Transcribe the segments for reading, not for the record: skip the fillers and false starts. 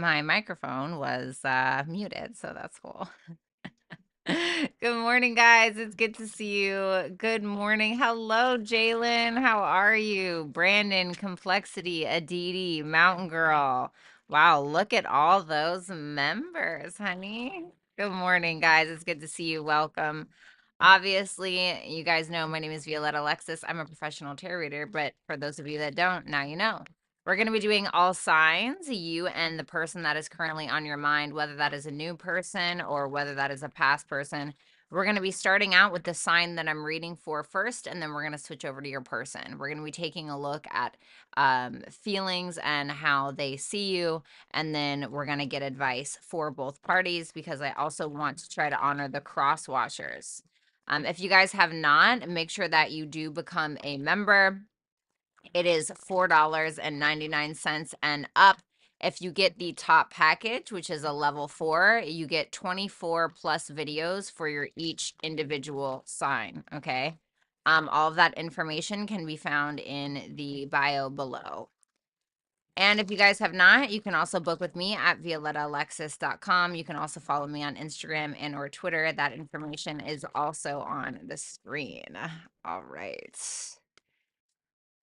my microphone was muted, so that's cool. Good morning, guys. It's good to see you. Good morning. Hello, Jalen. How are you? Brandon, Complexity, Aditi, Mountain Girl. Wow, look at all those members, honey. Good morning, guys. It's good to see you. Welcome. Obviously, you guys know my name is Violetta Alexis. I'm a professional tarot reader, but for those of you that don't, now you know. We're going to be doing all signs, you and the person that is currently on your mind, whether that is a new person or whether that is a past person. We're going to be starting out with the sign that I'm reading for first, and then we're going to switch over to your person. We're going to be taking a look at feelings and how they see you, and then we're going to get advice for both parties because I also want to try to honor the cross washers. If you guys have not, make sure that you do become a member. It is $4.99 and up. If you get the top package, which is a level 4, you get 24 plus videos for your each individual sign, okay? All of that information can be found in the bio below. And if you guys have not, you can also book with me at violettaalexis.com. You can also follow me on Instagram and or Twitter. That information is also on the screen. All right.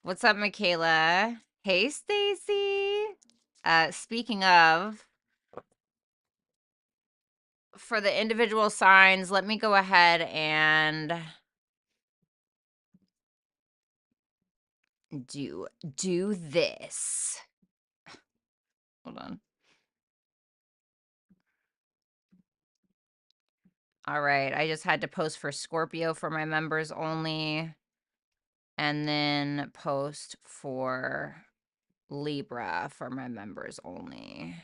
What's up, Michaela? Hey, Stacy. Speaking of, for the individual signs, let me go ahead and do this. Hold on. All right, I just had to post for Scorpio for my members only, and then post for Libra for my members only.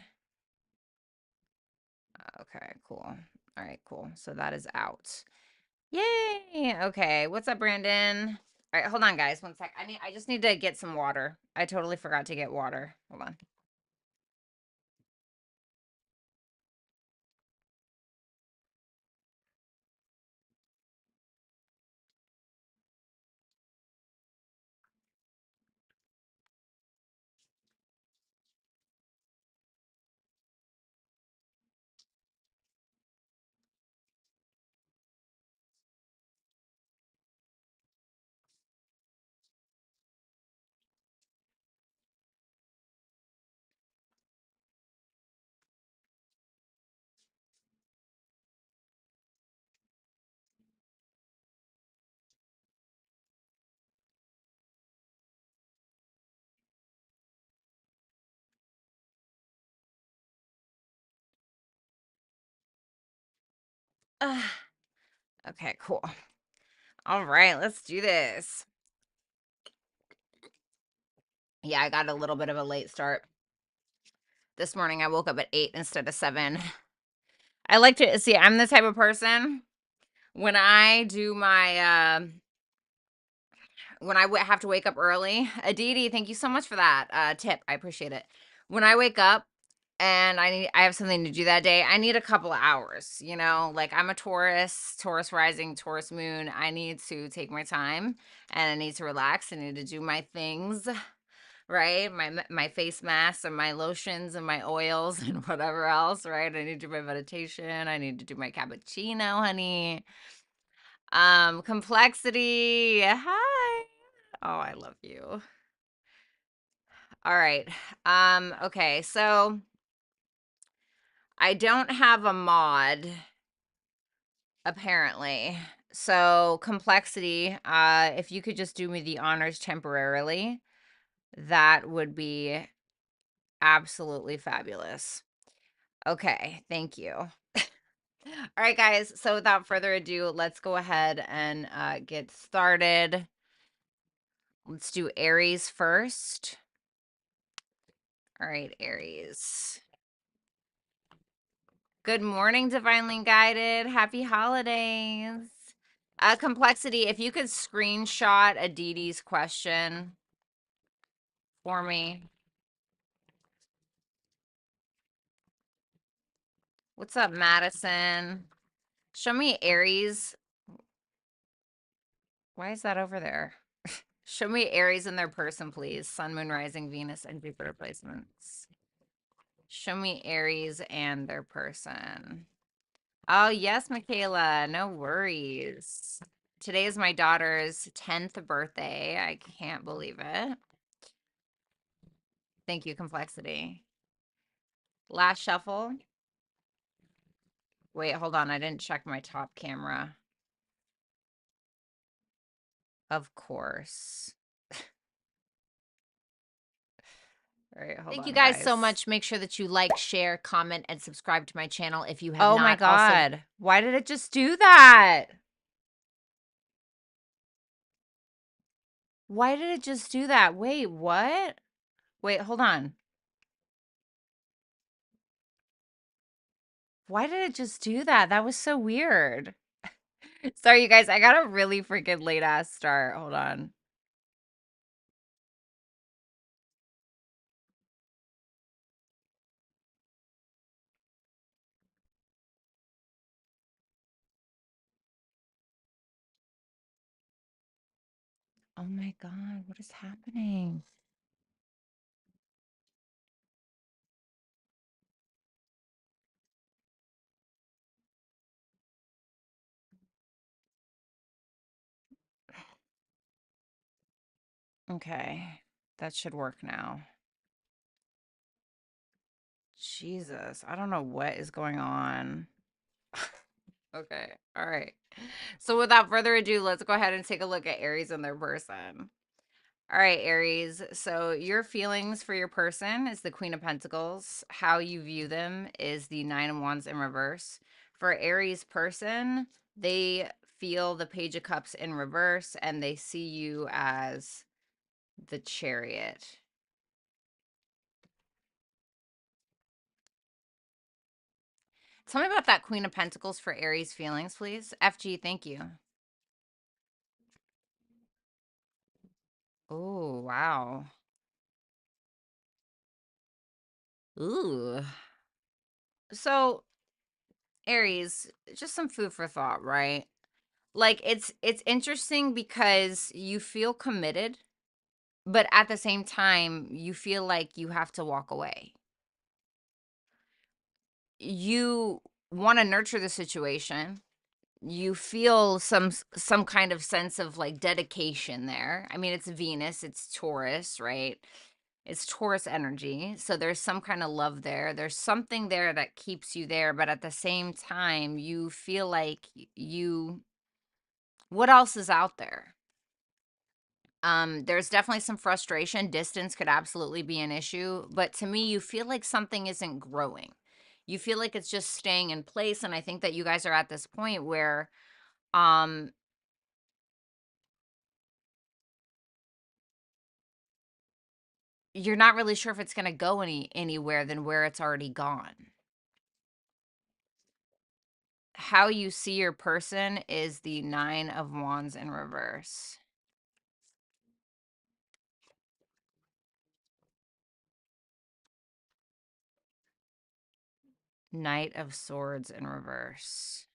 Okay, cool. All right, cool. So that is out. Yay! Okay, what's up, Brandon? All right, hold on, guys. 1 sec. I just need to get some water. I totally forgot to get water. Hold on. Okay, cool. All right, let's do this. Yeah, I got a little bit of a late start. This morning I woke up at 8 instead of 7. I like to see, I'm the type of person when I do my when I have to wake up early. Aditi, thank you so much for that tip. I appreciate it. When I wake up and I have something to do that day, I need a couple of hours, you know? Like, I'm a Taurus rising, Taurus moon. I need to take my time and I need to relax. I need to do my things, right? My face masks and my lotions and my oils and whatever else, right? I need to do my meditation. I need to do my cappuccino, honey. Complexity. Hi. Oh, I love you. All right. Okay, so I don't have a mod, apparently. So, Complexity, if you could just do me the honors temporarily, that would be absolutely fabulous. Okay, thank you. All right, guys, so without further ado, let's go ahead and get started. Let's do Aries first. All right, Aries. Good morning, Divinely Guided. Happy holidays. Complexity, if you could screenshot Aditi's question for me. What's up, Madison? Show me Aries. Why is that over there? Show me Aries in their person, please. Sun, Moon, Rising, Venus, and Jupiter placements. Show me Aries and their person. Oh, yes, Michaela. No worries. Today is my daughter's 10th birthday. I can't believe it. Thank you, Complexity. Last shuffle. Wait, hold on. I didn't check my top camera. Of course. All right, hold on, Thank you guys so guys. much. Make sure that you like, share, comment, and subscribe to my channel if you have Oh not. my Also, God. Why did it just do that? Why did it just do that? Wait, what? Wait, hold on. Why did it just do that? That was so weird. Sorry, you guys. I got a really freaking late ass start. Hold on. Oh my God, what is happening? Okay, that should work now. Jesus, I don't know what is going on. Okay, all right. So without further ado, let's go ahead and take a look at Aries and their person. All right, Aries. So your feelings for your person is the Queen of Pentacles. How you view them is the Nine of Wands in reverse. For Aries person, they feel the Page of Cups in reverse and they see you as the Chariot. Tell me about that Queen of Pentacles for Aries feelings, please. FG, thank you. Oh, wow. Ooh. So, Aries, just some food for thought, right? Like it's interesting because you feel committed, but at the same time, you feel like you have to walk away. You want to nurture the situation. You feel some kind of sense of like dedication there. I mean, it's Venus, it's Taurus, right? It's Taurus energy. So there's some kind of love there. There's something there that keeps you there, but at the same time, you feel like you what else is out there? There's definitely some frustration. Distance could absolutely be an issue, but to me, you feel like something isn't growing. You feel like it's just staying in place, and I think that you guys are at this point where um you're not really sure if it's going to go anywhere than where it's already gone. How you see your person is the Nine of Wands in reverse. Knight of Swords in reverse.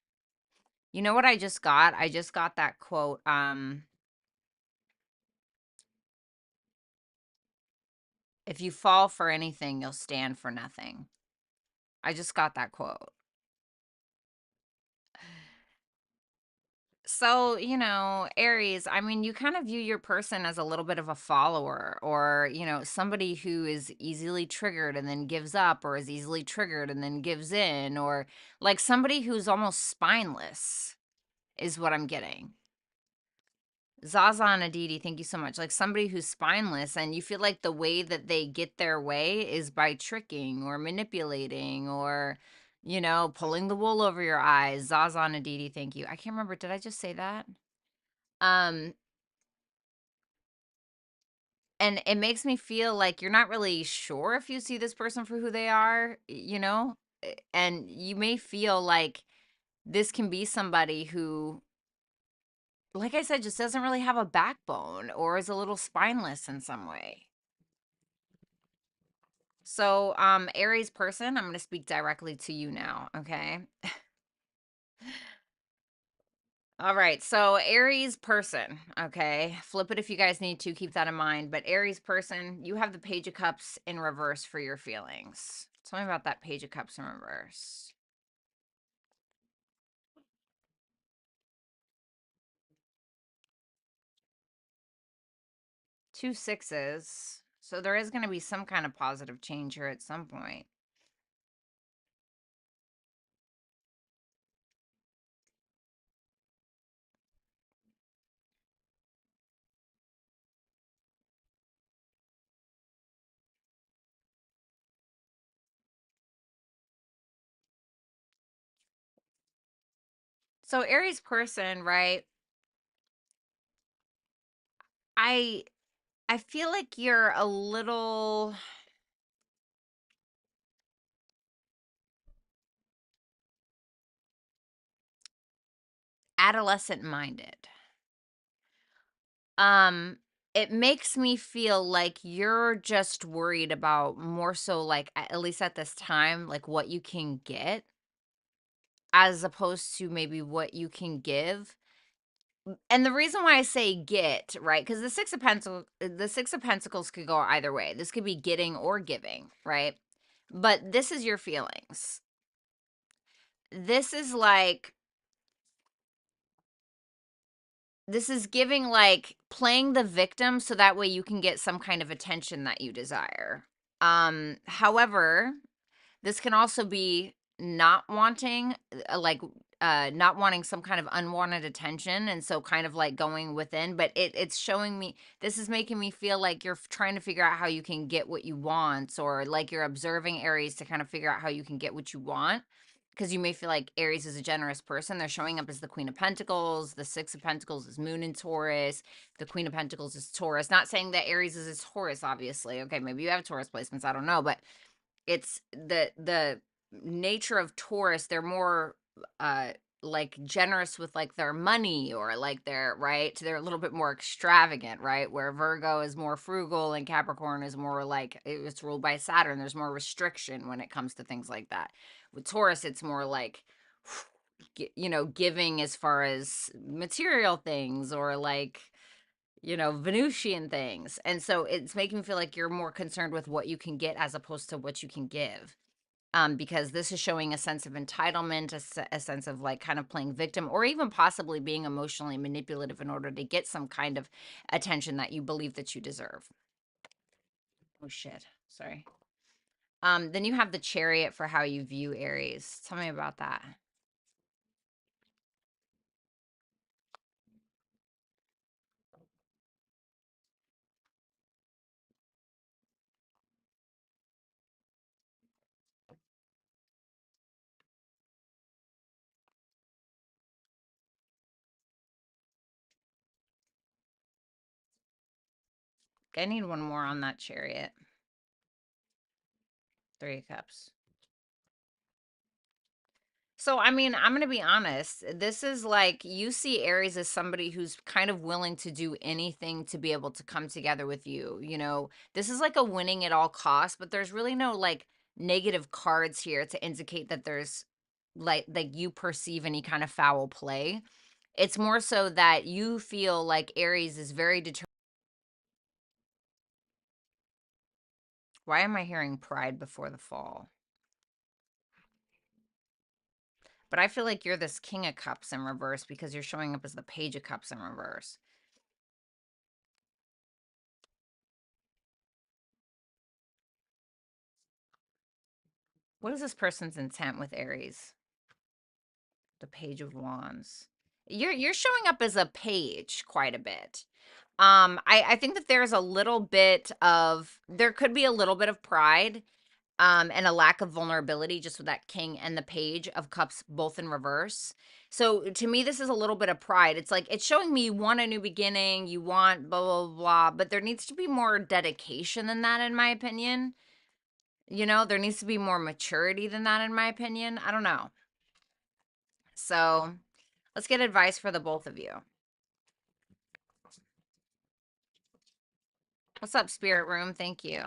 You know what I just got? I just got that quote if you fall for anything, you'll stand for nothing. I just got that quote. So, Aries, I mean, you kind of view your person as a little bit of a follower or, somebody who is easily triggered and then gives up or is easily triggered and then gives in or like somebody who's almost spineless is what I'm getting. Zaza and Aditi, thank you so much. Like somebody who's spineless and you feel like the way that they get their way is by tricking or manipulating or, pulling the wool over your eyes. Zaza and Aditi, thank you. I can't remember. Did I just say that? Um, and it makes me feel like you're not really sure if you see this person for who they are, and you may feel like this can be somebody who, like I said, just doesn't really have a backbone or is a little spineless in some way. So, Aries person, I'm going to speak directly to you now, okay? All right, so Aries person, okay? Flip it if you guys need to, keep that in mind. But Aries person, you have the Page of Cups in reverse for your feelings. Tell me about that Page of Cups in reverse. Two sixes. So there is going to be some kind of positive change here at some point. So Aries person, right? I I feel like you're a little adolescent minded. Um it makes me feel like you're just worried about more so like at least at this time like what you can get as opposed to maybe what you can give. And the reason why I say get, right? Cuz the 6 of pentacles could go either way. This could be getting or giving, right? But this is your feelings. This is like this is giving like playing the victim so that way you can get some kind of attention that you desire. However, this can also be not wanting not wanting some kind of unwanted attention and so kind of like going within, but it's showing me this is making me feel like you're trying to figure out how you can get what you want or like you're observing Aries to kind of figure out how you can get what you want because you may feel like Aries is a generous person. They're showing up as the Queen of Pentacles, the Six of Pentacles is Moon in Taurus, the Queen of Pentacles is Taurus. Not saying that Aries is a Taurus, obviously. Okay, maybe you have Taurus placements, I don't know, but it's the nature of Taurus, they're more uh like generous with like their money or like their right. They're a little bit more extravagant, right? Where Virgo is more frugal and Capricorn is more like it's ruled by Saturn. There's more restriction when it comes to things like that. With Taurus, it's more like giving as far as material things or like Venusian things. And so it's making me feel like you're more concerned with what you can get as opposed to what you can give. Because this is showing a sense of entitlement, a sense of like kind of playing victim, or even possibly being emotionally manipulative in order to get some kind of attention that you believe that you deserve. Oh shit. Sorry. Then you have the Chariot for how you view Aries. Tell me about that. I need one more on that Chariot. Three of Cups. So, I mean, I'm going to be honest. This is like you see Aries as somebody who's kind of willing to do anything to be able to come together with you. This is like a winning at all costs, but there's really no like negative cards here to indicate that there's like you perceive any kind of foul play. It's more so that you feel like Aries is very determined. Why am I hearing pride before the fall? But I feel like you're this King of Cups in reverse because you're showing up as the Page of Cups in reverse. What is this person's intent with Aries? The Page of Wands. You're showing up as a page quite a bit. I think that there could be a little bit of pride, and a lack of vulnerability just with that King and the Page of Cups both in reverse. So to me, this is a little bit of pride. It's like it's showing me you want a new beginning, you want blah blah blah, but there needs to be more dedication than that, in my opinion. There needs to be more maturity than that, in my opinion. I don't know. So let's get advice for the both of you. What's up, Spirit Room? Thank you.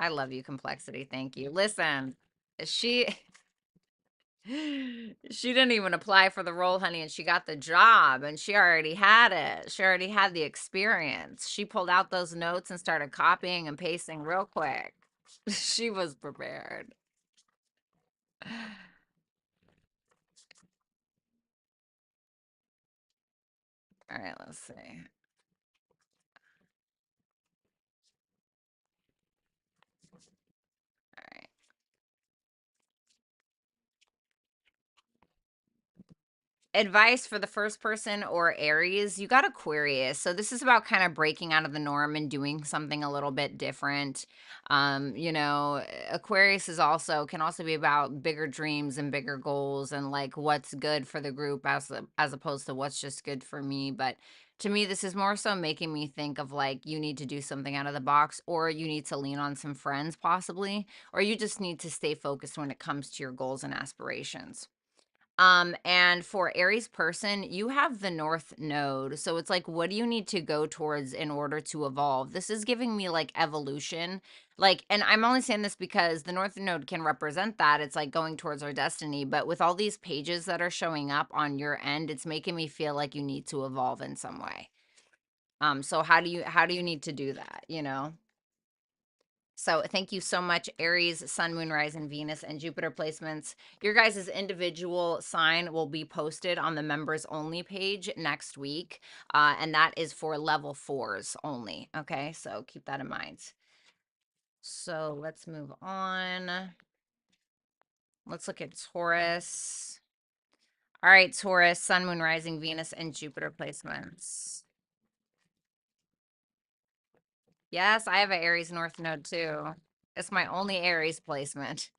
I love you, Complexity. Thank you. Listen, she She didn't even apply for the role, honey, and she got the job and she already had it. She already had the experience. She pulled out those notes and started copying and pasting real quick. She was prepared. All right, let's see. All right. Advice for the first person or Aries, you got Aquarius. So this is about kind of breaking out of the norm and doing something a little bit different. Aquarius is also can also be about bigger dreams and bigger goals and like what's good for the group as opposed to what's just good for me. But to me, this is more so making me think of like you need to do something out of the box, or you need to lean on some friends possibly, or you just need to stay focused when it comes to your goals and aspirations. And for Aries person, you have the North Node. So it's like, what do you need to go towards in order to evolve? This is giving me like evolution. Like, and I'm only saying this because the North Node can represent that. It's like going towards our destiny. But with all these pages that are showing up on your end, it's making me feel like you need to evolve in some way. So how do you need to do that, you know? So thank you so much, Aries, Sun, Moon, Rising, Venus, and Jupiter placements. Your guys' individual sign will be posted on the members only page next week. And that is for level fours only. Okay, so keep that in mind. So let's move on. Let's look at Taurus. All right, Taurus, Sun, Moon, Rising, Venus, and Jupiter placements. Yes, I have an Aries North Node too. It's my only Aries placement.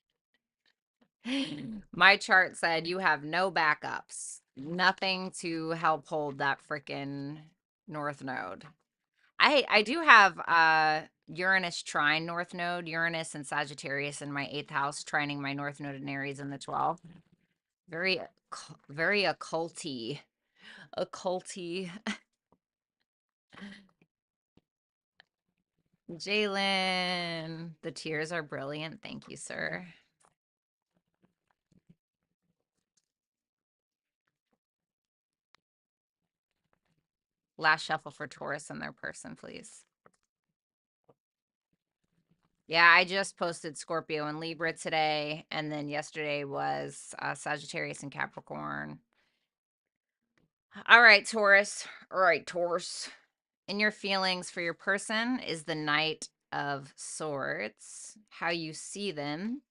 My chart said you have no backups, nothing to help hold that freaking North Node. I do have Uranus trine North Node, Uranus and Sagittarius in my 8th house, trining my North Node in Aries in the 12th. Very, very occulty, occulty. Jalen, the tears are brilliant. Thank you, sir. Last shuffle for Taurus and their person, please. Yeah, I just posted Scorpio and Libra today, and then yesterday was Sagittarius and Capricorn. All right, Taurus. All right, Taurus. In your feelings for your person is the Knight of Swords. How you see them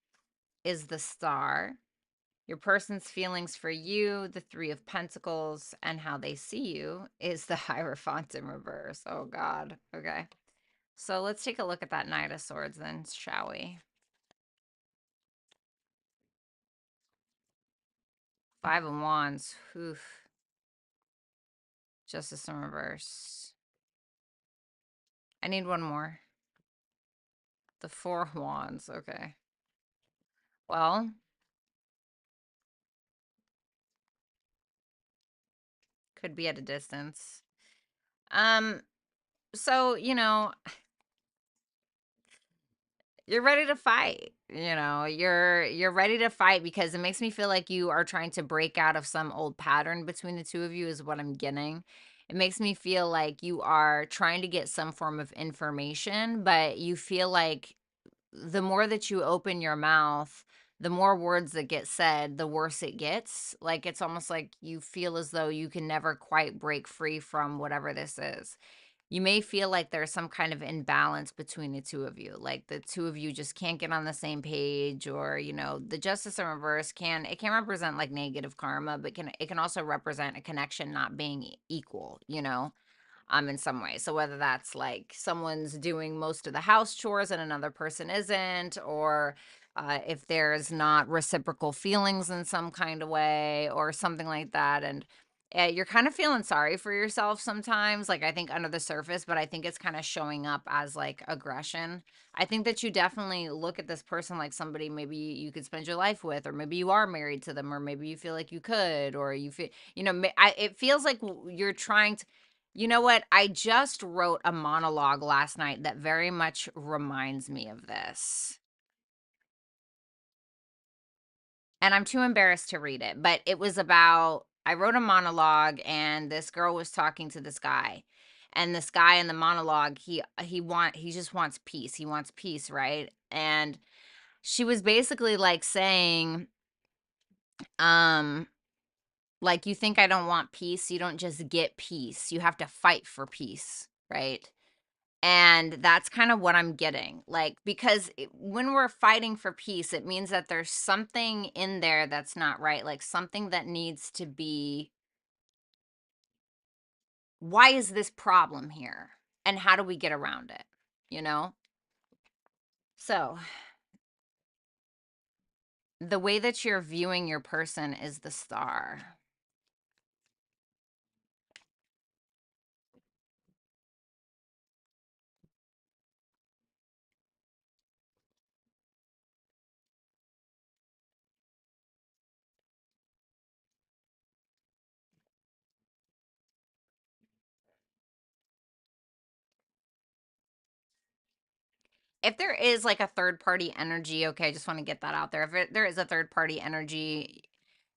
is the Star. Your person's feelings for you, the Three of Pentacles, and how they see you is the Hierophant in reverse. Oh, God. Okay. So let's take a look at that Knight of Swords then, shall we? Five of Wands. Oof. Justice in reverse. I need one more. The Four of Wands. Okay. Well, could be at a distance. So, you're ready to fight. You're ready to fight because it makes me feel like you are trying to break out of some old pattern between the two of you is what I'm getting. It makes me feel like you are trying to get some form of information, but you feel like the more that you open your mouth, the more words that get said, the worse it gets. Like it's almost like you feel as though you can never quite break free from whatever this is. You may feel like there's some kind of imbalance between the two of you. Like the two of you just can't get on the same page, or the justice in reverse can represent like negative karma, but it can also represent a connection not being equal, in some way. So whether that's like someone's doing most of the house chores and another person isn't, or if there's not reciprocal feelings in some kind of way or something like that. And you're kind of feeling sorry for yourself sometimes, like I think under the surface, but I think it's kind of showing up as like aggression. I think that you definitely look at this person like somebody maybe you could spend your life with, or maybe you are married to them, or maybe you feel like you could, or you feel, it feels like you're trying to, you know what? I just wrote a monologue last night that very much reminds me of this. and I'm too embarrassed to read it, but it was about, I wrote a monologue and this girl was talking to this guy. And this guy in the monologue, he just wants peace. He wants peace, right? And she was basically like saying, um, like, you think I don't want peace? You don't just get peace. You have to fight for peace, right? And that's kind of what I'm getting. Like, because when we're fighting for peace, it means that there's something in there that's not right. Like, something that needs to be, why is this problem here? And how do we get around it? You know? So, the way that you're viewing your person is the star. If there is like a third party energy, okay, I just want to get that out there. If there is a third party energy,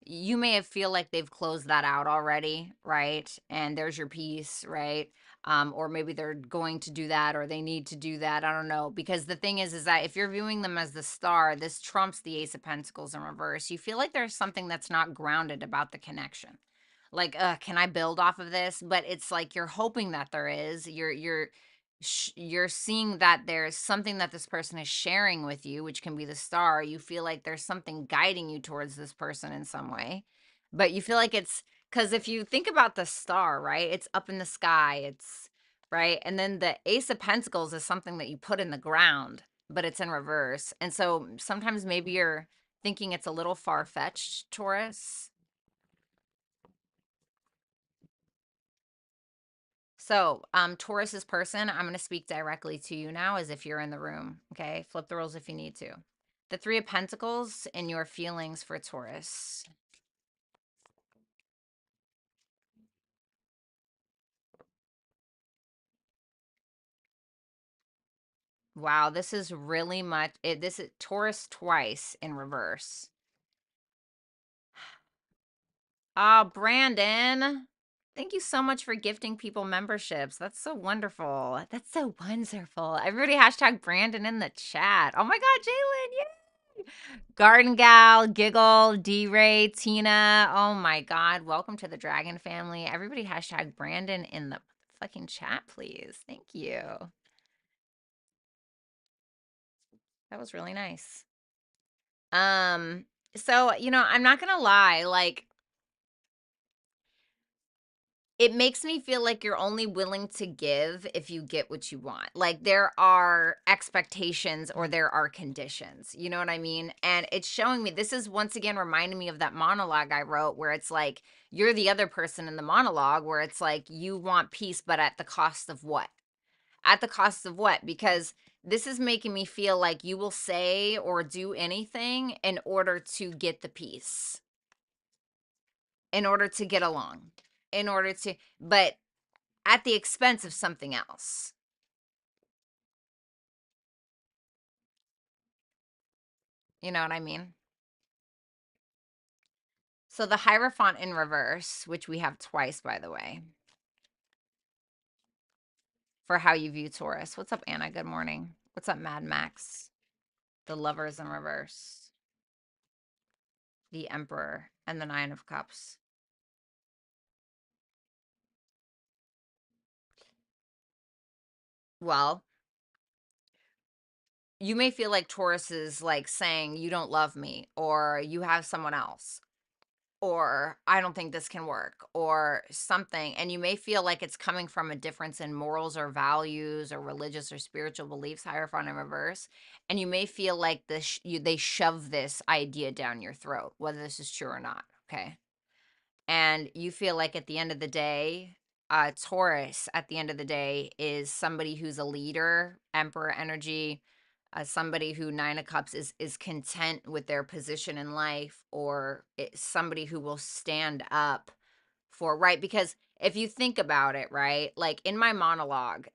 you may have feel like they've closed that out already, right? And there's your piece, right? Or maybe they're going to do that or they need to do that. I don't know. Because the thing is that if you're viewing them as the star, this trumps the Ace of Pentacles in reverse. You feel like there's something that's not grounded about the connection. Like, can I build off of this? But it's like you're hoping that there is. You're seeing that there's something that this person is sharing with you, which can be the star. You feel like there's something guiding you towards this person in some way, but you feel like it's, because if you think about the star, right, it's up in the sky, it's right, and then the Ace of Pentacles is something that you put in the ground, but it's in reverse. And so sometimes maybe you're thinking it's a little far-fetched, Taurus. So, Taurus's person, I'm going to speak directly to you now as if you're in the room. Okay. Flip the roles if you need to. The Three of Pentacles and your feelings for Taurus. Wow. This is really much. This is Taurus twice in reverse. Oh, Brandon. Thank you so much for gifting people memberships. That's so wonderful. That's so wonderful. Everybody hashtag Brandon in the chat. Oh my God, Jalen. Yay. Garden Gal, Giggle, D-Ray, Tina. Oh my God. Welcome to the Dragon family. Everybody hashtag Brandon in the fucking chat, please. Thank you. That was really nice. So, I'm not gonna lie, like, it makes me feel like you're only willing to give if you get what you want. Like there are expectations or there are conditions. You know what I mean? And it's showing me, this is once again reminding me of that monologue I wrote where it's like you're the other person in the monologue where it's like you want peace, but at the cost of what? At the cost of what? Because this is making me feel like you will say or do anything in order to get the peace, in order to get along, in order to, but at the expense of something else. You know what I mean? So the Hierophant in reverse, which we have twice, by the way, for how you view Taurus. What's up, Anna? Good morning. What's up, Mad Max? The Lovers in reverse, the Emperor, and the Nine of Cups. Well, you may feel like Taurus is like saying, you don't love me, or you have someone else, or I don't think this can work or something. And you may feel like it's coming from a difference in morals or values or religious or spiritual beliefs, Hierophant in reverse. And you may feel like they shove this idea down your throat, whether this is true or not. Okay. And you feel like at the end of the day, Taurus at the end of the day is somebody who's a leader, Emperor energy, somebody who Nine of Cups is content with their position in life, or it's somebody who will stand up for right. Because if you think about it, right, like in my monologue,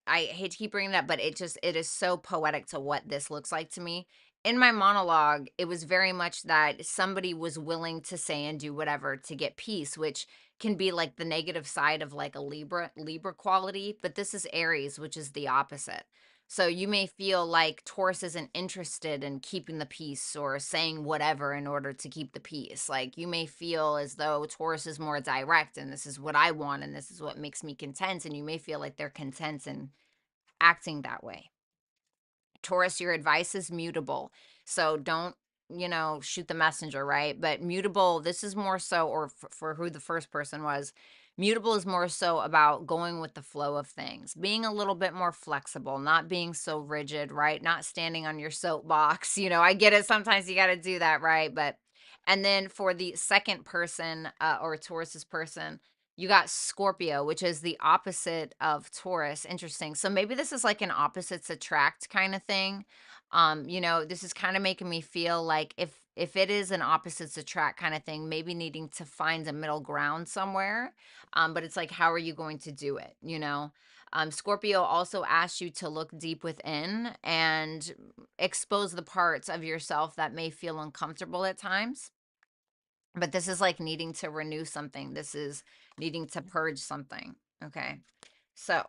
I hate to keep bringing that, but it is so poetic to what this looks like to me. in my monologue, it was very much that somebody was willing to say and do whatever to get peace, which can be like the negative side of like a Libra quality, but this is Aries, which is the opposite. So you may feel like Taurus isn't interested in keeping the peace or saying whatever in order to keep the peace. Like you may feel as though Taurus is more direct and this is what I want and this is what makes me content, and you may feel like they're content in acting that way. Taurus, your advice is mutable. So don't, shoot the messenger, right? But mutable, this is more so, or for who the first person was, mutable is more so about going with the flow of things, being a little bit more flexible, not being so rigid, right? Not standing on your soapbox. I get it. Sometimes you got to do that, right? And then for the second person, or Taurus's person, you got Scorpio, which is the opposite of Taurus. Interesting. So maybe this is like an opposites attract kind of thing. This is kind of making me feel like if it is an opposites attract kind of thing, maybe needing to find a middle ground somewhere. But it's like, how are you going to do it? Scorpio also asks you to look deep within and expose the parts of yourself that may feel uncomfortable at times. But this is like needing to renew something. This is needing to purge something. Okay. So,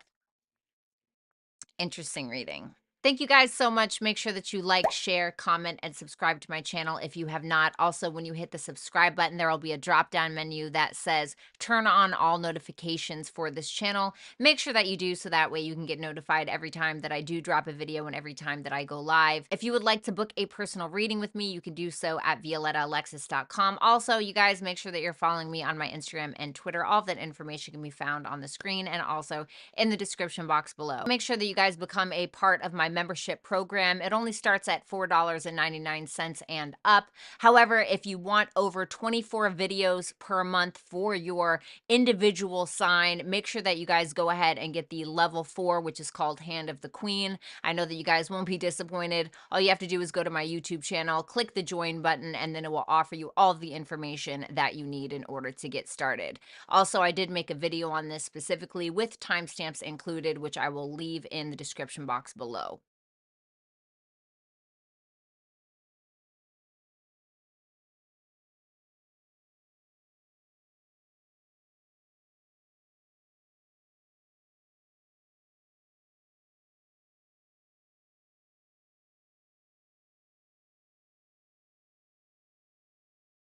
interesting reading. Thank you guys so much. Make sure that you like, share, comment, and subscribe to my channel if you have not. Also, when you hit the subscribe button, there will be a drop-down menu that says turn on all notifications for this channel. Make sure that you do so that way you can get notified every time that I do drop a video and every time that I go live. If you would like to book a personal reading with me, you can do so at violettaalexis.com. Also, you guys make sure that you're following me on my Instagram and Twitter. All of that information can be found on the screen and also in the description box below. Make sure that you guys become a part of my membership program. It only starts at $4.99 and up. However, if you want over 24 videos per month for your individual sign, make sure that you guys go ahead and get the level 4, which is called Hand of the Queen. I know that you guys won't be disappointed. All you have to do is go to my YouTube channel, click the join button, and then it will offer you all of the information that you need in order to get started. Also, I did make a video on this specifically with timestamps included, which I will leave in the description box below.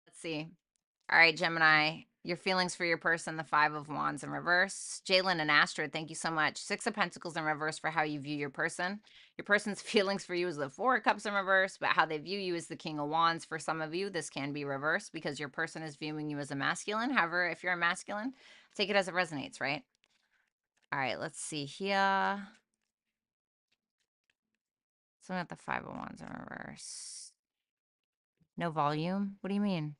Let's see. All right, Gemini, your feelings for your person, the Five of Wands in reverse. Jalen and Astrid, thank you so much. Six of Pentacles in reverse for how you view your person. Your person's feelings for you is the Four of Cups in reverse, but how they view you is the King of Wands. For some of you, this can be reversed because your person is viewing you as a masculine. However, if you're a masculine, take it as it resonates, right? All right, let's see here. So we got the Five of Wands in reverse. No volume? What do you mean?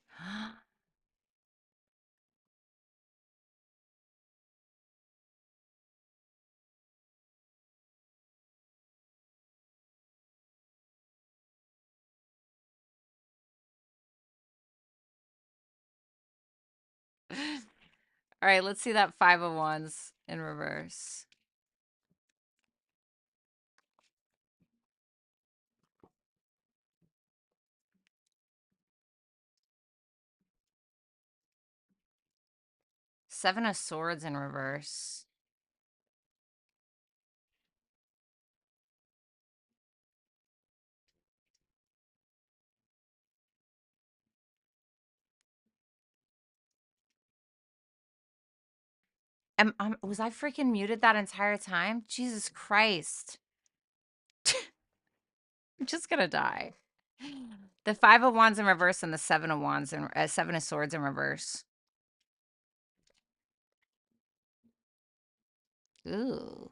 All right, let's see that Five of Wands in reverse. Seven of Swords in reverse. Was I freaking muted that entire time? Jesus Christ. I'm just gonna die. The Five of Wands in reverse and the Seven of Wands and Seven of Swords in reverse. Ooh.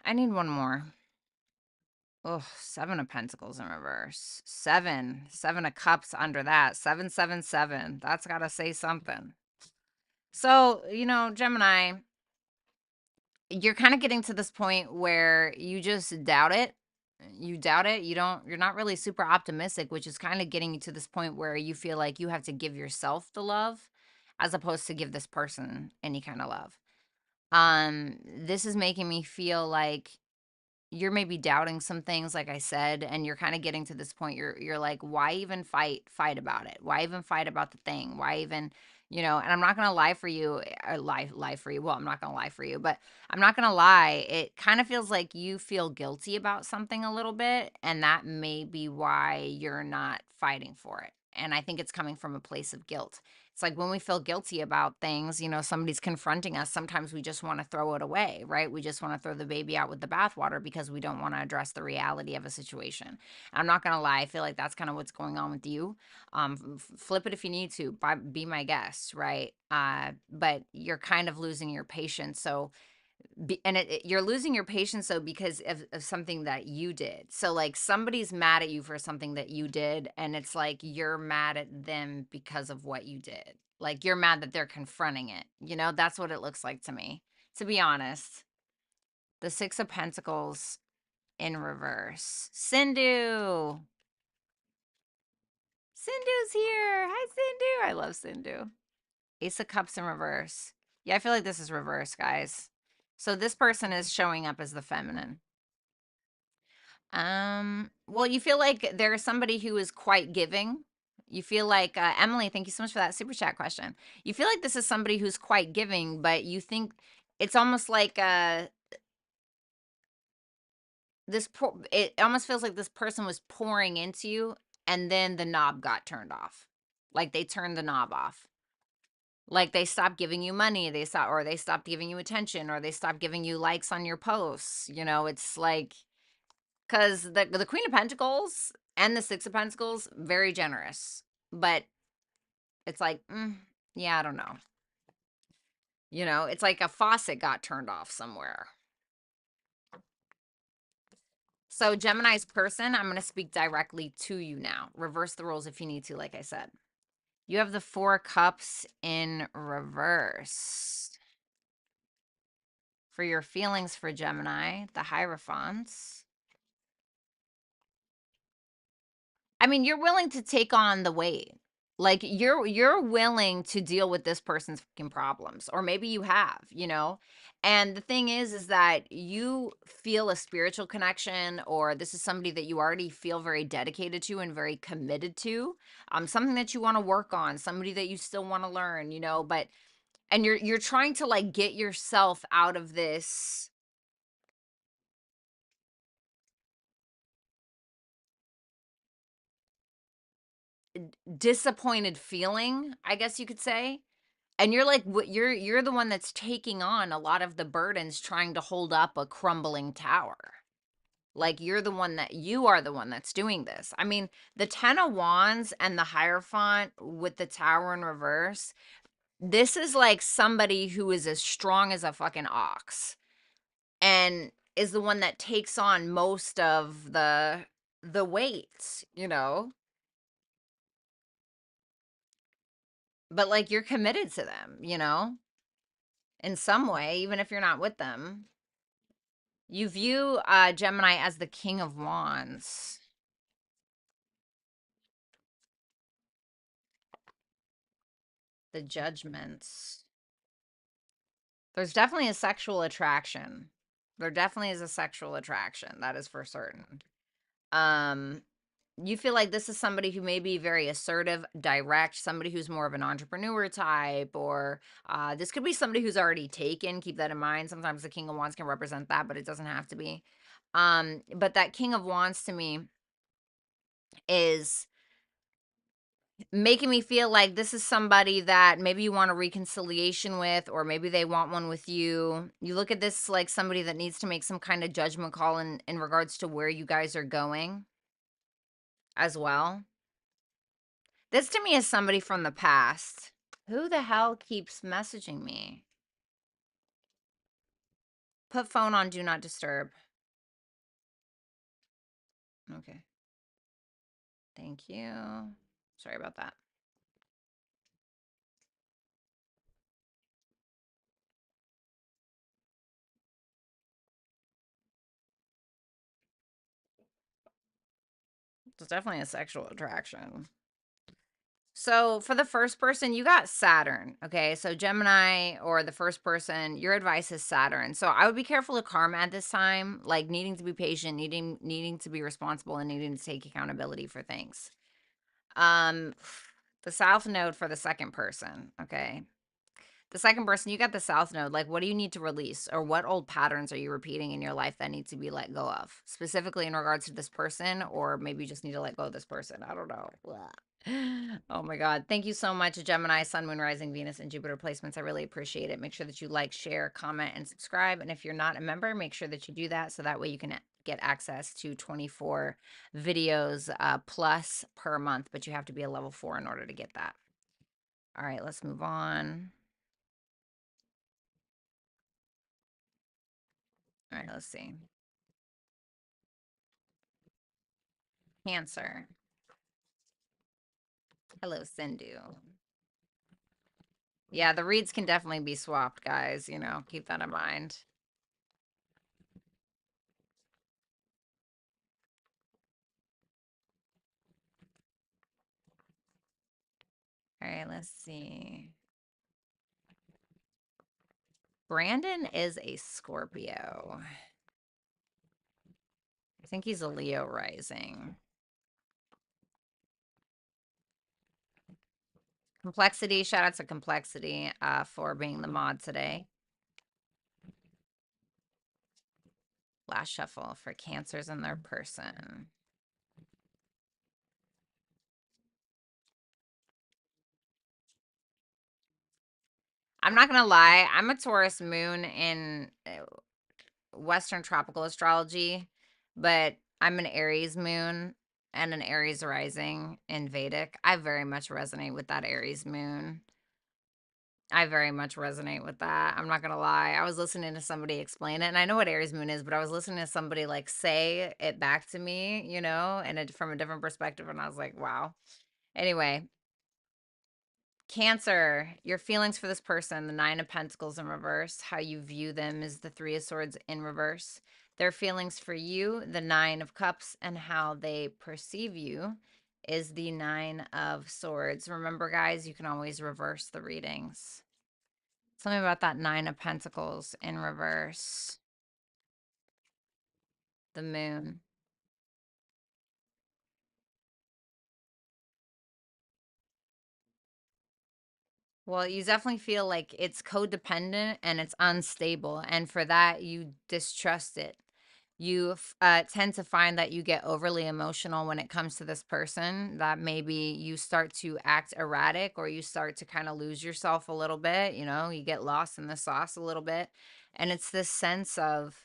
I need one more. Oh, Seven of Pentacles in reverse. Seven of Cups under that. 777. That's gotta say something. So, Gemini, you're kind of getting to this point where you just doubt it. You doubt it. You're not really super optimistic, which is kind of getting you to this point where you feel like you have to give yourself the love. as opposed to give this person any kind of love. This is making me feel like you're maybe doubting some things, like I said, and you're kind of getting to this point. You're like, why even fight about it? Why even fight about the thing? Why even, and I'm not gonna lie for you, lie for you. Well, I'm not gonna lie for you, but I'm not gonna lie. It kind of feels like you feel guilty about something a little bit, and that may be why you're not fighting for it. And I think it's coming from a place of guilt. It's like when we feel guilty about things, somebody's confronting us, sometimes we just want to throw it away, right? We just want to throw the baby out with the bathwater because we don't want to address the reality of a situation. I'm not going to lie, I feel like that's kind of what's going on with you. Flip it if you need to, be my guest, right? But you're kind of losing your patience. So and you're losing your patience though because of something that you did. So like somebody's mad at you for something that you did, and it's like you're mad at them because of what you did. Like you're mad that they're confronting it. That's what it looks like to me, to be honest. The Six of Pentacles in reverse. Sindhu. Sindhu's here. Hi, Sindhu. I love Sindhu. Ace of Cups in reverse. Yeah, I feel like this is reverse, guys. So this person is showing up as the feminine. Well, you feel like there's somebody who is quite giving. You feel like, Emily, thank you so much for that super chat question. You feel like this is somebody who's quite giving, but you think it's almost like, it almost feels like this person was pouring into you and then the knob got turned off. Like they turned the knob off. Like they stopped giving you money, or they stopped giving you attention, or they stopped giving you likes on your posts. It's like, because the Queen of Pentacles and the Six of Pentacles, very generous. But it's like, yeah, I don't know. It's like a faucet got turned off somewhere. So Gemini's person, I'm going to speak directly to you now. Reverse the roles if you need to, like I said. You have the Four of Cups in reverse. For your feelings for Gemini, the Hierophants. I mean, you're willing to take on the weight. Like you're willing to deal with this person's fucking problems, or maybe you have. And the thing is that you feel a spiritual connection, or this is somebody that you already feel very dedicated to and very committed to. Something that you want to work on, somebody that you still want to learn. But and you're trying to like get yourself out of this disappointed feeling, I guess you could say. And you're like, you're the one that's taking on a lot of the burdens, trying to hold up a crumbling tower. Like you are the one that's doing this. I mean, the 10 of Wands and the Hierophant with the tower in reverse, this is like somebody who is as strong as a fucking ox and is the one that takes on most of the weight. But like you're committed to them, in some way, even if you're not with them. You view Gemini as the King of Wands. The Judgments. There's definitely a sexual attraction. There definitely is a sexual attraction. That is for certain. Um, you feel like this is somebody who may be very assertive, direct, somebody who's more of an entrepreneur type, or this could be somebody who's already taken. Keep that in mind. Sometimes the King of Wands can represent that, but it doesn't have to be. But that King of Wands to me is making me feel like this is somebody that maybe you want a reconciliation with, or maybe they want one with you. You look at this like somebody that needs to make some kind of judgment call in regards to where you guys are going as well. This to me is somebody from the past. Who the hell keeps messaging me? Put phone on do not disturb. Okay. Thank you. Sorry about that. It's definitely a sexual attraction. So for the first person, you got Saturn. Okay. So Gemini or the first person, your advice is Saturn. So I would be careful of karma at this time, like needing to be patient, needing to be responsible, and needing to take accountability for things. Um the South Node for the second person. Okay. The second person, you got the South Node. Like, what do you need to release? Or what old patterns are you repeating in your life that need to be let go of? Specifically in regards to this person, or maybe you just need to let go of this person. I don't know. Oh my God. Thank you so much, Gemini, Sun, Moon, Rising, Venus, and Jupiter placements. I really appreciate it. Make sure that you like, share, comment, and subscribe. And if you're not a member, make sure that you do that so that way you can get access to 24 videos plus per month. But you have to be a level 4 in order to get that. All right, let's move on. All right, let's see. Cancer. Hello, Sindhu. Yeah, the reads can definitely be swapped, guys. You know, keep that in mind. All right, let's see. Brandon is a Scorpio. I think he's a Leo rising. Complexity, shout out to Complexity for being the mod today. Last shuffle for Cancers and their person. I'm not going to lie. I'm a Taurus moon in Western tropical astrology, but I'm an Aries moon and an Aries rising in Vedic. I very much resonate with that Aries moon. I very much resonate with that. I'm not gonna lie. I was listening to somebody explain it, and I know what Aries moon is, but I was listening to somebody like say it back to me, you know, and from a different perspective, and I was like, wow. Anyway, Cancer, your feelings for this person, the Nine of Pentacles in reverse, how you view them is the Three of Swords in reverse. Their feelings for you, the Nine of Cups, and how they perceive you is the Nine of Swords. Remember, guys, you can always reverse the readings. Tell me about that Nine of Pentacles in reverse. The Moon. Well, you definitely feel like it's codependent and it's unstable. And for that, you distrust it. You tend to find that you get overly emotional when it comes to this person, that maybe you start to act erratic or you start to kind of lose yourself a little bit. You know, you get lost in the sauce a little bit. And it's this sense of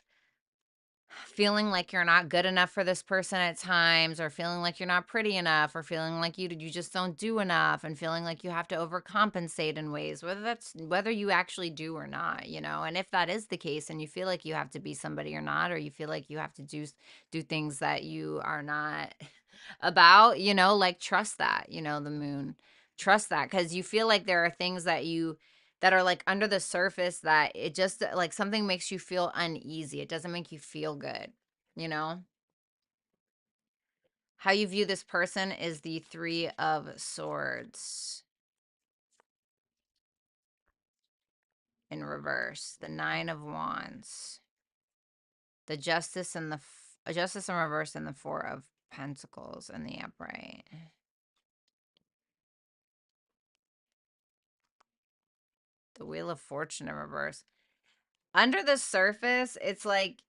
feeling like you're not good enough for this person at times, or feeling like you're not pretty enough, or feeling like you just don't do enough, and feeling like you have to overcompensate in ways, whether you actually do or not, you know. And if that is the case and you feel like you have to be somebody or not, or you feel like you have to do things that you are not about, you know, like trust that, you know, the Moon. Trust that, because you feel like there are things that are like under the surface that it just like something makes you feel uneasy. It doesn't make you feel good, you know? How you view this person is the Three of Swords in reverse, the Nine of Wands, the Justice and Justice in reverse, and the Four of Pentacles in the upright. The Wheel of Fortune in reverse. Under the surface, it's like,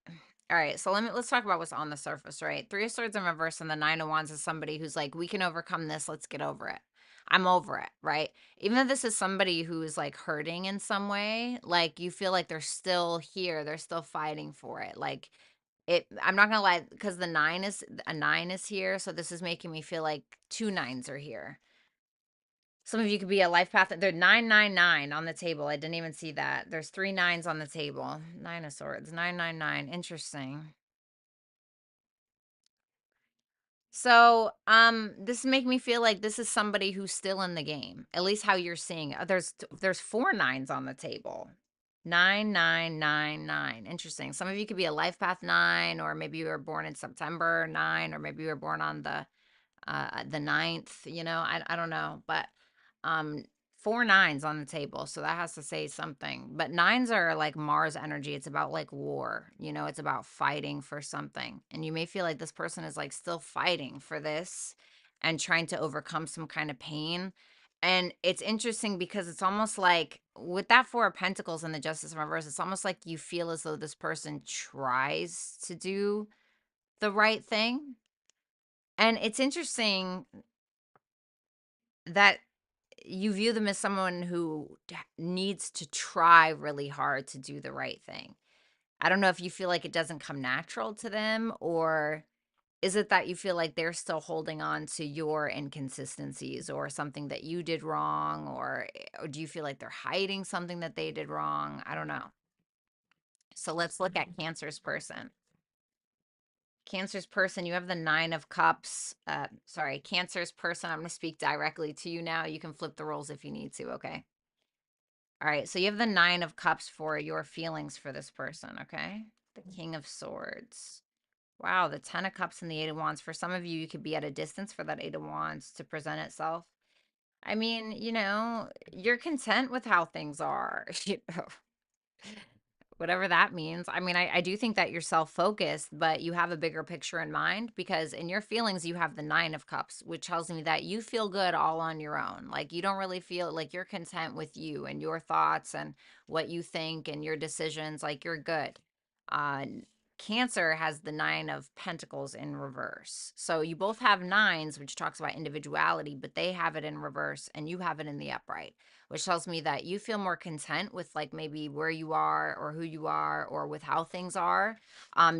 all right, so let's talk about what's on the surface, right? Three of Swords in reverse and the Nine of Wands is somebody who's like, we can overcome this, let's get over it. I'm over it, right? Even though this is somebody who is like hurting in some way, like you feel like they're still here, they're still fighting for it. Like I'm not gonna lie, because a nine is here, so this is making me feel like two nines are here. Some of you could be a life path. There's 999 on the table. I didn't even see that. There's three nines on the table. Nine of Swords. 999. Interesting. So, this make me feel like this is somebody who's still in the game. At least how you're seeing it. There's four nines on the table. 9999. Interesting. Some of you could be a life path 9, or maybe you were born in September 9, or maybe you were born on the the ninth, you know, I don't know, but um 4 9s on the table, so that has to say something. But nines are like Mars energy. It's about like war, you know, it's about fighting for something. And you may feel like this person is like still fighting for this and trying to overcome some kind of pain. And it's interesting because it's almost like with that Four of Pentacles and the Justice in reverse, it's almost like you feel as though this person tries to do the right thing. And it's interesting that you view them as someone who needs to try really hard to do the right thing. I don't know if you feel like it doesn't come natural to them, or is it that you feel like they're still holding on to your inconsistencies or something that you did wrong, or do you feel like they're hiding something that they did wrong? I don't know. So let's look at Cancer's person. Cancer's person, you have the Nine of Cups. Sorry, Cancer's person, I'm going to speak directly to you now. You can flip the roles if you need to, okay? All right, so you have the Nine of Cups for your feelings for this person, okay? The King of Swords. Wow, the Ten of Cups and the Eight of Wands. For some of you, you could be at a distance for that Eight of Wands to present itself. I mean, you know, you're content with how things are. You know, whatever that means. I mean, I do think that you're self-focused, but you have a bigger picture in mind, because in your feelings, you have the Nine of Cups, which tells me that you feel good all on your own. Like, you don't really feel like you're content with you and your thoughts and what you think and your decisions. Like, you're good. Uh, Cancer has the Nine of Pentacles in reverse. So you both have nines, which talks about individuality, but they have it in reverse and you have it in the upright, which tells me that you feel more content with like maybe where you are or who you are or with how things are.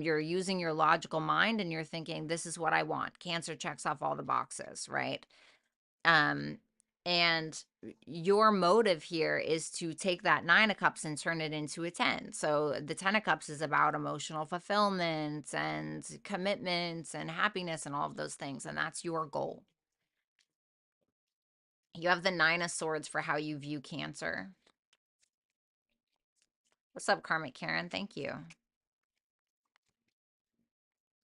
You're using your logical mind and you're thinking, this is what I want. Cancer checks off all the boxes, right? Um, and your motive here is to take that Nine of Cups and turn it into a 10. So the Ten of Cups is about emotional fulfillment and commitments and happiness and all of those things. And that's your goal. You have the Nine of Swords for how you view Cancer. What's up, Karmic Karen? Thank you.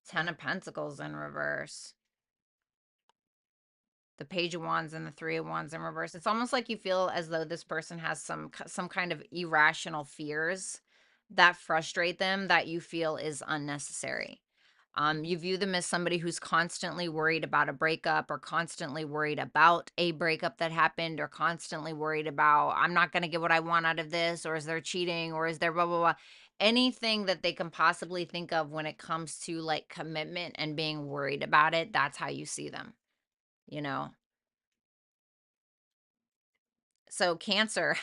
Ten of Pentacles in reverse. The Page of Wands and the Three of Wands in reverse. It's almost like you feel as though this person has some kind of irrational fears that frustrate them that you feel is unnecessary. You view them as somebody who's constantly worried about a breakup, or constantly worried about a breakup that happened, or constantly worried about, I'm not going to get what I want out of this, or is there cheating, or is there blah, blah, blah. Anything that they can possibly think of when it comes to like commitment and being worried about it, that's how you see them, you know? So Cancer,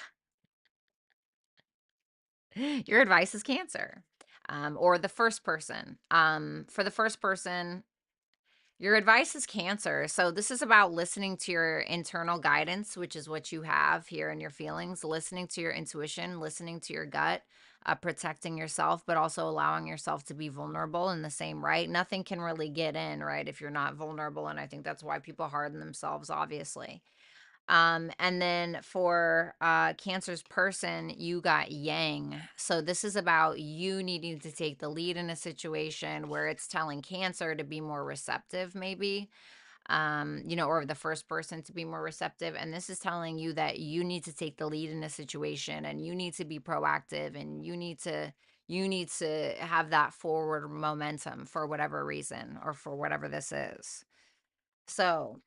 your advice is Cancer, or the first person. For the first person, your advice is Cancer. So this is about listening to your internal guidance, which is what you have here in your feelings, listening to your intuition, listening to your gut, protecting yourself, but also allowing yourself to be vulnerable in the same right. Nothing can really get in, right, if you're not vulnerable. And I think that's why people harden themselves, obviously. And then for Cancer's person, you got Yang. So this is about you needing to take the lead in a situation where it's telling Cancer to be more receptive, maybe, you know, or the first person to be more receptive. And this is telling you that you need to take the lead in a situation and you need to be proactive and you need to have that forward momentum for whatever reason or for whatever this is. So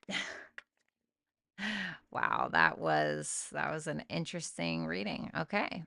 wow, that was an interesting reading. Okay.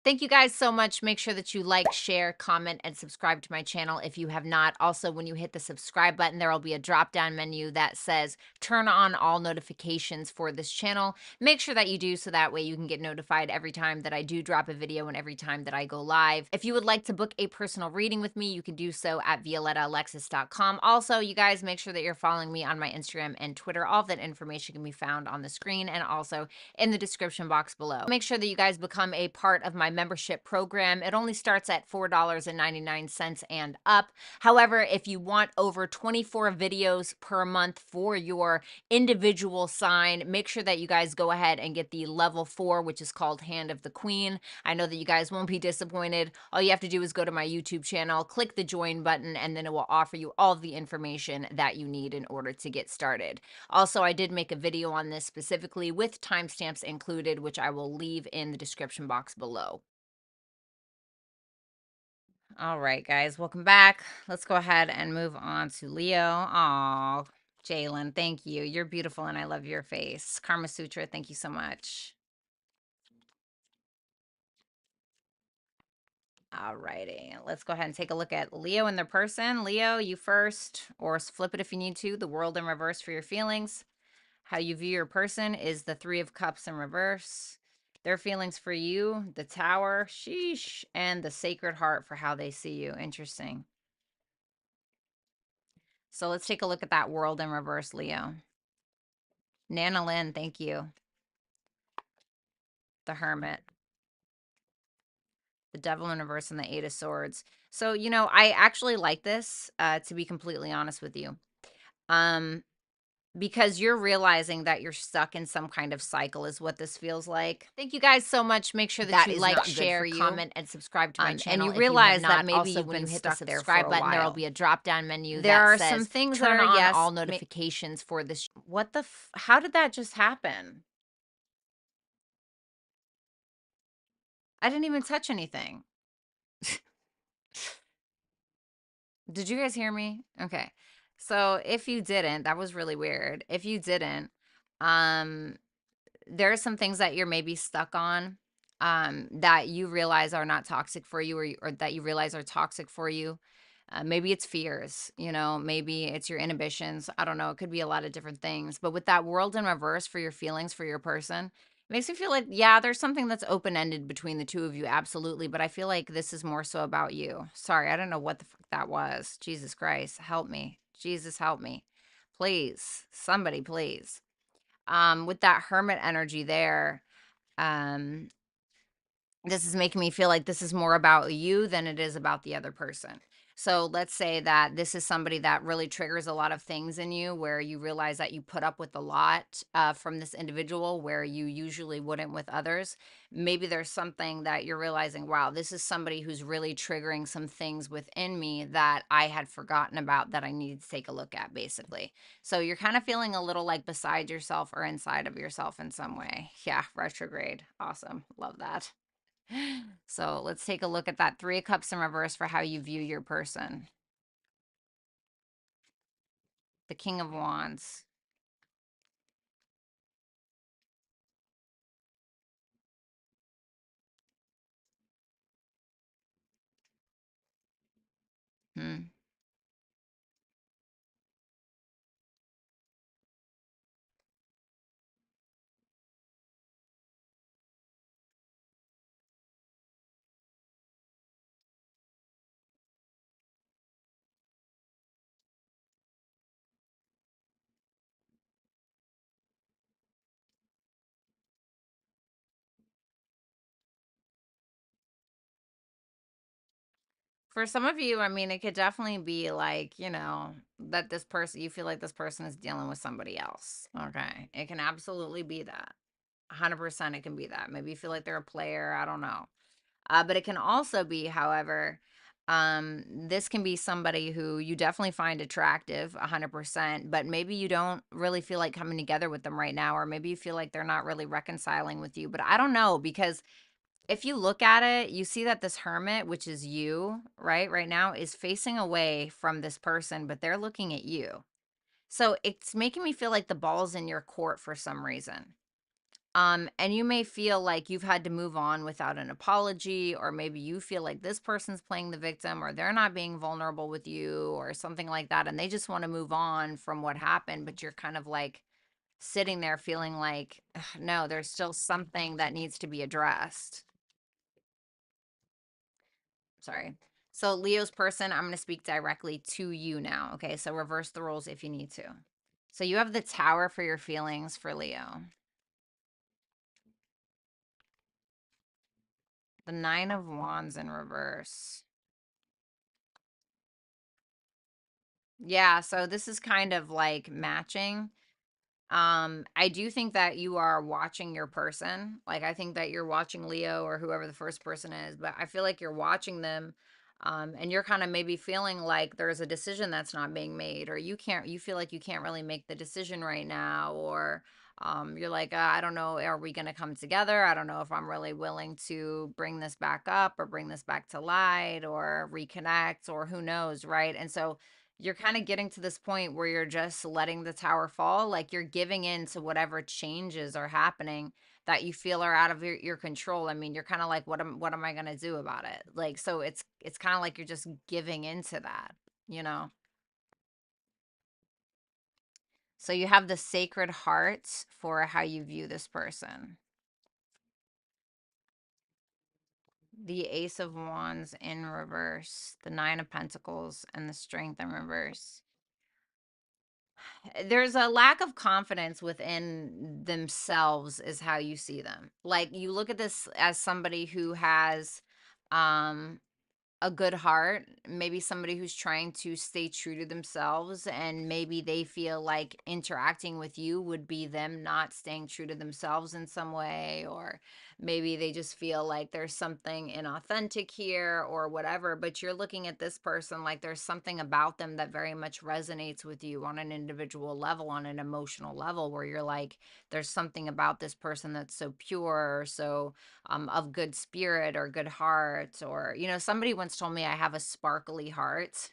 Thank you guys so much. Make sure that you like, share, comment, and subscribe to my channel if you have not. Also, when you hit the subscribe button, there will be a drop-down menu that says turn on all notifications for this channel. Make sure that you do, so that way you can get notified every time that I do drop a video and every time that I go live. If you would like to book a personal reading with me, you can do so at violettaalexis.com. Also, you guys, make sure that you're following me on my Instagram and Twitter. All of that information can be found on the screen and also in the description box below. Make sure that you guys become a part of my membership program. It only starts at $4.99 and up. However, if you want over 24 videos per month for your individual sign, make sure that you guys go ahead and get the level 4, which is called Hand of the Queen. I know that you guys won't be disappointed. All you have to do is go to my YouTube channel, click the join button, and then it will offer you all of the information that you need in order to get started. Also, I did make a video on this specifically with timestamps included, which I will leave in the description box below. All right, guys, welcome back. Let's go ahead and move on to Leo. Aw, Jalen, thank you. You're beautiful and I love your face. Karma Sutra, thank you so much. All righty, let's go ahead and take a look at Leo and their person. Leo, you first, or flip it if you need to. The world in reverse for your feelings. How you view your person is the 3 of Cups in reverse. Their feelings for you, the Tower, sheesh, and the Sacred Heart for how they see you. Interesting. So let's take a look at that world in reverse, Leo. Nana Lynn, thank you. The Hermit. The Devil in reverse and the 8 of Swords. So, you know, I actually like this, to be completely honest with you. Because you're realizing that you're stuck in some kind of cycle is what this feels like. Thank you guys so much. Make sure that That you is like, not good share, for you. comment, and subscribe to my And channel. you If you have realize that not, maybe also you've when been you hit hit the the subscribe subscribe button, there will button, be a drop down menu there that are says some things that turn are on yes, all notifications for this. What the how did that just happen? I didn't even touch anything. Did you guys hear me? Okay. So if you didn't, that was really weird. If you didn't, um, there are some things that you're maybe stuck on, that you realize are not toxic for you, or that you realize are toxic for you. Maybe it's fears, you know, maybe it's your inhibitions. I don't know. It could be a lot of different things. But with that world in reverse for your feelings for your person, it makes me feel like, yeah, there's something that's open ended between the two of you. Absolutely. But I feel like this is more so about you. Sorry, I don't know what the fuck that was. Jesus Christ, help me. Jesus, help me. Please, somebody, please. With that hermit energy there, um, this is making me feel like this is more about you than it is about the other person. So let's say that this is somebody that really triggers a lot of things in you, where you realize that you put up with a lot, from this individual where you usually wouldn't with others. Maybe there's something that you're realizing, wow, this is somebody who's really triggering some things within me that I had forgotten about that I needed to take a look at, basically. So you're kind of feeling a little like beside yourself or inside of yourself in some way. Yeah, retrograde. Awesome. Love that. So let's take a look at that 3 of Cups in reverse for how you view your person. The King of Wands. Hmm. For some of you, I mean, it could definitely be like, you know, that this person, you feel like this person is dealing with somebody else. Okay. It can absolutely be that. 100% it can be that. Maybe you feel like they're a player. I don't know. But it can also be, however, this can be somebody who you definitely find attractive 100%, but maybe you don't really feel like coming together with them right now, or maybe you feel like they're not really reconciling with you. But I don't know, because if you look at it, you see that this hermit, which is you, right now, is facing away from this person, but they're looking at you. So it's making me feel like the ball's in your court for some reason. And you may feel like you've had to move on without an apology, or maybe you feel like this person's playing the victim, or they're not being vulnerable with you, or something like that, and they just want to move on from what happened, but you're kind of like sitting there feeling like, "Ugh, no, there's still something that needs to be addressed." Sorry. So Leo's person, I'm going to speak directly to you now. Okay, so reverse the roles if you need to. So you have the Tower for your feelings for Leo. The Nine of Wands in reverse. Yeah, so this is kind of like matching. I do think that you are watching your person. Like I think that you're watching Leo or whoever the first person is, but I feel like you're watching them and you're kind of maybe feeling like there's a decision that's not being made or you feel like you can't really make the decision right now or you're like I don't know, are we going to come together? I don't know if I'm really willing to bring this back up or bring this back to light or reconnect or who knows, right? And so you're kind of getting to this point where you're just letting the tower fall, like you're giving in to whatever changes are happening that you feel are out of your control. I mean, you're kind of like what am I going to do about it? Like so it's kind of like you're just giving into that, you know. So you have the Sacred Heart for how you view this person. The Ace of Wands in reverse, the Nine of Pentacles and the Strength in reverse. There's a lack of confidence within themselves is how you see them. Like you look at this as somebody who has um a good heart, maybe somebody who's trying to stay true to themselves, and maybe they feel like interacting with you would be them not staying true to themselves in some way, or maybe they just feel like there's something inauthentic here or whatever. But you're looking at this person like there's something about them that very much resonates with you on an individual level, on an emotional level, where you're like, there's something about this person that's so pure, or so of good spirit or good heart. Or, you know, somebody once told me I have a sparkly heart.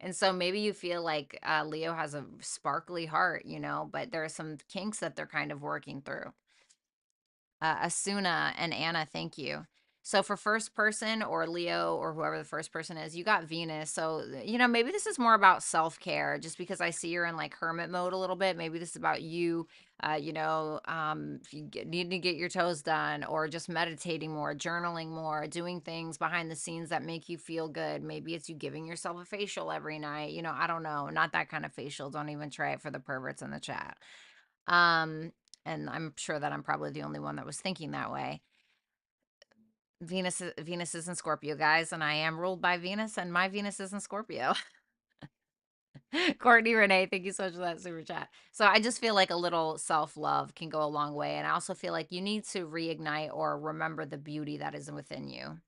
And so maybe you feel like Leo has a sparkly heart, you know, but there are some kinks that they're kind of working through. Asuna and Anna, thank you. So for first person or Leo or whoever the first person is, you got Venus. So, you know, maybe this is more about self-care just because I see you're in like hermit mode a little bit. Maybe this is about you, if you need to get your toes done or just meditating more, journaling more, doing things behind the scenes that make you feel good. Maybe it's you giving yourself a facial every night. You know, I don't know. Not that kind of facial. Don't even try it for the perverts in the chat. Um, and I'm sure that I'm probably the only one that was thinking that way. Venus is in Scorpio, guys, and I am ruled by Venus, and my Venus is in Scorpio. Courtney Renee, thank you so much for that super chat. So I just feel like a little self love can go a long way, and I also feel like you need to reignite or remember the beauty that is within you.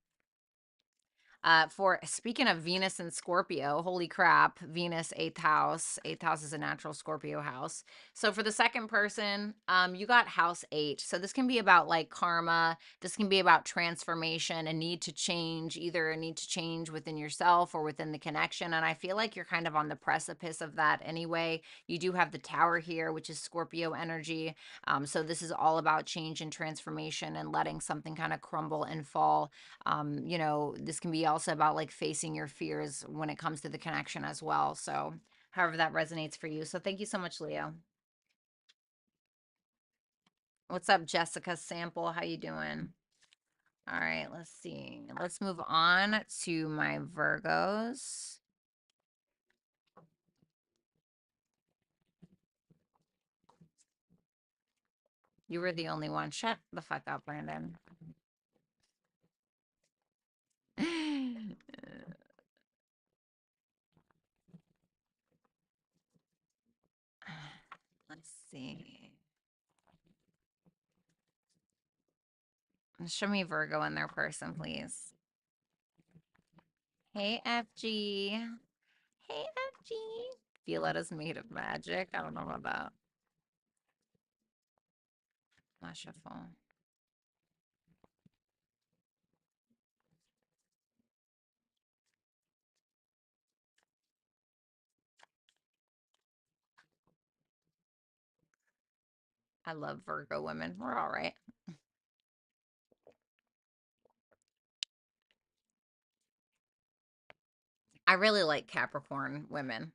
For speaking of Venus and Scorpio, holy crap, Venus, eighth house. Eighth house is a natural Scorpio house. So for the second person, you got house eight. So this can be about like karma. This can be about transformation, a need to change, either a need to change within yourself or within the connection. And I feel like you're kind of on the precipice of that anyway. You do have the tower here, which is Scorpio energy. So this is all about change and transformation and letting something kind of crumble and fall. You know, this can be also about like facing your fears when it comes to the connection as well. So, however that resonates for you. So, thank you so much, Leo. What's up, Jessica Sample? How you doing? All right, let's see. Let's move on to my Virgos. You were the only one. Shut the fuck up, Brandon. Let's see. Show me Virgo in their person, please. Hey, FG. Hey, FG. Violetta's made of magic. I don't know about that. Not shuffle. I love Virgo women. We're all right. I really like Capricorn women.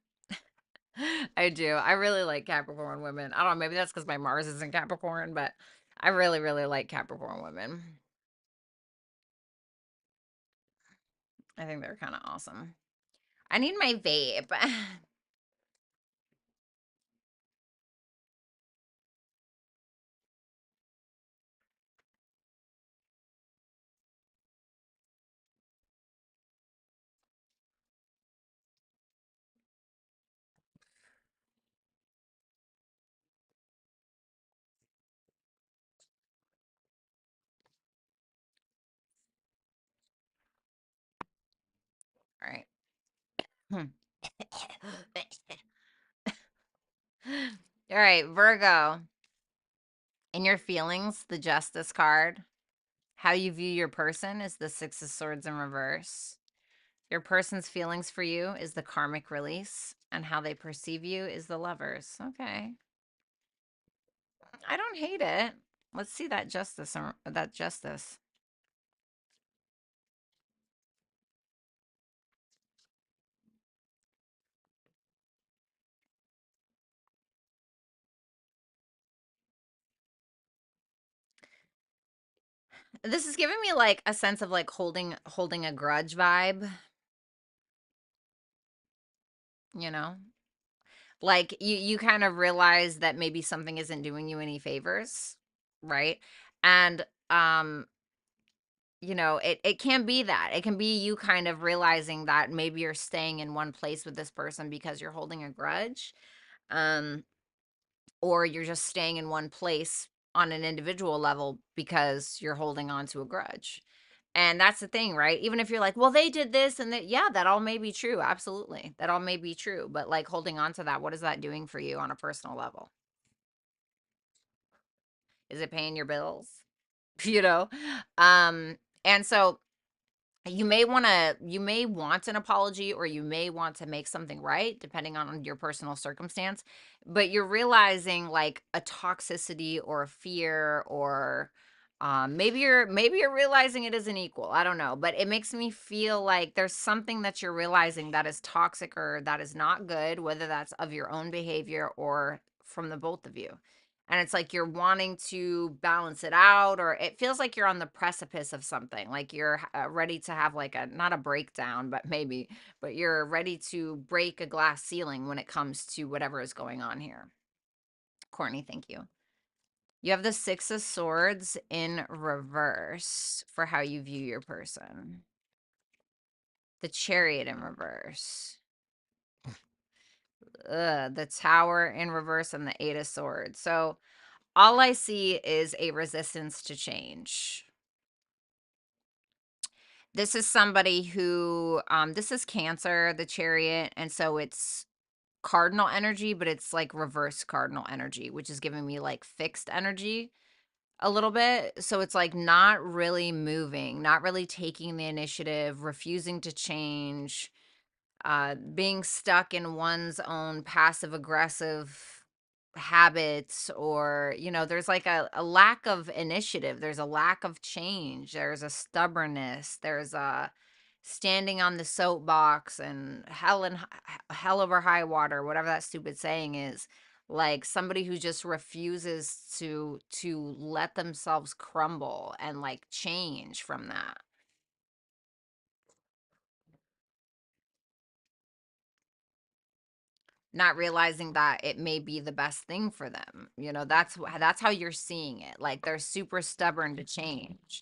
I do. I really like Capricorn women. I don't know. Maybe that's because my Mars is in Capricorn, but I really, really like Capricorn women. I think they're kind of awesome. I need my vape. All right. Hmm. All right, Virgo. In your feelings, the Justice card. How you view your person is the Six of Swords in reverse. Your person's feelings for you is the karmic release, and how they perceive you is the Lovers. Okay. I don't hate it. Let's see that justice. That justice. This is giving me like a sense of like holding a grudge vibe, you know? Like you kind of realize that maybe something isn't doing you any favors, right? And it can be that. It can be you kind of realizing that maybe you're staying in one place with this person because you're holding a grudge. Um or you're just staying in one place on an individual level because you're holding on to a grudge. And that's the thing, right? Even if you're like, well, they did this and that, yeah, that all may be true. Absolutely. That all may be true. But like holding on to that, what is that doing for you on a personal level? Is it paying your bills? you know? And so you may want an apology, or you may want to make something right depending on your personal circumstance, but you're realizing like a toxicity or a fear, or maybe you're realizing it isn't equal. I don't know, but it makes me feel like there's something that you're realizing that is toxic or that is not good, whether that's of your own behavior or from the both of you. And it's like you're wanting to balance it out, or it feels like you're on the precipice of something, like you're ready to have like a, not a breakdown, but maybe, but you're ready to break a glass ceiling when it comes to whatever is going on here. Courtney, thank you. You have the Six of Swords in reverse for how you view your person. The Chariot in reverse. The Tower in reverse, and the Eight of Swords. So all I see is a resistance to change. This is somebody who, this is Cancer, the Chariot, and so it's cardinal energy, but it's like reverse cardinal energy, which is giving me like fixed energy a little bit. So it's like not really moving, not really taking the initiative, refusing to change, being stuck in one's own passive aggressive habits, or there's like a lack of initiative, there's a lack of change, there's a stubbornness, there's a standing on the soapbox and hell over high water, whatever that stupid saying is. Like somebody who just refuses to let themselves crumble and like change from that. Not realizing that it may be the best thing for them. That's how you're seeing it. Like they're super stubborn to change.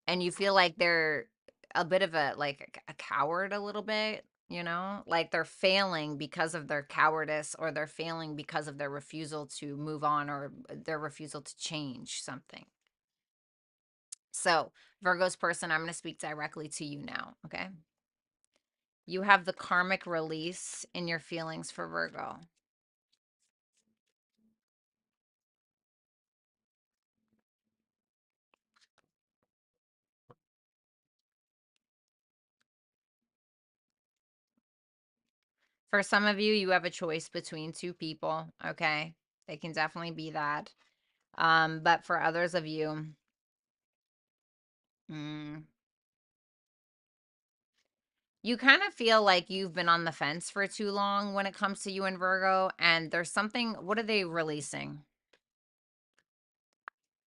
And you feel like they're a bit of a coward a little bit, like they're failing because of their cowardice, or they're failing because of their refusal to move on, or their refusal to change something. So, Virgo's person, I'm going to speak directly to you now, okay? You have the karmic release in your feelings for Virgo. For some of you, you have a choice between two people, okay? They can definitely be that. But for others of you, mm, you kind of feel like you've been on the fence for too long when it comes to you and Virgo, and there's something, what are they releasing?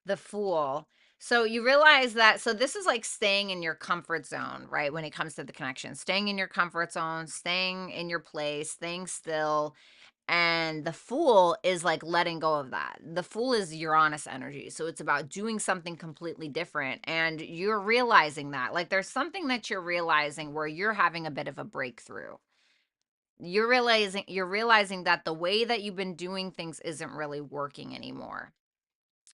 The Fool. So you realize that, so this is like staying in your comfort zone, right? When it comes to the connection, staying in your comfort zone, staying in your place, staying still. And the Fool is like letting go of that. The Fool is Uranus energy. So it's about doing something completely different. And you're realizing that. Like there's something that you're realizing where you're having a bit of a breakthrough. You're realizing that the way that you've been doing things isn't really working anymore.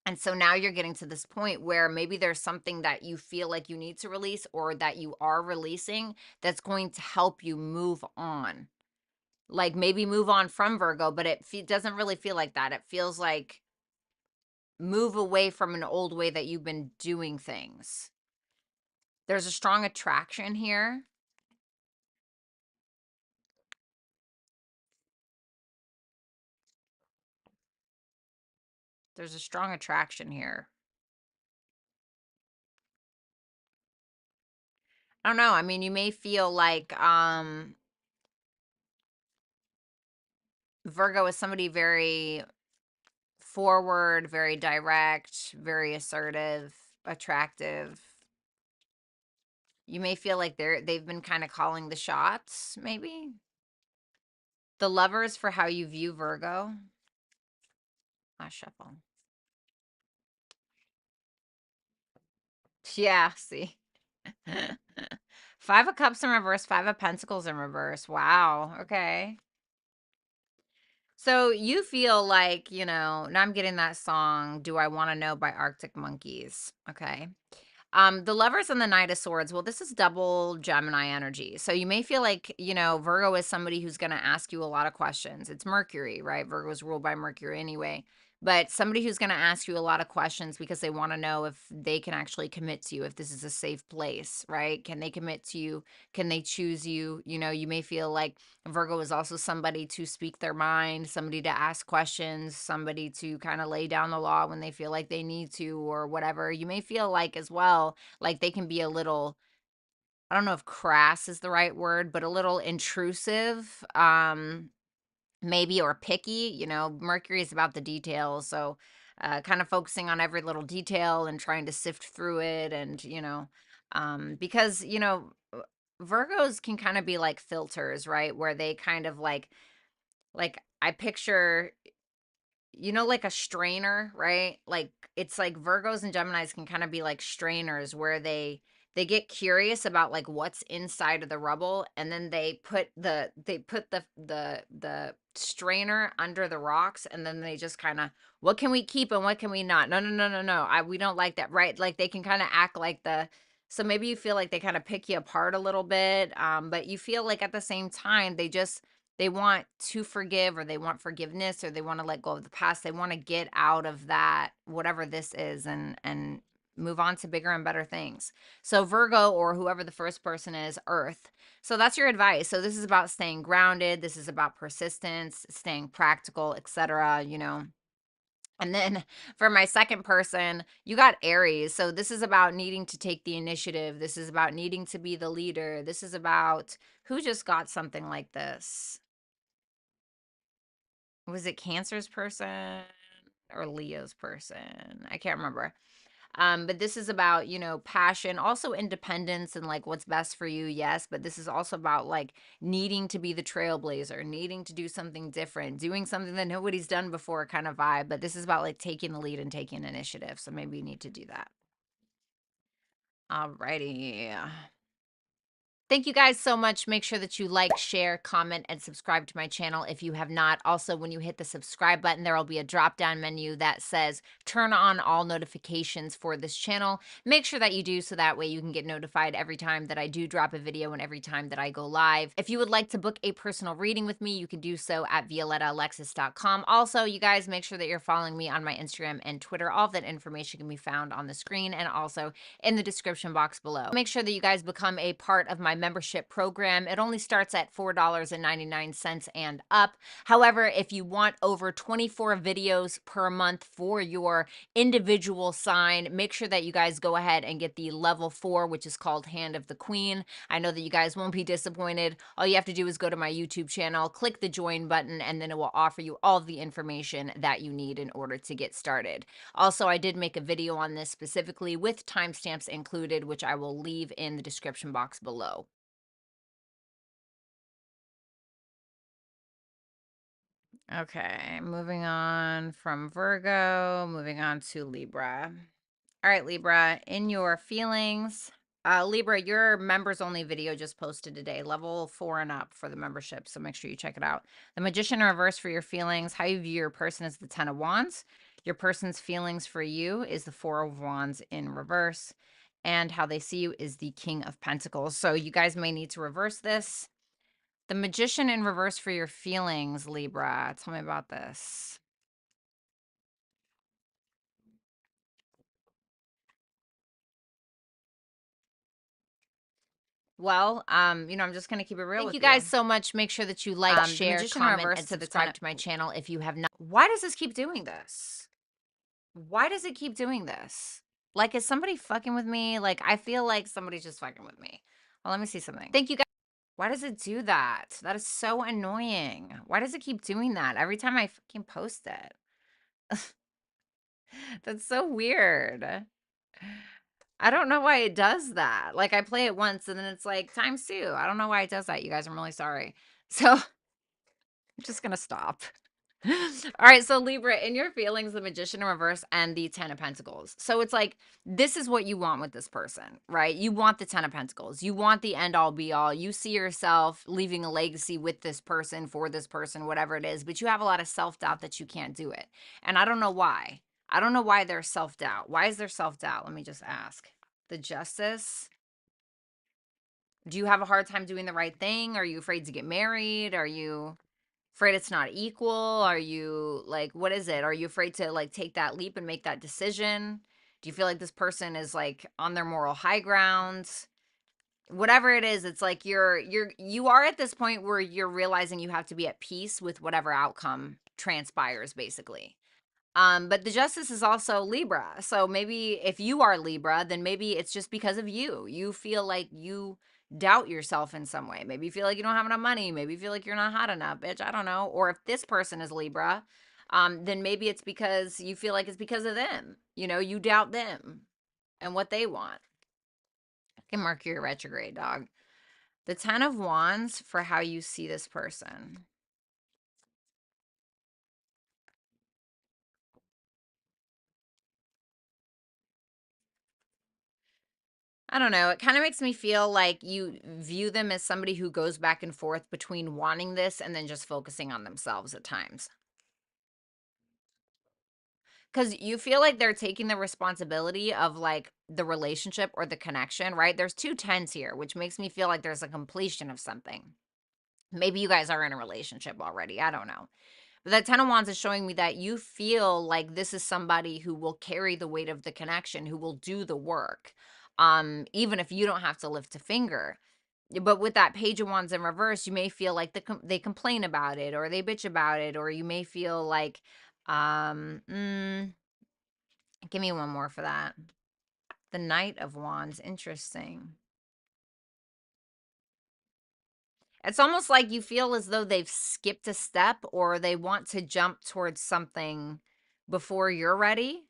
And so now you're getting to this point where maybe there's something that you feel like you need to release or that you are releasing that's going to help you move on. Like maybe move on from Virgo, but it doesn't really feel like that. It feels like move away from an old way that you've been doing things. There's a strong attraction here. There's a strong attraction here. I don't know. I mean, you may feel like Virgo is somebody very forward, very direct, very assertive, attractive. You may feel like they've been kind of calling the shots, maybe. The Lovers for how you view Virgo. Last shuffle. Yeah, see. Five of Cups in reverse, Five of Pentacles in reverse. Wow. Okay. So you feel like, now I'm getting that song, Do I Want to Know by Arctic Monkeys. Okay. The Lovers and the Knight of Swords. Well, this is double Gemini energy. So you may feel like, Virgo is somebody who's going to ask you a lot of questions. It's Mercury, right? Virgo is ruled by Mercury anyway. But somebody who's going to ask you a lot of questions because they want to know if they can actually commit to you, if this is a safe place, right? Can they commit to you? Can they choose you? You may feel like Virgo is also somebody to speak their mind, somebody to ask questions, somebody to kind of lay down the law when they feel like they need to or whatever. You may feel like as well, like they can be a little, I don't know if crass is the right word, but a little intrusive. Maybe, or picky. Mercury is about the details, so kind of focusing on every little detail and trying to sift through it. And because Virgos can kind of be like filters, right, where they kind of like I picture, like a strainer, right? Like it's like Virgos and Geminis can kind of be like strainers where they get curious about like what's inside of the rubble, and then they put the strainer under the rocks, and then they just kind of, what can we keep and what can we not? No, no, no, no, no. We don't like that, right? Like they can kind of act like so maybe you feel like they kind of pick you apart a little bit, but you feel like at the same time they want to forgive, or they want forgiveness, or they want to let go of the past. They want to get out of that, whatever this is, and move on to bigger and better things. So Virgo, or whoever the first person is, Earth. So that's your advice. So this is about staying grounded. This is about persistence, staying practical, etc. And then for my second person, you got Aries. So this is about needing to take the initiative. This is about needing to be the leader. This is about, who just got something like this? Was it Cancer's person or Leo's person? I can't remember. But this is about, passion, also independence and like what's best for you, yes. But this is also about like needing to be the trailblazer, needing to do something different, doing something that nobody's done before kind of vibe. But this is about like taking the lead and taking initiative. So maybe you need to do that. Alrighty. Thank you guys so much. Make sure that you like, share, comment, and subscribe to my channel if you have not. Also, when you hit the subscribe button, there will be a drop-down menu that says turn on all notifications for this channel. Make sure that you do, so that way you can get notified every time that I do drop a video and every time that I go live. If you would like to book a personal reading with me, you can do so at violettaalexis.com. Also, you guys, make sure that you're following me on my Instagram and Twitter. All of that information can be found on the screen and also in the description box below. Make sure that you guys become a part of my membership program. It only starts at $4.99 and up. However, if you want over 24 videos per month for your individual sign, make sure that you guys go ahead and get the level 4, which is called Hand of the Queen. I know that you guys won't be disappointed. All you have to do is go to my YouTube channel, click the join button, and then it will offer you all of the information that you need in order to get started. Also, I did make a video on this specifically with timestamps included, which I will leave in the description box below. Okay, moving on from Virgo, moving on to Libra. All right, Libra, in your feelings, Libra, your members only video just posted today, level 4 and up for the membership. So make sure you check it out. The Magician in reverse for your feelings, how you view your person is the 10 of Wands. Your person's feelings for you is the Four of Wands in reverse, and how they see you is the King of Pentacles. So you guys may need to reverse this. The Magician in reverse for your feelings, Libra. Tell me about this. Well, I'm just gonna keep it real with you. Thank you guys so much. Make sure that you like, share, comment, and subscribe to my channel if you have not. Why does this keep doing this? Why does it keep doing this? Like, is somebody fucking with me? Like, I feel like somebody's just fucking with me. Well, let me see something. Thank you guys. Why does it do that? That is so annoying. Why does it keep doing that every time I fucking post it? That's so weird. I don't know why it does that. Like, I play it once and then it's like times two. I don't know why it does that, you guys. I'm really sorry. So I'm just gonna stop. All right, so Libra, in your feelings, the Magician in reverse and the Ten of Pentacles. So it's like, this is what you want with this person, right? You want the Ten of Pentacles. You want the end all be all. You see yourself leaving a legacy with this person, for this person, whatever it is, but you have a lot of self-doubt that you can't do it. And I don't know why. I don't know why there's self-doubt. Why is there self-doubt? Let me just ask. The Justice. Do you have a hard time doing the right thing? Are you afraid to get married? Are you afraid it's not equal? Are you like, what is it? Are you afraid to like take that leap and make that decision? Do you feel like this person is like on their moral high ground? Whatever it is, it's like you are at this point where you're realizing you have to be at peace with whatever outcome transpires, basically. But the Justice is also Libra. So maybe if you are Libra, then maybe it's just because of you. You feel like you doubt yourself in some way. Maybe you feel like you don't have enough money. Maybe you feel like you're not hot enough, bitch. I don't know. Or if this person is Libra, then maybe it's because you feel like it's because of them. You doubt them and what they want. Fucking Mercury retrograde, dog. The Ten of Wands for how you see this person. I don't know. It kind of makes me feel like you view them as somebody who goes back and forth between wanting this and then just focusing on themselves at times. Because you feel like they're taking the responsibility of like the relationship or the connection, right? There's two tens here, which makes me feel like there's a completion of something. Maybe you guys are in a relationship already. I don't know. But that Ten of Wands is showing me that you feel like this is somebody who will carry the weight of the connection, who will do the work, even if you don't have to lift a finger. But with that Page of Wands in reverse, you may feel like they complain about it, or they bitch about it, or you may feel like, give me one more for that. The Knight of Wands, interesting. It's almost like you feel as though they've skipped a step or they want to jump towards something before you're ready.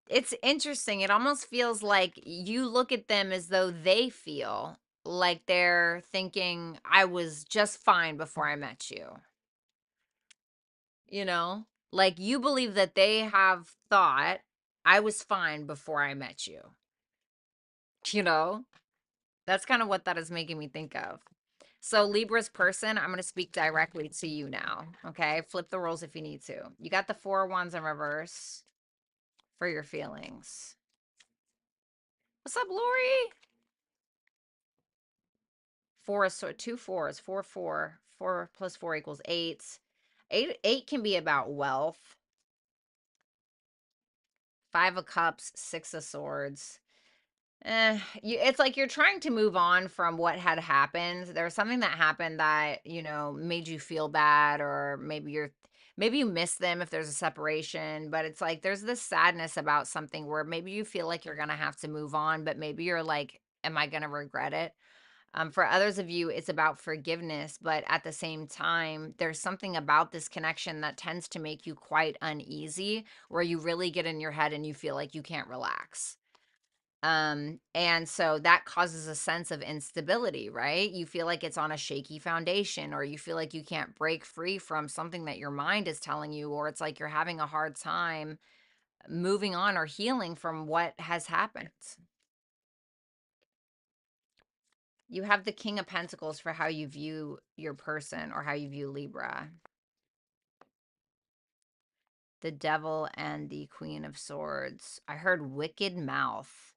It's interesting. It almost feels like you look at them as though they feel like they're thinking, I was just fine before I met you. Like you believe that they have thought, I was fine before I met you. You know? That's kind of what that is making me think of. So Libra's person, I'm going to speak directly to you now. Okay? Flip the roles if you need to. You got the Four of Wands in reverse for your feelings. What's up, Lori? Four is so 2 4s, 4 4. 4 plus 4 equals 8. 8 can be about wealth. 5 of Cups, 6 of Swords. It's like you're trying to move on from what had happened. There's something that happened that, made you feel bad, or maybe you miss them if there's a separation, but it's like there's this sadness about something where maybe you feel like you're going to have to move on, but maybe you're like, am I going to regret it? For others of you, it's about forgiveness, but at the same time, there's something about this connection that tends to make you quite uneasy, where you really get in your head and you feel like you can't relax. And so that causes a sense of instability, right? You feel like it's on a shaky foundation, or you feel like you can't break free from something that your mind is telling you, or it's like you're having a hard time moving on or healing from what has happened. You have the King of Pentacles for how you view your person or how you view Libra. The Devil and the Queen of Swords. I heard wicked mouth.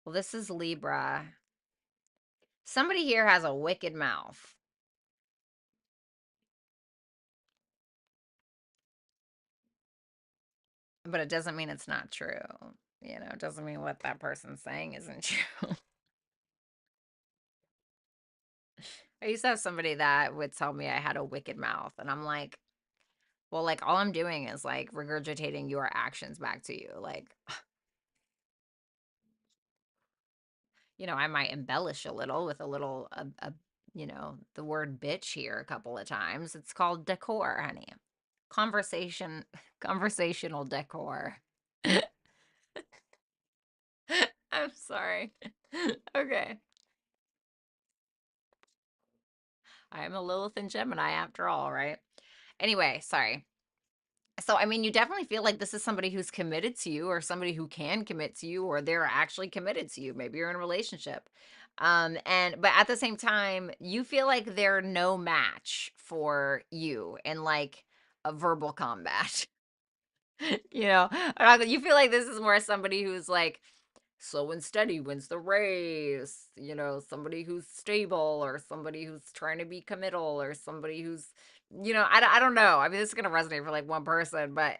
Well, this is Libra. Somebody here has a wicked mouth. But it doesn't mean it's not true. You know, it doesn't mean what that person's saying isn't true. I used to have somebody that would tell me I had a wicked mouth, and I'm like, well, like all I'm doing is like regurgitating your actions back to you. Like, you know, I might embellish a little with a little, you know, the word bitch here a couple of times. It's called decor, honey. Conversation, conversational decor. I'm sorry. Okay. I am a Lilith and Gemini after all, right? Anyway, sorry. So, I mean, you definitely feel like this is somebody who's committed to you or somebody who can commit to you or they're actually committed to you. Maybe you're in a relationship. But at the same time, you feel like they're no match for you in like a verbal combat. You know, you feel like this is more somebody who's like slow and steady wins the race, you know, somebody who's stable or somebody who's trying to be committal or somebody who's, you know, I don't know. I mean, this is going to resonate for like one person, but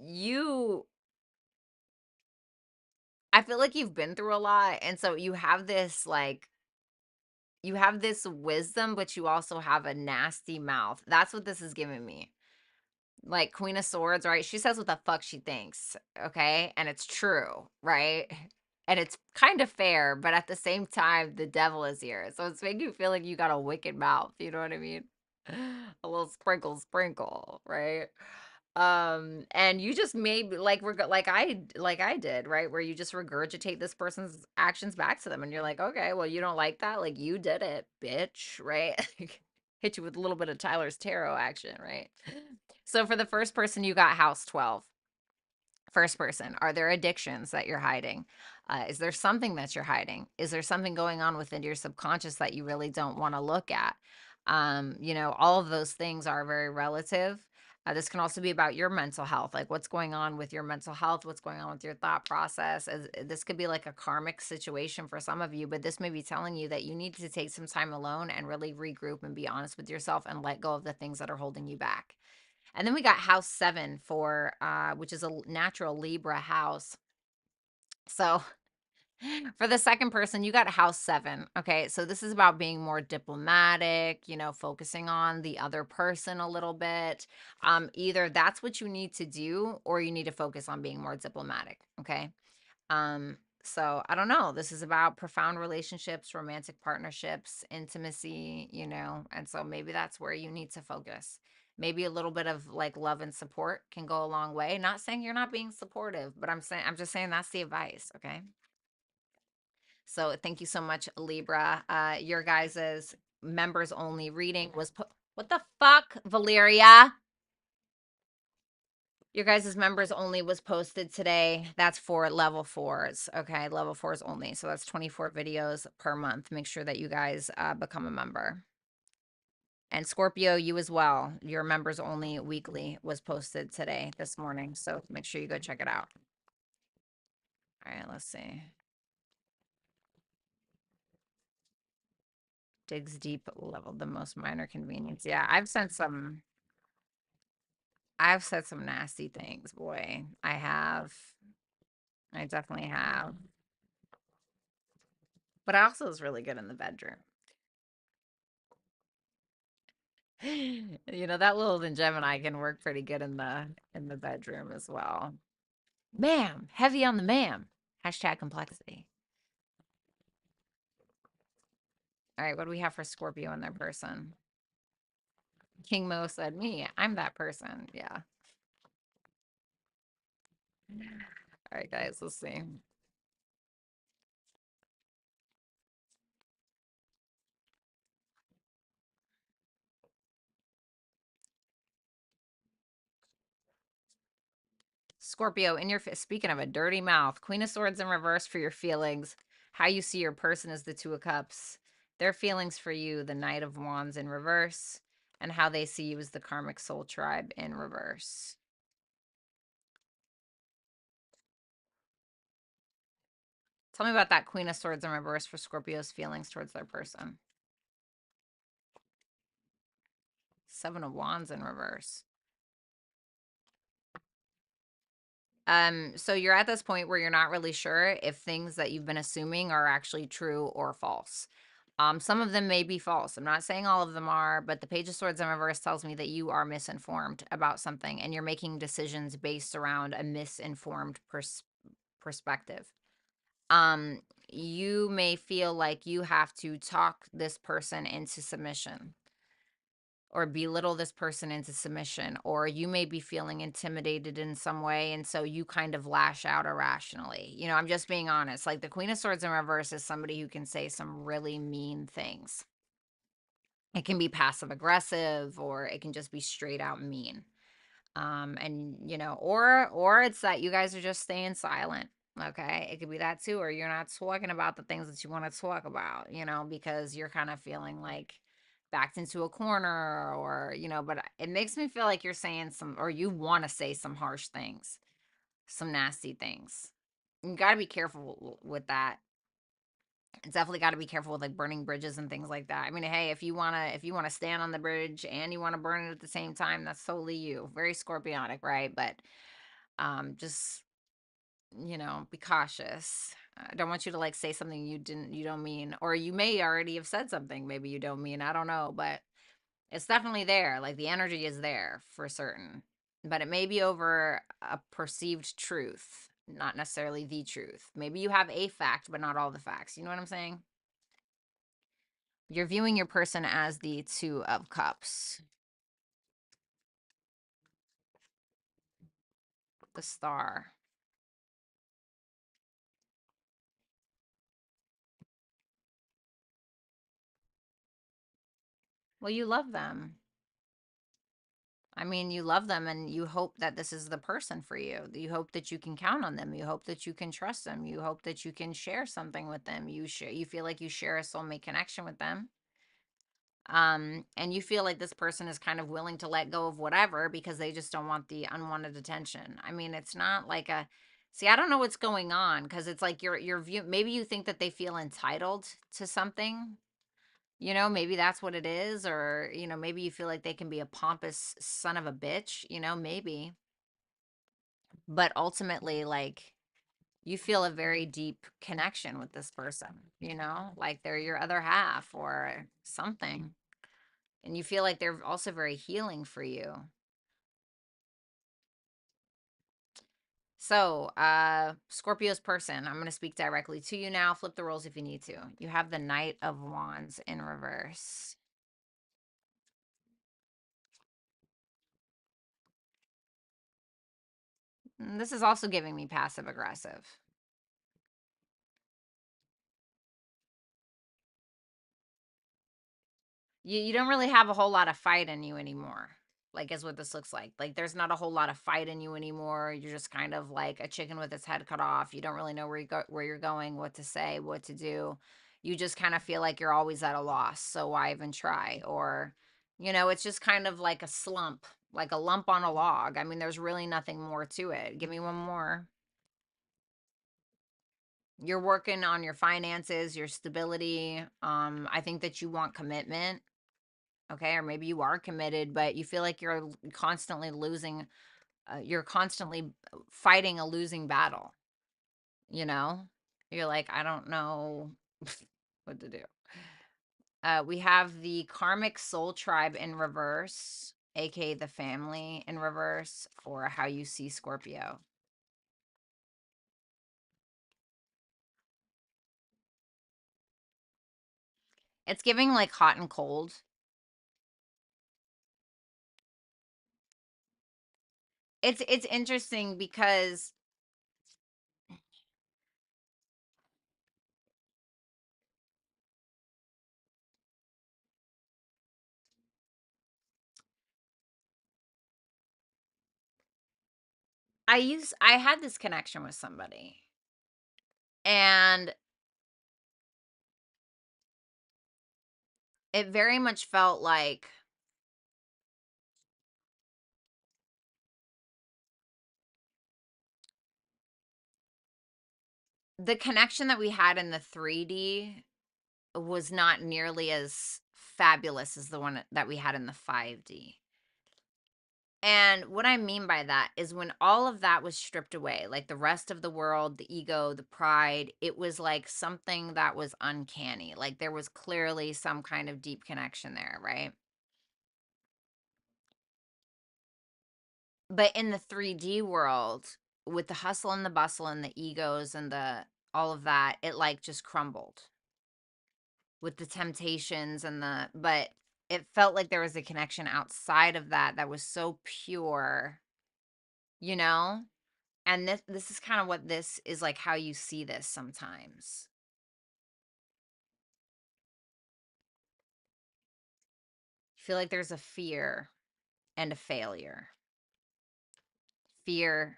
you, I feel like you've been through a lot. And so you have this like, you have this wisdom, but you also have a nasty mouth. That's what this is giving me. Like Queen of Swords, right? She says what the fuck she thinks, okay? And it's true, right? And it's kind of fair, but at the same time, the devil is here. So it's making you feel like you got a wicked mouth, you know what I mean? A little sprinkle, sprinkle, right? And you just made like like I did, right? Where you just regurgitate this person's actions back to them, and you're like, okay, well, you don't like that, like you did it, bitch, right? Hit you with a little bit of Tyler's tarot action, right? So for the first person, you got house 12. First person, are there addictions that you're hiding? Is there something that you're hiding? Is there something going on within your subconscious that you really don't want to look at? You know, all of those things are very relative. This can also be about your mental health, like what's going on with your mental health, what's going on with your thought process. This could be like a karmic situation for some of you, but this may be telling you that you need to take some time alone and really regroup and be honest with yourself and let go of the things that are holding you back. And then we got house 7 for which is a natural Libra house. So for the second person, you got house 7. Okay. So this is about being more diplomatic, you know, focusing on the other person a little bit. Either that's what you need to do or you need to focus on being more diplomatic. Okay. So I don't know. This is about profound relationships, romantic partnerships, intimacy, you know, and so maybe that's where you need to focus. Maybe a little bit of like love and support can go a long way. Not saying you're not being supportive, but I'm just saying that's the advice, okay? So thank you so much, Libra. Your guys's members only reading was put. What the fuck, Valeria? Your guys' members only was posted today. That's for level fours. Okay, level fours only. So that's 24 videos per month. Make sure that you guys become a member. And Scorpio, you as well. Your members only weekly was posted today, this morning. So make sure you go check it out. All right, let's see. Digs deep level, the most minor convenience. Yeah, I've said some nasty things, boy. I have. I definitely have. But I also was really good in the bedroom. You know, that little Gemini can work pretty good in the bedroom as well. Ma'am, heavy on the ma'am. Hashtag complexity. All right, what do we have for Scorpio in their person? King Mo said, me, I'm that person. Yeah. All right, guys, let's see. Scorpio, in your speaking of a dirty mouth, Queen of Swords in reverse for your feelings. How you see your person is the Two of Cups. Their feelings for you, the Knight of Wands in reverse, and how they see you as the Karmic Soul Tribe in reverse. Tell me about that Queen of Swords in reverse for Scorpio's feelings towards their person. Seven of Wands in reverse. So you're at this point where you're not really sure if things that you've been assuming are actually true or false. Some of them may be false. I'm not saying all of them are, but the Page of Swords in reverse tells me that you are misinformed about something and you're making decisions based around a misinformed perspective. You may feel like you have to talk this person into submission or belittle this person into submission, or you may be feeling intimidated in some way, and so you kind of lash out irrationally. You know, I'm just being honest. Like the Queen of Swords in reverse is somebody who can say some really mean things. It can be passive aggressive, or it can just be straight out mean. And you know, or it's that you guys are just staying silent. Okay, it could be that too, or you're not talking about the things that you want to talk about, you know, because you're kind of feeling like backed into a corner, or you know, but it makes me feel like you're saying some, or you want to say some harsh things, some nasty things. You got to be careful with that. It's definitely got to be careful with like burning bridges and things like that. I mean, hey, if you wanna stand on the bridge and you want to burn it at the same time, that's totally you. Very scorpionic, right? But just you know, be cautious. I don't want you to like say something you don't mean, or you may already have said something maybe you don't mean. I don't know, but it's definitely there. Like the energy is there for certain, but it may be over a perceived truth, not necessarily the truth. Maybe you have a fact, but not all the facts. You know what I'm saying? You're viewing your person as the Two of Cups, the Star. Well, you love them. I mean, you love them and you hope that this is the person for you. You hope that you can count on them. You hope that you can trust them. You hope that you can share something with them. You feel like you share a soulmate connection with them. And you feel like this person is kind of willing to let go of whatever because they just don't want the unwanted attention. I mean, it's not like a see, I don't know what's going on because it's like your view maybe you think that they feel entitled to something. You know, maybe that's what it is, or you know, maybe you feel like they can be a pompous son of a bitch, you know, maybe. But ultimately, like you feel a very deep connection with this person, you know, like they're your other half or something. And you feel like they're also very healing for you. So, Scorpio's person, I'm going to speak directly to you now. Flip the roles if you need to. You have the Knight of Wands in reverse. This is also giving me passive aggressive. You don't really have a whole lot of fight in you anymore. Like is what this looks like. Like there's not a whole lot of fight in you anymore. You're just kind of like a chicken with its head cut off. You don't really know where you're going, what to say, what to do. You just kind of feel like you're always at a loss. So why even try? Or you know, it's just kind of like a slump, like a lump on a log. I mean, there's really nothing more to it. Give me one more. You're working on your finances, your stability. I think that you want commitment. Okay, or maybe you are committed but you feel like constantly losing you're constantly fighting a losing battle, you know, you're like I don't know what to do. We have the Karmic Soul Tribe in reverse, aka the family in reverse, or how you see Scorpio. It's giving like hot and cold. It's interesting because I had this connection with somebody, and It very much felt like the connection that we had in the 3D was not nearly as fabulous as the one that we had in the 5D. And what I mean by that is when all of that was stripped away, like the rest of the world, the ego, the pride, it was like something that was uncanny. Like there was clearly some kind of deep connection there, right? But in the 3D world, with the hustle and the bustle and the egos and the all of that, it like just crumbled with the temptations and the but it felt like there was a connection outside of that that was so pure, you know? And this is kind of what this is like how you see this sometimes. You feel like there's a fear and a failure. Fear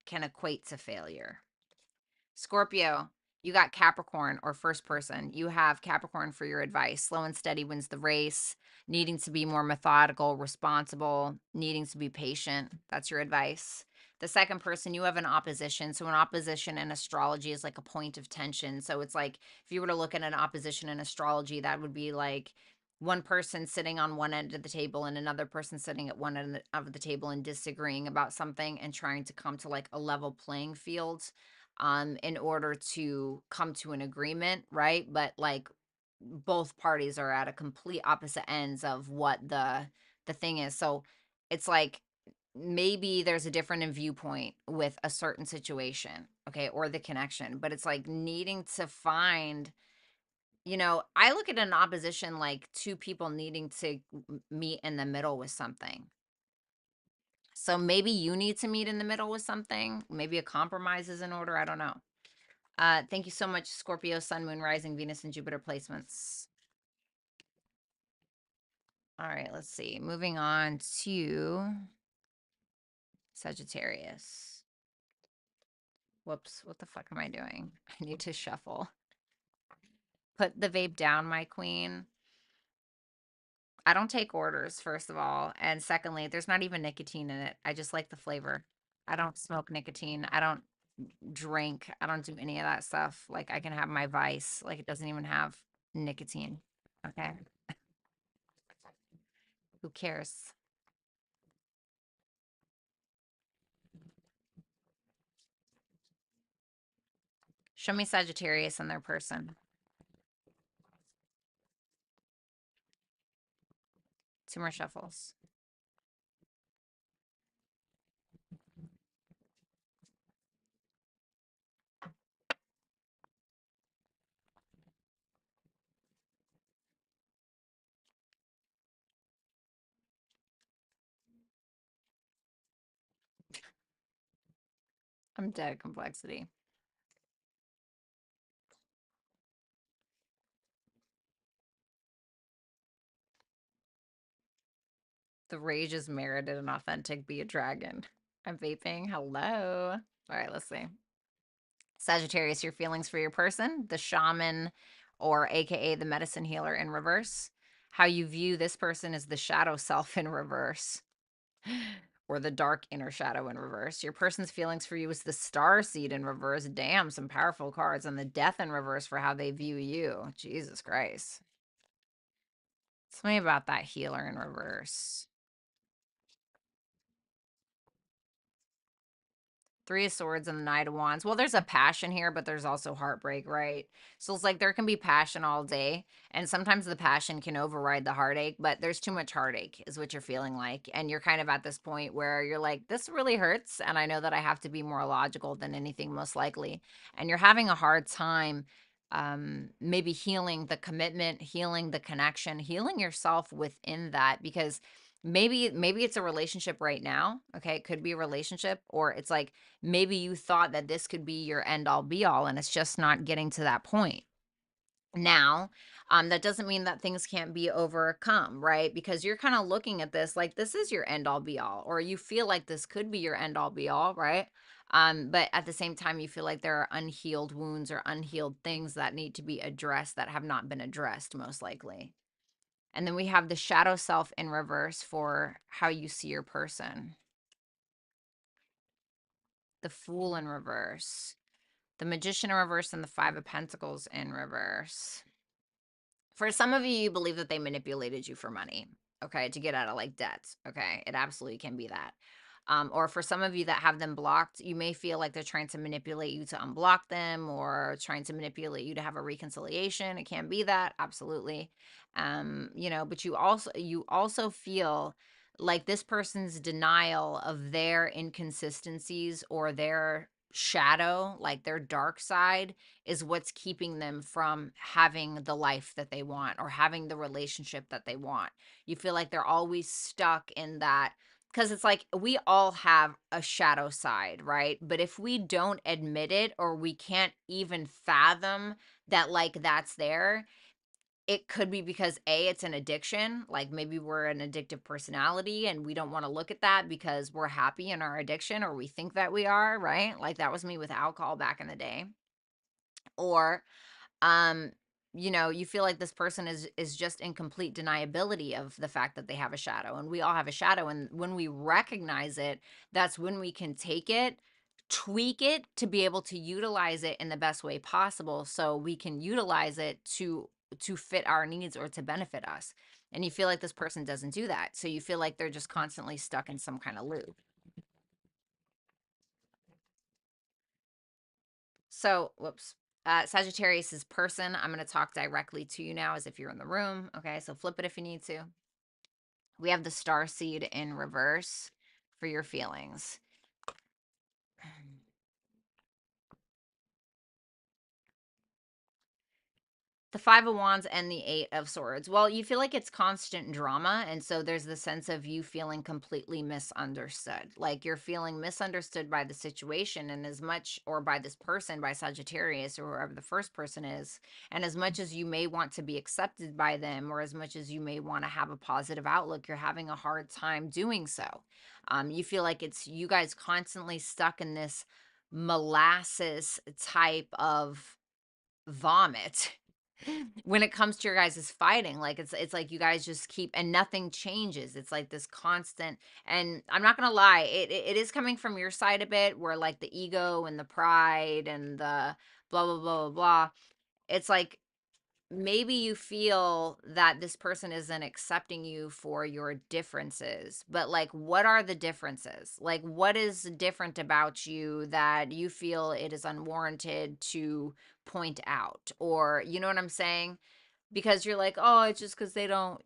can equate to failure. Scorpio, you got Capricorn or first person. You have Capricorn for your advice. Slow and steady wins the race. Needing to be more methodical, responsible, needing to be patient. That's your advice. The second person, you have an opposition. So, an opposition in astrology is like a point of tension. So, it's like if you were to look at an opposition in astrology, that would be like one person sitting on one end of the table and another person sitting at one end of the table and disagreeing about something and trying to come to like a level playing field in order to come to an agreement, right? But like both parties are at a complete opposite ends of what the thing is. So it's like maybe there's a different in viewpoint with a certain situation, okay, or the connection, but it's like needing to find, I look at an opposition like two people needing to meet in the middle with something. So maybe you need to meet in the middle with something. Maybe a compromise is in order. I don't know. Thank you so much, Scorpio, Sun, Moon, Rising, Venus, and Jupiter placements. All right, let's see. Moving on to Sagittarius. Whoops, what the fuck am I doing? I need to shuffle. Put the vape down, my queen. I don't take orders, first of all. And secondly, there's not even nicotine in it. I just like the flavor. I don't smoke nicotine. I don't drink. I don't do any of that stuff. Like, I can have my vice. Like, it doesn't even have nicotine. Okay. Who cares? Show me Sagittarius and their person. Two more shuffles. I'm dead complexity. The rage is merited and authentic. Be a dragon. I'm vaping. Hello. All right, let's see. Sagittarius, your feelings for your person, the shaman, or AKA the medicine healer in reverse. How you view this person is the shadow self in reverse, or the dark inner shadow in reverse. Your person's feelings for you is the star seed in reverse. Damn, some powerful cards. And the death in reverse for how they view you. Jesus Christ. Tell me about that healer in reverse. Three of Swords and the Knight of Wands. Well, there's a passion here, but there's also heartbreak, right? So it's like there can be passion all day, and sometimes the passion can override the heartache, but there's too much heartache, is what you're feeling like. And you're kind of at this point where you're like, this really hurts, and I know that I have to be more logical than anything, most likely. And you're having a hard time maybe healing the commitment, healing the connection, healing yourself within that, because maybe it's a relationship right now. Okay, it could be a relationship, or it's like maybe you thought that this could be your end all be all and it's just not getting to that point now. That doesn't mean that things can't be overcome, right? Because you're kind of looking at this like this is your end all be all, or you feel like this could be your end all be all, right? But at the same time you feel like there are unhealed wounds or unhealed things that need to be addressed that have not been addressed, most likely. And then we have the shadow self in reverse for how you see your person. The Fool in reverse. The Magician in reverse and the Five of Pentacles in reverse. For some of you, you believe that they manipulated you for money, okay, to get out of like debts, okay? It absolutely can be that. Or for some of you that have them blocked, you may feel like they're trying to manipulate you to unblock them or trying to manipulate you to have a reconciliation. It can be that, absolutely. But you also feel like this person's denial of their inconsistencies or their shadow, like their dark side, is what's keeping them from having the life that they want or having the relationship that they want. You feel like they're always stuck in that, because it's like we all have a shadow side, right? But if we don't admit it or we can't even fathom that, like, that's there, it could be because it's an addiction. Like maybe we're an addictive personality and we don't want to look at that because we're happy in our addiction or we think that we are, right? Like that was me with alcohol back in the day. Or um you feel like this person is just in complete deniability of the fact that they have a shadow, and we all have a shadow, and when we recognize it, that's when we can take it, tweak it to be able to utilize it in the best way possible so we can utilize it to fit our needs or to benefit us. And you feel like this person doesn't do that, so you feel like they're just constantly stuck in some kind of loop. So, whoops. Sagittarius is person. I'm going to talk directly to you now as if you're in the room. Okay, so flip it if you need to. We have the star seed in reverse for your feelings. The Five of Wands and the Eight of Swords. Well, you feel like it's constant drama. And so there's the sense of you feeling completely misunderstood. Like you're feeling misunderstood by the situation, and as much, or by this person, by Sagittarius, or whoever the first person is. And as much as you may want to be accepted by them, or as much as you may want to have a positive outlook, you're having a hard time doing so. You feel like it's you guys constantly stuck in this molasses type of vomit when it comes to your guys' fighting. Like it's like you guys just keep, and nothing changes. It's like this constant, and I'm not gonna lie, it is coming from your side a bit, where like the ego and the pride and the blah blah blah blah blah. It's like maybe you feel that this person isn't accepting you for your differences, but like what are the differences? Like what is different about you that you feel it is unwarranted to point out? Or you know what I'm saying? Because you're like, oh, it's just because they don't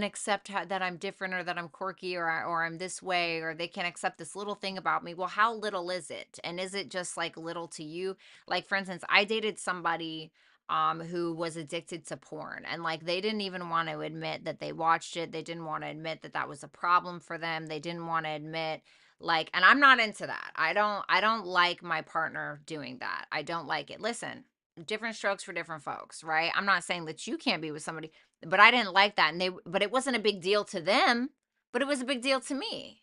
accept that I'm different, or that I'm quirky, or I'm this way, or they can't accept this little thing about me. Well, how little is it? And is it just like little to you? Like for instance, I dated somebody who was addicted to porn, and like they didn't even want to admit that they watched it. They didn't want to admit that that was a problem for them. They didn't want to admit, like, and I'm not into that. I don't like my partner doing that. I don't like it. Listen, different strokes for different folks, right? I'm not saying that you can't be with somebody, but I didn't like that. But it wasn't a big deal to them, but it was a big deal to me.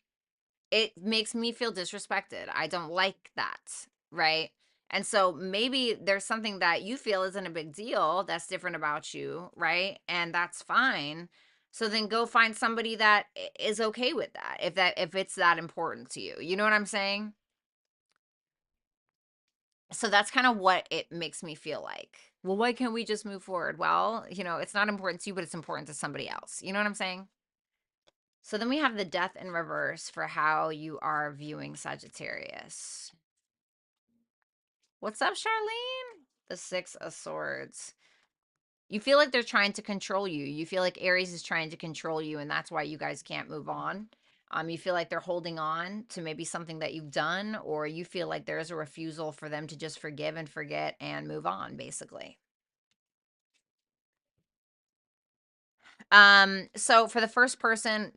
It makes me feel disrespected. I don't like that, right? And so maybe there's something that you feel isn't a big deal that's different about you, right? And that's fine. So then go find somebody that is okay with that, if it's that important to you. You know what I'm saying? So that's kind of what it makes me feel like. Well, why can't we just move forward? Well, it's not important to you, but it's important to somebody else. You know what I'm saying? So then we have the death in reverse for how you are viewing Sagittarius. What's up, Charlene? The Six of Swords. You feel like they're trying to control you. You feel like Aries is trying to control you, and that's why you guys can't move on. You feel like they're holding on to maybe something that you've done, or you feel like there's a refusal for them to just forgive and forget and move on, basically. So for the first person,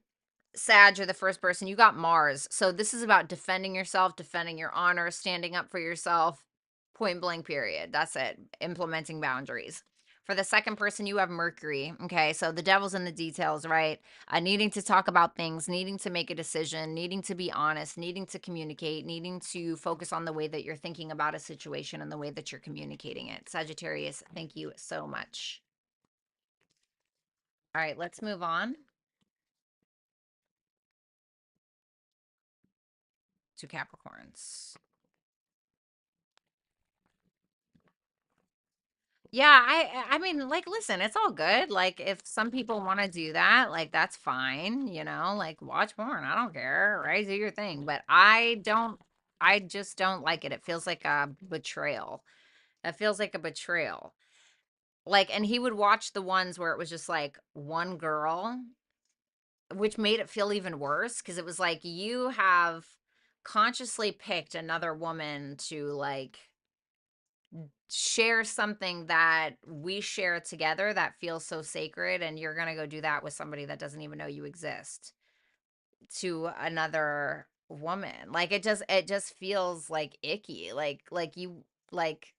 Sag, or the first person, you got Mars. So this is about defending yourself, defending your honor, standing up for yourself, point blank, period. That's it. Implementing boundaries. For the second person, you have Mercury. Okay, so the devil's in the details, right? Needing to talk about things, needing to make a decision, needing to be honest, needing to communicate, needing to focus on the way that you're thinking about a situation and the way that you're communicating it. Sagittarius, thank you so much. All right, let's move on to Capricorns. Yeah, I mean, like, listen, it's all good. Like, if some people want to do that, like, that's fine, like, watch porn. I don't care, right? Do your thing. But I just don't like it. It feels like a betrayal. It feels like a betrayal. Like, and he would watch the ones where it was just like one girl, which made it feel even worse because it was like you have consciously picked another woman to like share something that we share together that feels so sacred, and you're going to go do that with somebody that doesn't even know you exist to another woman. Like it just feels like icky. Like you like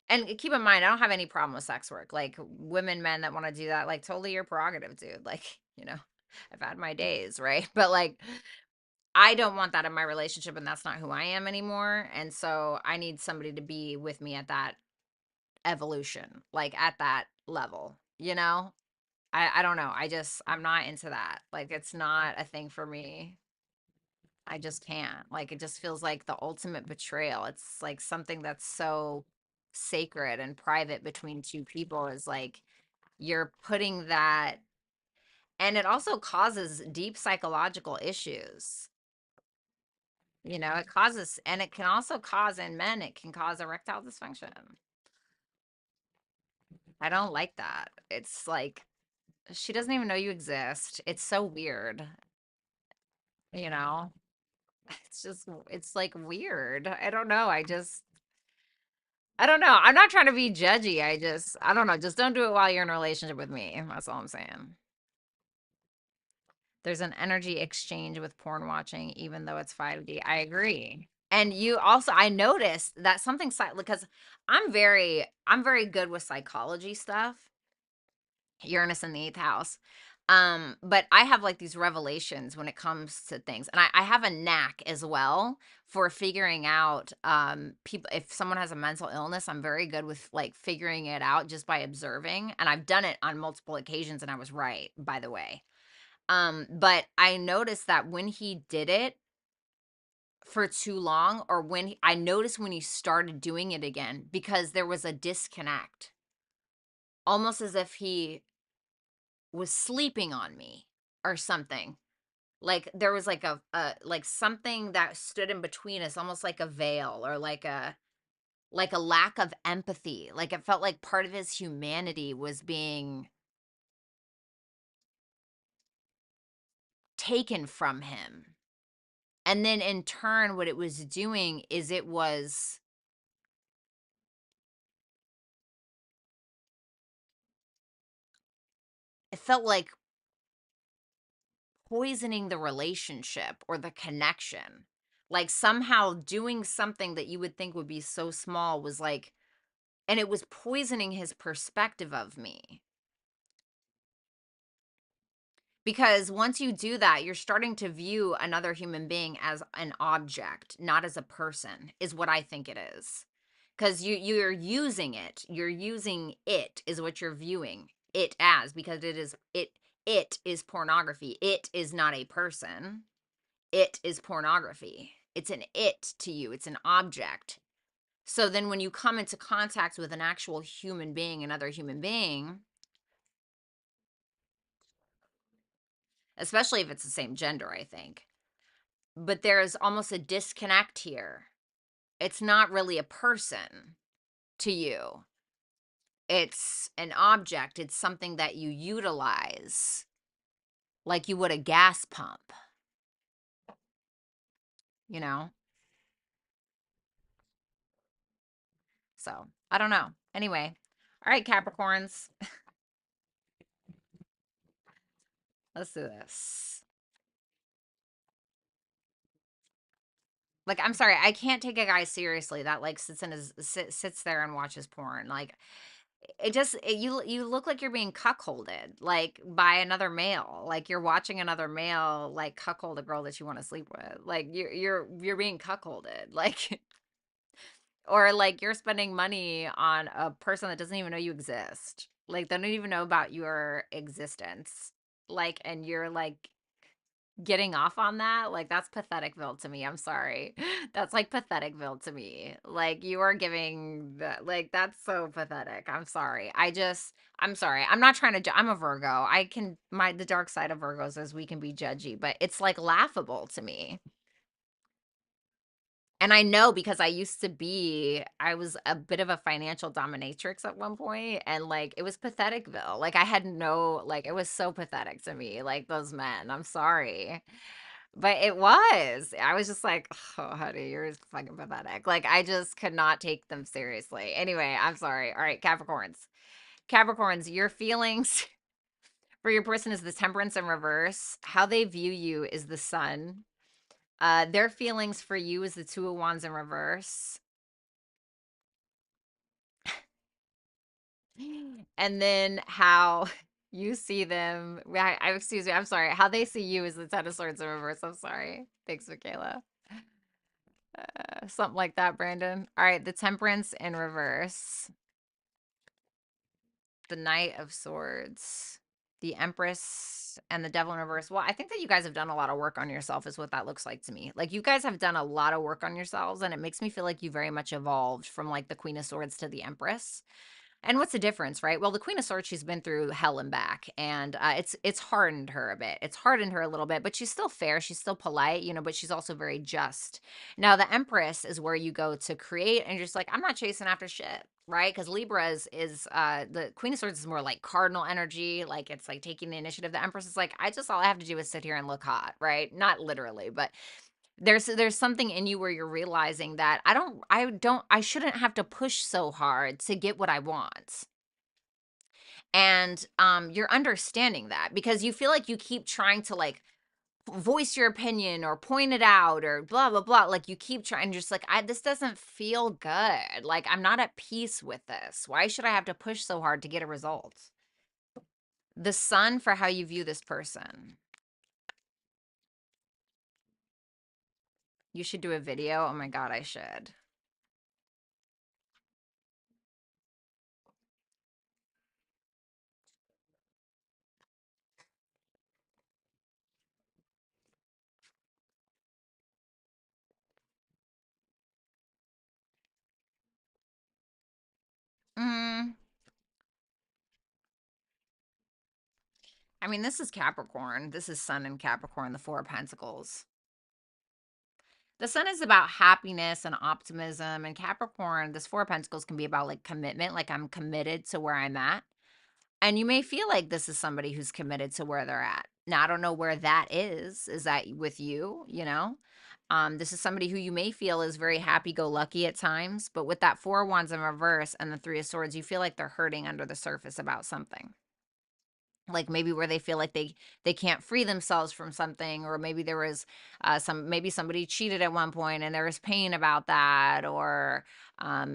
and keep in mind, I don't have any problem with sex work. Like women, men that want to do that, like totally your prerogative, dude. Like, I've had my days, right? But like I don't want that in my relationship, and that's not who I am anymore. And so I need somebody to be with me at that evolution, like at that level, I don't know. I'm not into that. Like it's not a thing for me. I just can't. Like it just feels like the ultimate betrayal. It's like something that's so sacred and private between two people is like you're putting that, and it also causes deep psychological issues. It causes, and it can also cause in men, it can cause erectile dysfunction. I don't like that. It's like she doesn't even know you exist. It's so weird, you know? It's like weird. I don't know. I don't know. I'm not trying to be judgy. I don't know. Just don't do it while you're in a relationship with me. That's all I'm saying. There's an energy exchange with porn watching, even though it's 5D. I agree. And you also, I noticed that something, because I'm very good with psychology stuff. Uranus in the eighth house. But I have like these revelations when it comes to things. And I have a knack as well for figuring out people. If someone has a mental illness, I'm very good with like figuring it out just by observing. And I've done it on multiple occasions, and I was right, by the way. But I noticed that when he did it for too long, or I noticed when he started doing it again, because there was a disconnect, almost as if he was sleeping on me or something. Like there was like a like something that stood in between us, almost like a veil, or like a lack of empathy. Like it felt like part of his humanity was being taken from him. And then in turn, what it was doing is it felt like poisoning the relationship or the connection. Like somehow doing something that you would think would be so small was like, and it was poisoning his perspective of me. Because once you do that, you're starting to view another human being as an object, not as a person, is what I think it is. Because you're using it. You're using it is what you're viewing it as, because it is pornography. It is not a person. It is pornography. It's an it to you. It's an object. So then when you come into contact with an actual human being, another human being, especially if it's the same gender, I think. But there's almost a disconnect here. It's not really a person to you. It's an object. It's something that you utilize like you would a gas pump, you know? So, I don't know. Anyway, all right, Capricorns, let's do this. Like, I'm sorry, I can't take a guy seriously that like sits there and watches porn. Like, you look like you're being cuckolded, like by another male. Like you're watching another male like cuckold a girl that you want to sleep with. Like you're being cuckolded. Like or like you're spending money on a person that doesn't even know you exist. Like, they don't even know about your existence. Like, and you're like getting off on that. Like, that's patheticville to me. I'm sorry. That's like patheticville to me. Like, you are giving that, like, that's so pathetic. I'm sorry. I'm sorry. I'm not trying to, I'm a Virgo. The dark side of Virgos is we can be judgy, but it's like laughable to me. And I know because I was a bit of a financial dominatrix at one point, and like it was patheticville. Like I had no, like it was so pathetic to me, like those men. I'm sorry. But it was. I was just like, oh, honey, you're fucking pathetic. Like I just could not take them seriously. Anyway, I'm sorry. All right, Capricorns. Capricorns, your feelings for your person is the temperance in reverse. How they view you is the sun. Their feelings for you is the two of wands in reverse. And then how you see them, excuse me, I'm sorry. How they see you is the Ten of Swords in reverse. I'm sorry. Thanks, Michaela. Something like that, Brandon. All right, the Temperance in reverse, the Knight of Swords, the Empress, and the Devil in reverse. Well, I think that you guys have done a lot of work on yourself, is what that looks like to me. Like, you guys have done a lot of work on yourselves, and it makes me feel like you very much evolved from like the Queen of Swords to the Empress. And what's the difference, right? Well, the Queen of Swords, she's been through hell and back, and it's hardened her a bit. It's hardened her a little bit, but she's still fair. She's still polite, you know. But she's also very just. Now, the Empress is where you go to create, and you're just like, I'm not chasing after shit, right? Because Libra is the Queen of Swords is more like cardinal energy, like it's like taking the initiative. The Empress is like, all I have to do is sit here and look hot, right? Not literally, but there's something in you where you're realizing that I shouldn't have to push so hard to get what I want. And you're understanding that because you feel like you keep trying to like voice your opinion or point it out or blah blah blah, like you keep trying, just like this doesn't feel good, like I'm not at peace with this. Why should I have to push so hard to get a result? The sun for how you view this person. You should do a video. Oh my god, I should. mm, I mean, this is Capricorn. This is Sun in Capricorn, the Four of Pentacles. The Sun is about happiness and optimism, and Capricorn, this Four of Pentacles can be about like commitment, like I'm committed to where I'm at. And you may feel like this is somebody who's committed to where they're at. Now, I don't know where that is. Is that with you, you know? This is somebody who you may feel is very happy-go-lucky at times, but with that Four of Wands in reverse and the Three of Swords, you feel like they're hurting under the surface about something. Like maybe where they feel like they can't free themselves from something, or maybe there was maybe somebody cheated at one point and there was pain about that, or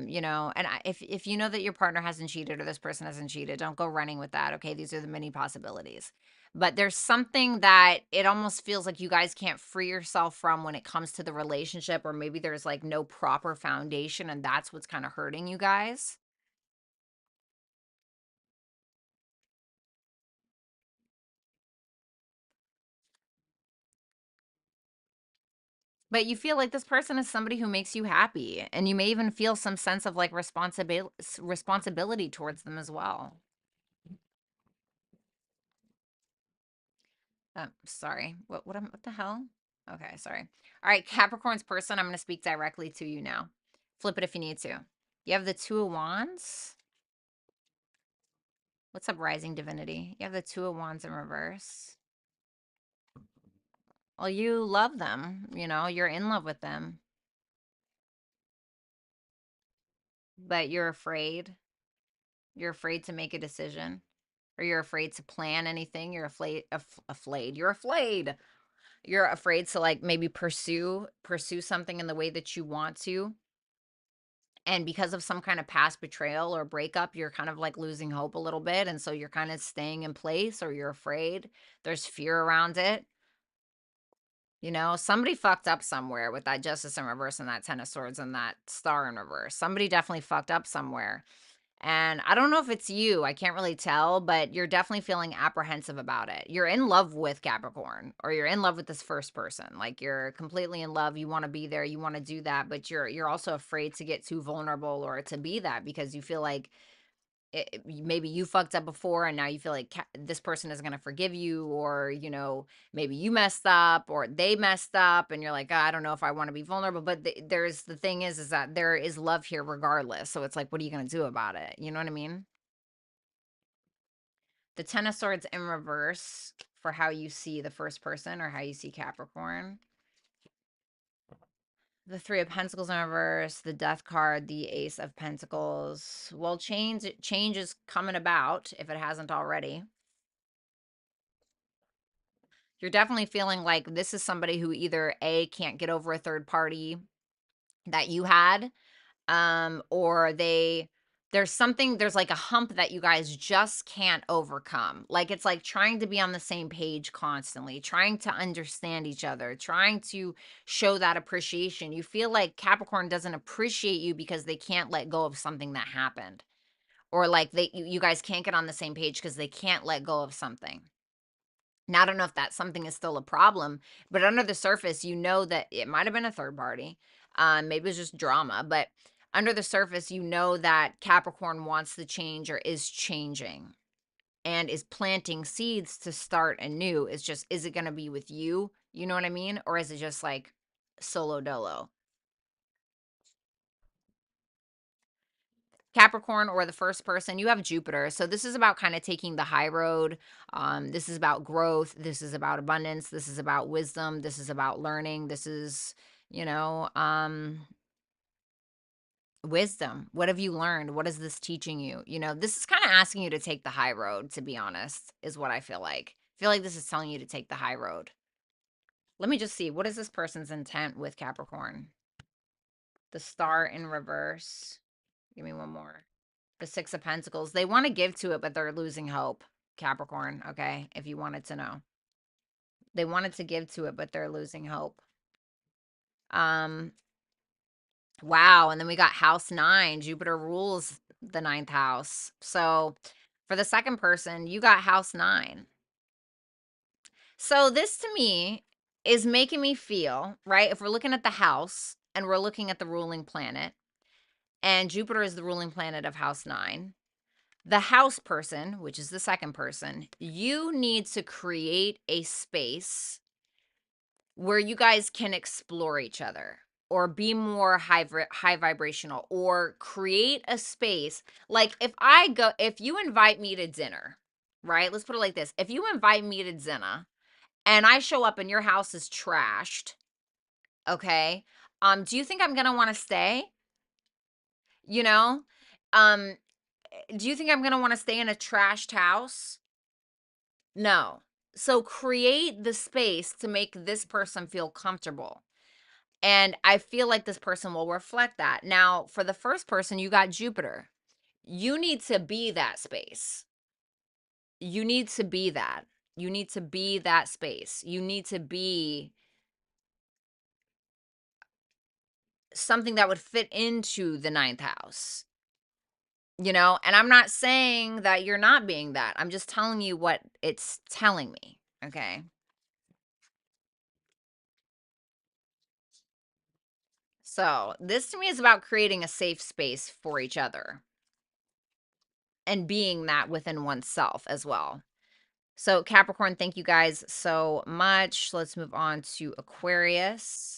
you know. And if you know that your partner hasn't cheated or this person hasn't cheated, don't go running with that. Okay, these are the many possibilities, but there's something that it almost feels like you guys can't free yourself from when it comes to the relationship, or maybe there's like no proper foundation, and that's what's kind of hurting you guys. But you feel like this person is somebody who makes you happy, and you may even feel some sense of like responsibility towards them as well. Sorry. What the hell? Okay, sorry. All right, Capricorn's person, I'm going to speak directly to you now. Flip it if you need to. You have the Two of Wands. What's up, Rising Divinity? You have the Two of Wands in reverse. Well, you love them, you know, you're in love with them, but you're afraid. You're afraid to make a decision, or you're afraid to plan anything. You're afraid. You're afraid to like maybe pursue something in the way that you want to. And because of some kind of past betrayal or breakup, you're kind of like losing hope a little bit. And so you're kind of staying in place, or you're afraid. There's fear around it. You know, somebody fucked up somewhere with that Justice in reverse and that Ten of Swords and that Star in reverse. Somebody definitely fucked up somewhere. And I don't know if it's you, I can't really tell, but you're definitely feeling apprehensive about it. You're in love with Capricorn, or you're in love with this first person. Like, you're completely in love, you want to be there, you want to do that, but you're also afraid to get too vulnerable or to be that, because you feel like maybe you fucked up before and now you feel like this person is going to forgive you, or maybe you messed up or they messed up and you're like, I don't know if I want to be vulnerable. But there's the thing is that there is love here regardless, so it's like, what are you going to do about it? You know what I mean? The 10 of Swords in reverse for how you see the first person, or how you see Capricorn. The Three of Pentacles in reverse, the Death card, the Ace of Pentacles. Well, change is coming about if it hasn't already. You're definitely feeling like this is somebody who either A, can't get over a third party that you had, or there's like a hump that you guys just can't overcome. Like, it's like trying to be on the same page constantly, trying to understand each other, trying to show that appreciation. You feel like Capricorn doesn't appreciate you because they can't let go of something that happened, or like you guys can't get on the same page because they can't let go of something. Now, I don't know if that something is still a problem, but under the surface, you know that it might have been a third party. Maybe it's just drama, but under the surface, you know that Capricorn wants to change, or is changing, and is planting seeds to start anew. It's just, is it going to be with you? You know what I mean? Or is it just like solo dolo? Capricorn, or the first person, you have Jupiter. So this is about kind of taking the high road. This is about growth. This is about abundance. This is about wisdom. This is about learning. This is, you know, um, wisdom. What have you learned? What is this teaching you? This is kind of asking you to take the high road, to be honest, is what I feel like. I feel like this is telling you to take the high road. Let me just see. What is this person's intent with Capricorn? The Star in reverse. Give me one more. The Six of Pentacles. They want to give to it, but they're losing hope. Capricorn, okay? If you wanted to know. They wanted to give to it, but they're losing hope. Um, wow. And then we got house 9. Jupiter rules the 9th house. So for the second person, you got house 9. So this to me is making me feel, right? If we're looking at the house and we're looking at the ruling planet, and Jupiter is the ruling planet of house 9, the house person, which is the second person, you need to create a space where you guys can explore each other, or be more high vibrational, or create a space. Like, if you invite me to dinner, right? Let's put it like this. If you invite me to dinner and I show up and your house is trashed, okay? Do you think I'm going to want to stay? You know? Um do you think I'm going to want to stay in a trashed house? No. So create the space to make this person feel comfortable. And I feel like this person will reflect that. Now, for the first person, you got Jupiter. You need to be that space. You need to be that. You need to be that space. You need to be something that would fit into the 9th house. And I'm not saying that you're not being that. I'm just telling you what it's telling me. Okay. So this to me is about creating a safe space for each other, and being that within oneself as well. So Capricorn, thank you guys so much. Let's move on to Aquarius.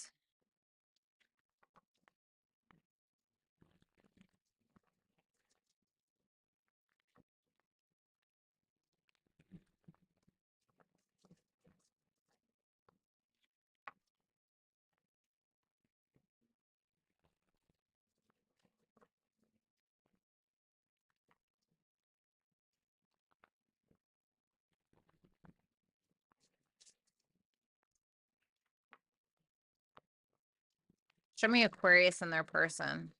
Show me Aquarius and their person.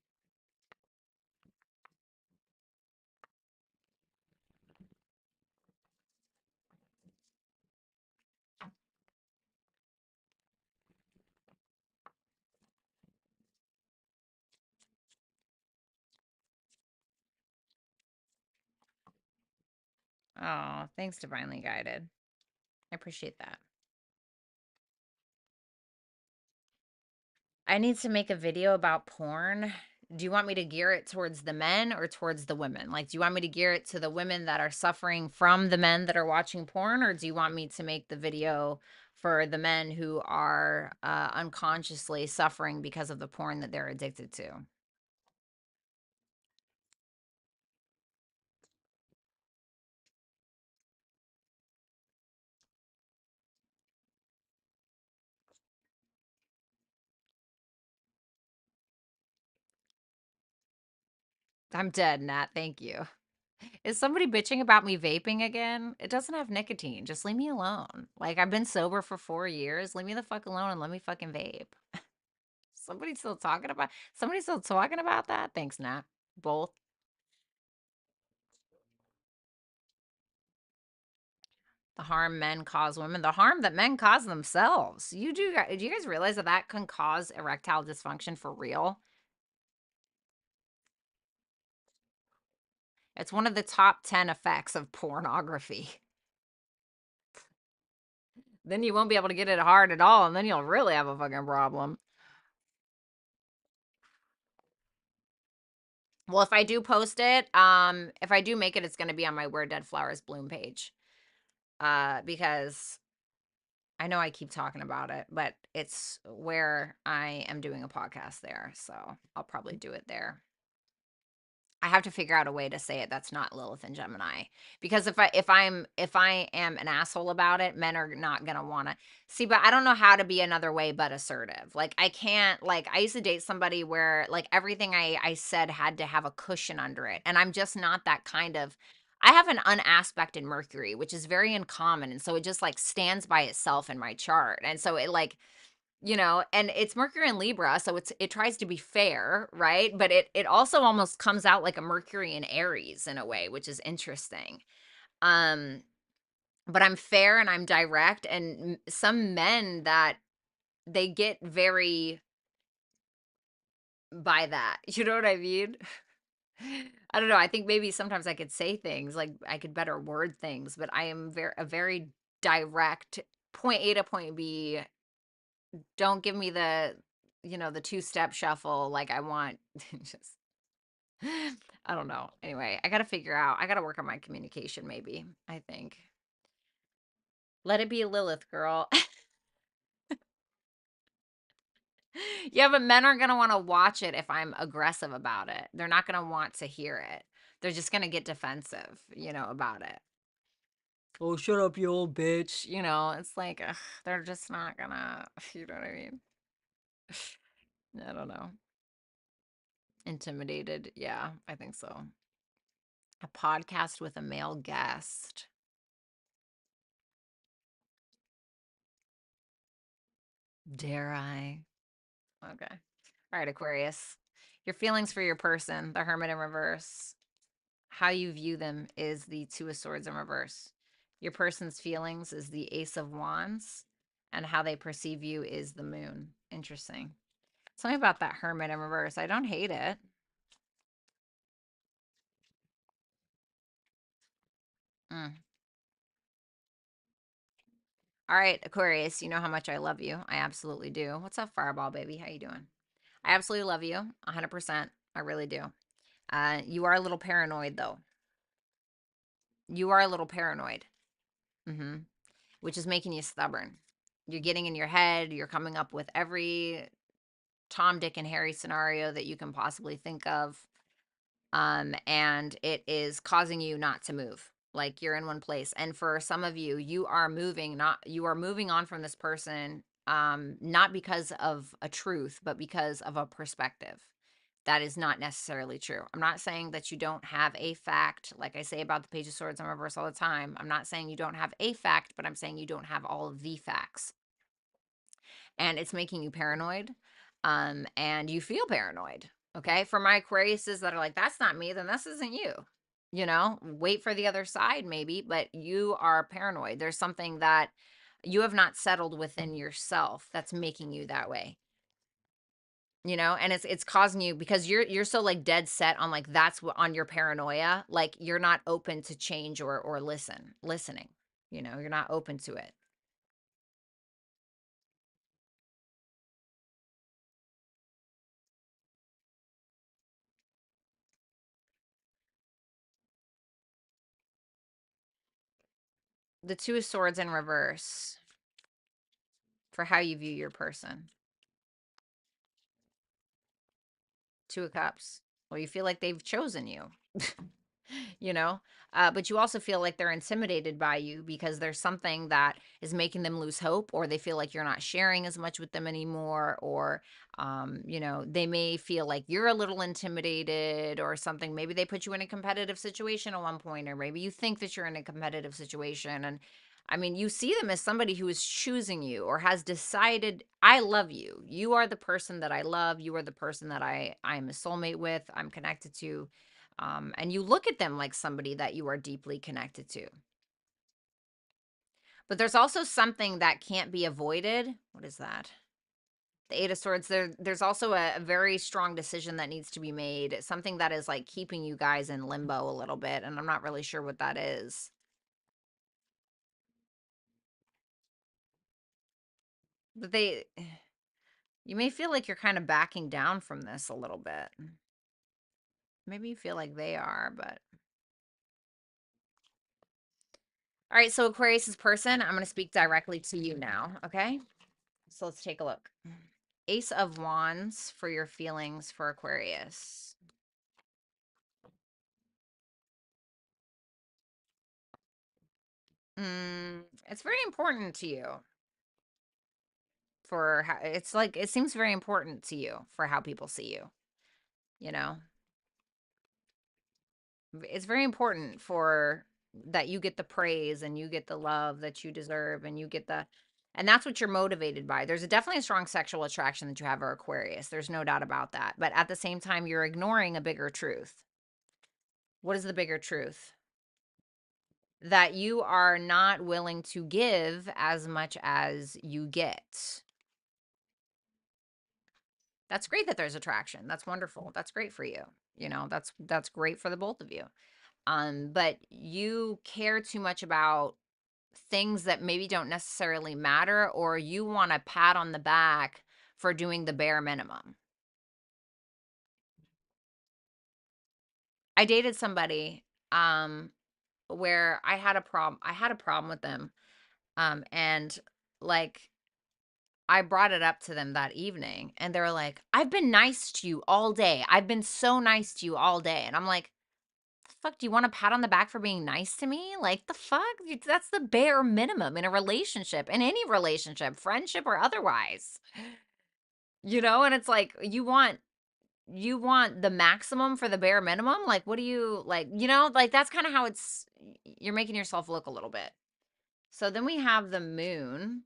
Oh, thanks, Divinely Guided. I appreciate that. I need to make a video about porn. Do you want me to gear it towards the men or towards the women? Like, do you want me to gear it to the women that are suffering from the men that are watching porn, or do you want me to make the video for the men who are unconsciously suffering because of the porn that they're addicted to? I'm dead, Nat. Thank you. Is somebody bitching about me vaping again? It doesn't have nicotine. Just leave me alone. Like, I've been sober for 4 years. Leave me the fuck alone and let me fucking vape. Somebody still talking about that? Thanks, Nat. Both. The harm men cause women, the harm that men cause themselves. Do you guys realize that that can cause erectile dysfunction for real? It's one of the top 10 effects of pornography. Then you won't be able to get it hard at all, and then you'll really have a fucking problem. Well, if I do post it, if I do make it, it's gonna be on my Where Dead Flowers Bloom page. Because I know I keep talking about it, but it's where I am doing a podcast there, so I'll probably do it there. I have to figure out a way to say it that's not Lilith and Gemini, because if I am an asshole about it, men are not gonna want to see. But I don't know how to be another way but assertive. Like, I can't. Like, I used to date somebody where like everything I said had to have a cushion under it, and I'm just not that kind of. I have an unaspected Mercury, which is very uncommon, and so it just like stands by itself in my chart, and so it like, and it's Mercury in Libra, so it tries to be fair, right? But it also almost comes out like a Mercury in Aries in a way, which is interesting. Um, but I'm fair and I'm direct, and some men that they get very by that. You know what I mean? I don't know. I think maybe sometimes I could say things like I could better word things, but I am very direct point A to point B. Don't give me the two-step shuffle like I want. Just I don't know. Anyway, I got to work on my communication maybe, I think. Let it be a Lilith, girl. Yeah, but men aren't going to want to watch it if I'm aggressive about it. They're not going to want to hear it. They're just going to get defensive, about it. Oh, shut up, you old bitch. It's like, ugh, they're just not gonna, you know what I mean? I don't know. Intimidated. Yeah, I think so. A podcast with a male guest. Dare I? Okay. All right, Aquarius. Your feelings for your person, the Hermit in reverse. How you view them is the Two of Swords in reverse. Your person's feelings is the Ace of Wands, and how they perceive you is the Moon. Interesting. Tell me about that Hermit in reverse. I don't hate it. Mm. All right, Aquarius, you know how much I love you. I absolutely do. What's up, Fireball baby? How you doing? I absolutely love you, 100%. I really do. You are a little paranoid, though. You are a little paranoid, hmm which is making you stubborn. You're getting in your head. You're coming up with every Tom, Dick, and Harry scenario that you can possibly think of. And it is causing you not to move. Like, you're in one place. And for some of you, you are moving on from this person, not because of a truth, but because of a perspective. That is not necessarily true. I'm not saying that you don't have a fact, like I say about the Page of Swords in reverse all the time. I'm not saying you don't have a fact, but I'm saying you don't have all of the facts. And it's making you paranoid. And you feel paranoid. Okay. For my Aquariuses that are like, that's not me, then this isn't you. Wait for the other side, maybe, but you are paranoid. There's something that you have not settled within yourself that's making you that way. you know, and it's causing you because you're so like dead set on like that's what on your paranoia, like you're not open to change or listening, you know, you're not open to it. The Two of Swords in reverse for how you view your person. Two of Cups. Well, you feel like they've chosen you. You know, but you also feel like they're intimidated by you because there's something that is making them lose hope, or they feel like you're not sharing as much with them anymore, or you know, they may feel like you're a little intimidated or something. Maybe they put you in a competitive situation at one point, or maybe you think that you're in a competitive situation. And I mean, you see them as somebody who is choosing you or has decided, I love you, you are the person that I love, you are the person that I'm a soulmate with, I'm connected to. And you look at them like somebody that you are deeply connected to. But there's also something that can't be avoided. What is that? The Eight of Swords. There's also a very strong decision that needs to be made. Something that is like keeping you guys in limbo a little bit, and I'm not really sure what that is. But you may feel like you're kind of backing down from this a little bit. Maybe you feel like they are, but all right. So Aquarius's person, I'm going to speak directly to you now. Okay. So let's take a look. Ace of Wands for your feelings for Aquarius. It's very important to you for how it's like, it seems very important to you for how people see you, you know? It's very important for that you get the praise and you get the love that you deserve and you get the, and that's what you're motivated by. There's definitely a strong sexual attraction that you have for Aquarius. There's no doubt about that. But at the same time, you're ignoring a bigger truth. What is the bigger truth? That you are not willing to give as much as you get. That's great that there's attraction. That's wonderful. That's great for you. You know, that's great for the both of you. But you care too much about things that maybe don't necessarily matter, or you want a pat on the back for doing the bare minimum. I dated somebody where I had a problem with them. And like I brought it up to them that evening and they're like, I've been nice to you all day. I've been so nice to you all day. And I'm like, the fuck, do you want a pat on the back for being nice to me? Like, the fuck? That's the bare minimum in a relationship, in any relationship, friendship or otherwise. You know, and it's like you want the maximum for the bare minimum? Like, what do you like, you know, like that's kind of how you're making yourself look a little bit. So then we have the moon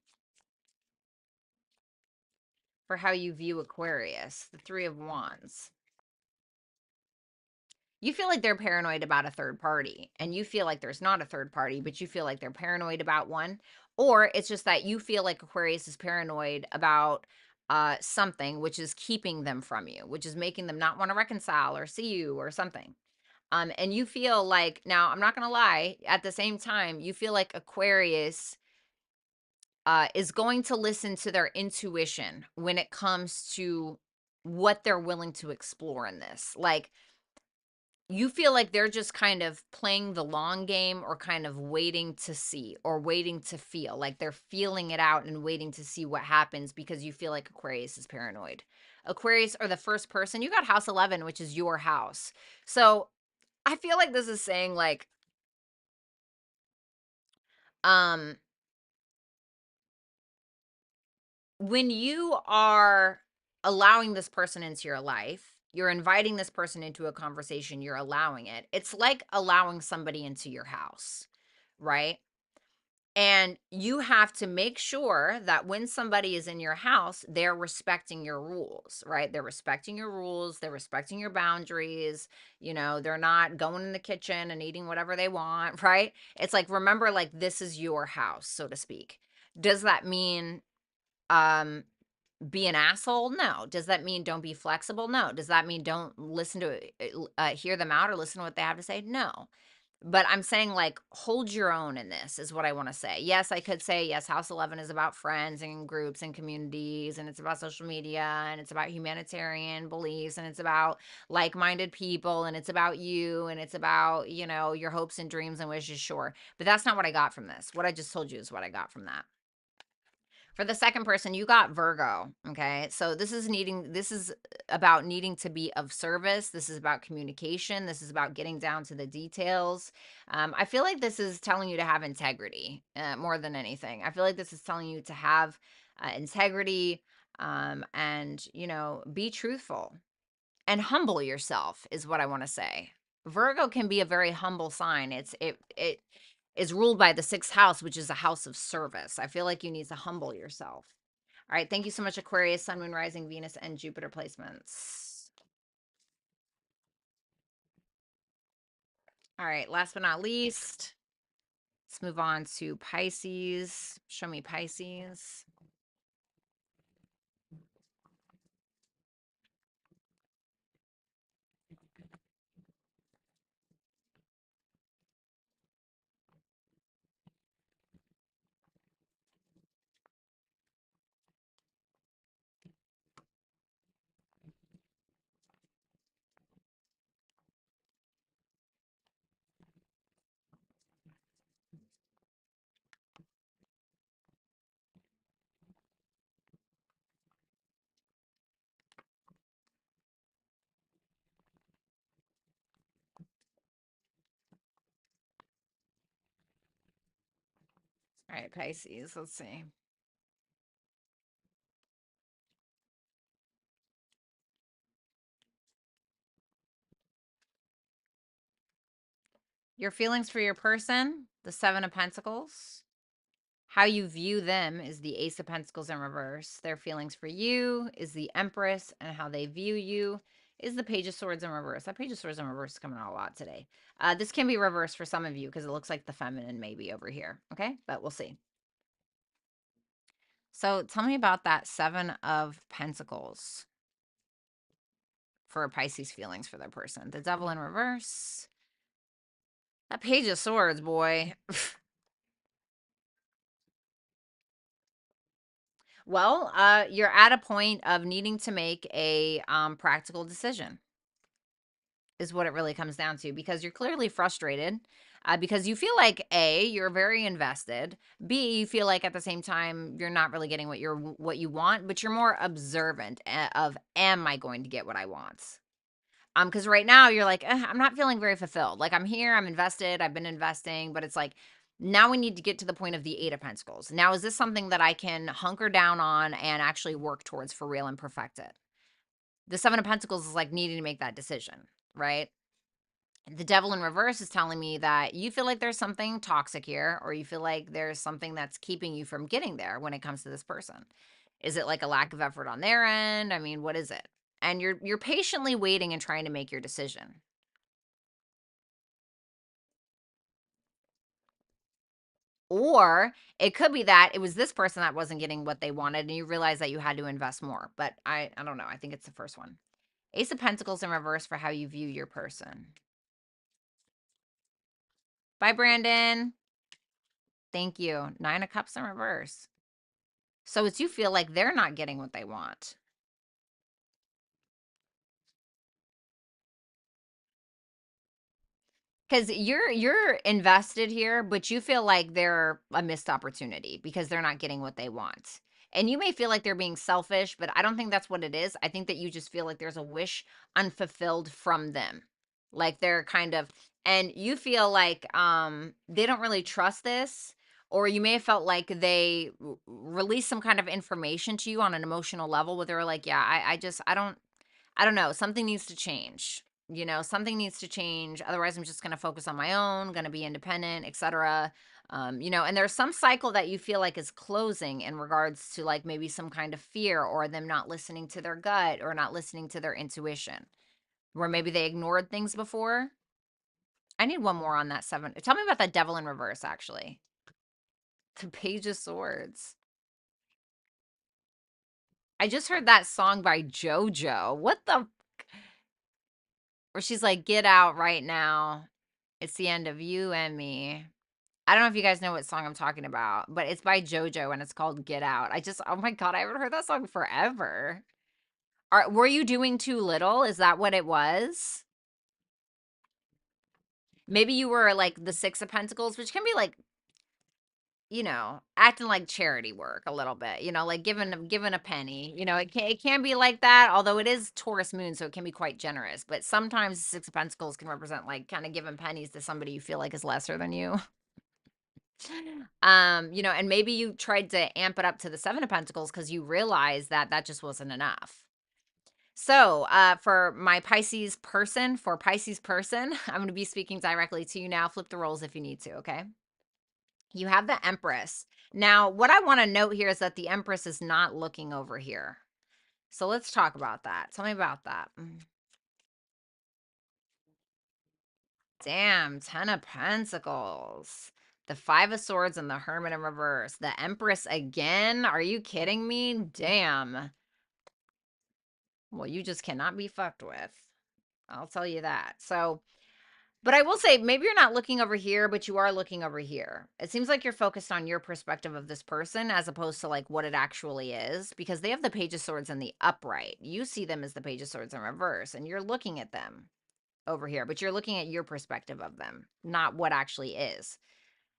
for how you view Aquarius, the Three of Wands. You feel like they're paranoid about a third party, and you feel like there's not a third party, but you feel like they're paranoid about one. Or it's just that you feel like Aquarius is paranoid about something, which is keeping them from you, which is making them not want to reconcile or see you or something. And you feel like, now I'm not going to lie, at the same time, you feel like Aquarius is going to listen to their intuition when it comes to what they're willing to explore in this. Like, you feel like they're just kind of playing the long game or kind of waiting to see or waiting to feel like they're feeling it out and waiting to see what happens because you feel like Aquarius is paranoid. Aquarius are the first person. You got house 11, which is your house. So I feel like this is saying like, um, when you are allowing this person into your life, you're inviting this person into a conversation, you're allowing it. It's like allowing somebody into your house, right? And you have to make sure that when somebody is in your house, they're respecting your rules, right? They're respecting your rules, they're respecting your boundaries, you know, they're not going in the kitchen and eating whatever they want, right? It's like, remember, like, this is your house, so to speak. Does that mean um be an asshole? No. Does that mean don't be flexible? No. Does that mean don't listen to hear them out or listen to what they have to say? No. But I'm saying, like, hold your own in this is what I want to say. Yes, I could say, yes, House 11 is about friends and groups and communities, and it's about social media, and it's about humanitarian beliefs, and it's about like-minded people, and it's about you, and it's about, you know, your hopes and dreams and wishes, sure. But that's not what I got from this. What I just told you is what I got from that. For the second person, you got Virgo, okay? So this is about needing to be of service. This is about communication. This is about getting down to the details. I feel like this is telling you to have integrity more than anything. I feel like this is telling you to have integrity and, you know, be truthful and humble yourself is what I want to say. Virgo can be a very humble sign. It is ruled by the sixth house, which is a house of service. I feel like you need to humble yourself. All right, thank you so much, Aquarius, Sun, Moon, Rising, Venus, and Jupiter placements. All right, last but not least, let's move on to Pisces. Show me Pisces. All right, Pisces, let's see. Your feelings for your person, the Seven of Pentacles. How you view them is the Ace of Pentacles in reverse. Their feelings for you is the Empress, and how they view you is the Page of Swords in reverse. That Page of Swords in reverse is coming out a lot today. This can be reversed for some of you because it looks like the feminine maybe over here, okay? But we'll see. So tell me about that Seven of Pentacles for Pisces feelings for their person. The Devil in reverse. That Page of Swords, boy. Well, you're at a point of needing to make a practical decision, is what it really comes down to, because you're clearly frustrated because you feel like A, you're very invested, B, you feel like at the same time you're not really getting what you want, but you're more observant of, am I going to get what I want? Because right now you're like, I'm not feeling very fulfilled. Like, I'm here, I'm invested, I've been investing, but it's like, now we need to get to the point of the Eight of Pentacles. Now, is this something that I can hunker down on and actually work towards for real and perfect it? The Seven of Pentacles is like needing to make that decision, right? The Devil in reverse is telling me that you feel like there's something toxic here, or you feel like there's something that's keeping you from getting there when it comes to this person. Is it like a lack of effort on their end? I mean, what is it? And you're patiently waiting and trying to make your decision. Or it could be that it was this person that wasn't getting what they wanted and you realize that you had to invest more. But I don't know. I think it's the first one. Ace of Pentacles in reverse for how you view your person. Bye, Brandon. Thank you. Nine of Cups in reverse. So it's you feel like they're not getting what they want. Because you're invested here, but you feel like they're a missed opportunity because they're not getting what they want. And you may feel like they're being selfish, but I don't think that's what it is. I think that you just feel like there's a wish unfulfilled from them. Like they're kind of, and you feel like they don't really trust this, or you may have felt like they released some kind of information to you on an emotional level where they were like, yeah, I don't know. Something needs to change. You know, something needs to change. Otherwise, I'm just going to focus on my own, going to be independent, etc. You know, and there's some cycle that you feel like is closing in regards to like maybe some kind of fear or them not listening to their gut or not listening to their intuition, where maybe they ignored things before. I need one more on that seven. Tell me about that Devil in reverse, actually. The Page of Swords. I just heard that song by JoJo. What the? Where she's like, "Get out right now. It's the end of you and me." I don't know if you guys know what song I'm talking about, but it's by JoJo and it's called Get Out. Oh my God, I haven't heard that song forever. Were you doing too little? Is that what it was? Maybe you were like the Six of Pentacles, which can be like, acting like charity work a little bit, like giving a penny. It can be like that, although it is Taurus moon, so it can be quite generous. But sometimes the Six of Pentacles can represent like kind of giving pennies to somebody you feel like is lesser than you. And maybe you tried to amp it up to the Seven of Pentacles because you realized that that just wasn't enough. So, for Pisces person, I'm going to be speaking directly to you now. Flip the roles if you need to, okay? You have the Empress. Now, what I want to note here is that the Empress is not looking over here. So let's talk about that. Tell me about that. Damn, Ten of Pentacles. The Five of Swords and the Hermit in reverse. The Empress again? Are you kidding me? Damn. Well, you just cannot be fucked with. I'll tell you that. So, but I will say, maybe you're not looking over here, but you are looking over here. It seems like you're focused on your perspective of this person as opposed to like what it actually is, because they have the Page of Swords in the upright. You see them as the Page of Swords in reverse, and you're looking at them over here, but you're looking at your perspective of them, not what actually is.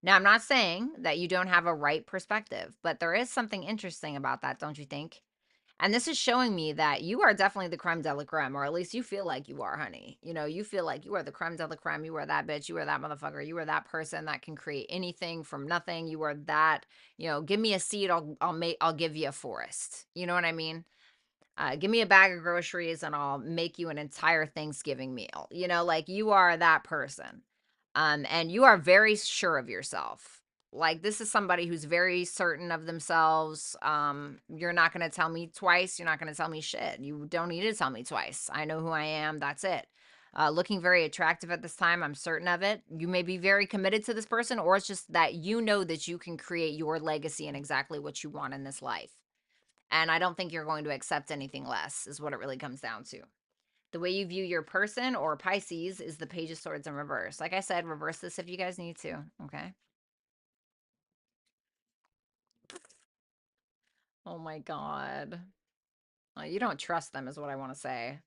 Now, I'm not saying that you don't have a right perspective, but there is something interesting about that, don't you think? And this is showing me that you are definitely the creme de la creme, or at least you feel like you are, honey. You feel like you are the creme de la creme. You are that bitch. You are that motherfucker. You are that person that can create anything from nothing. You are that, give me a seed, I'll give you a forest. You know what I mean? Give me a bag of groceries and I'll make you an entire Thanksgiving meal. Like you are that person. And you are very sure of yourself. Like this is somebody who's very certain of themselves. You're not going to tell me twice. You're not going to tell me shit. You don't need to tell me twice. I know who I am. That's it. Looking very attractive at this time. I'm certain of it. You may be very committed to this person, or it's just that you know that you can create your legacy and exactly what you want in this life. And I don't think you're going to accept anything less, is what it really comes down to. The way you view your person or Pisces is the Page of Swords in reverse. Like I said, reverse this if you guys need to, okay? Oh my God. Well, you don't trust them, is what I want to say.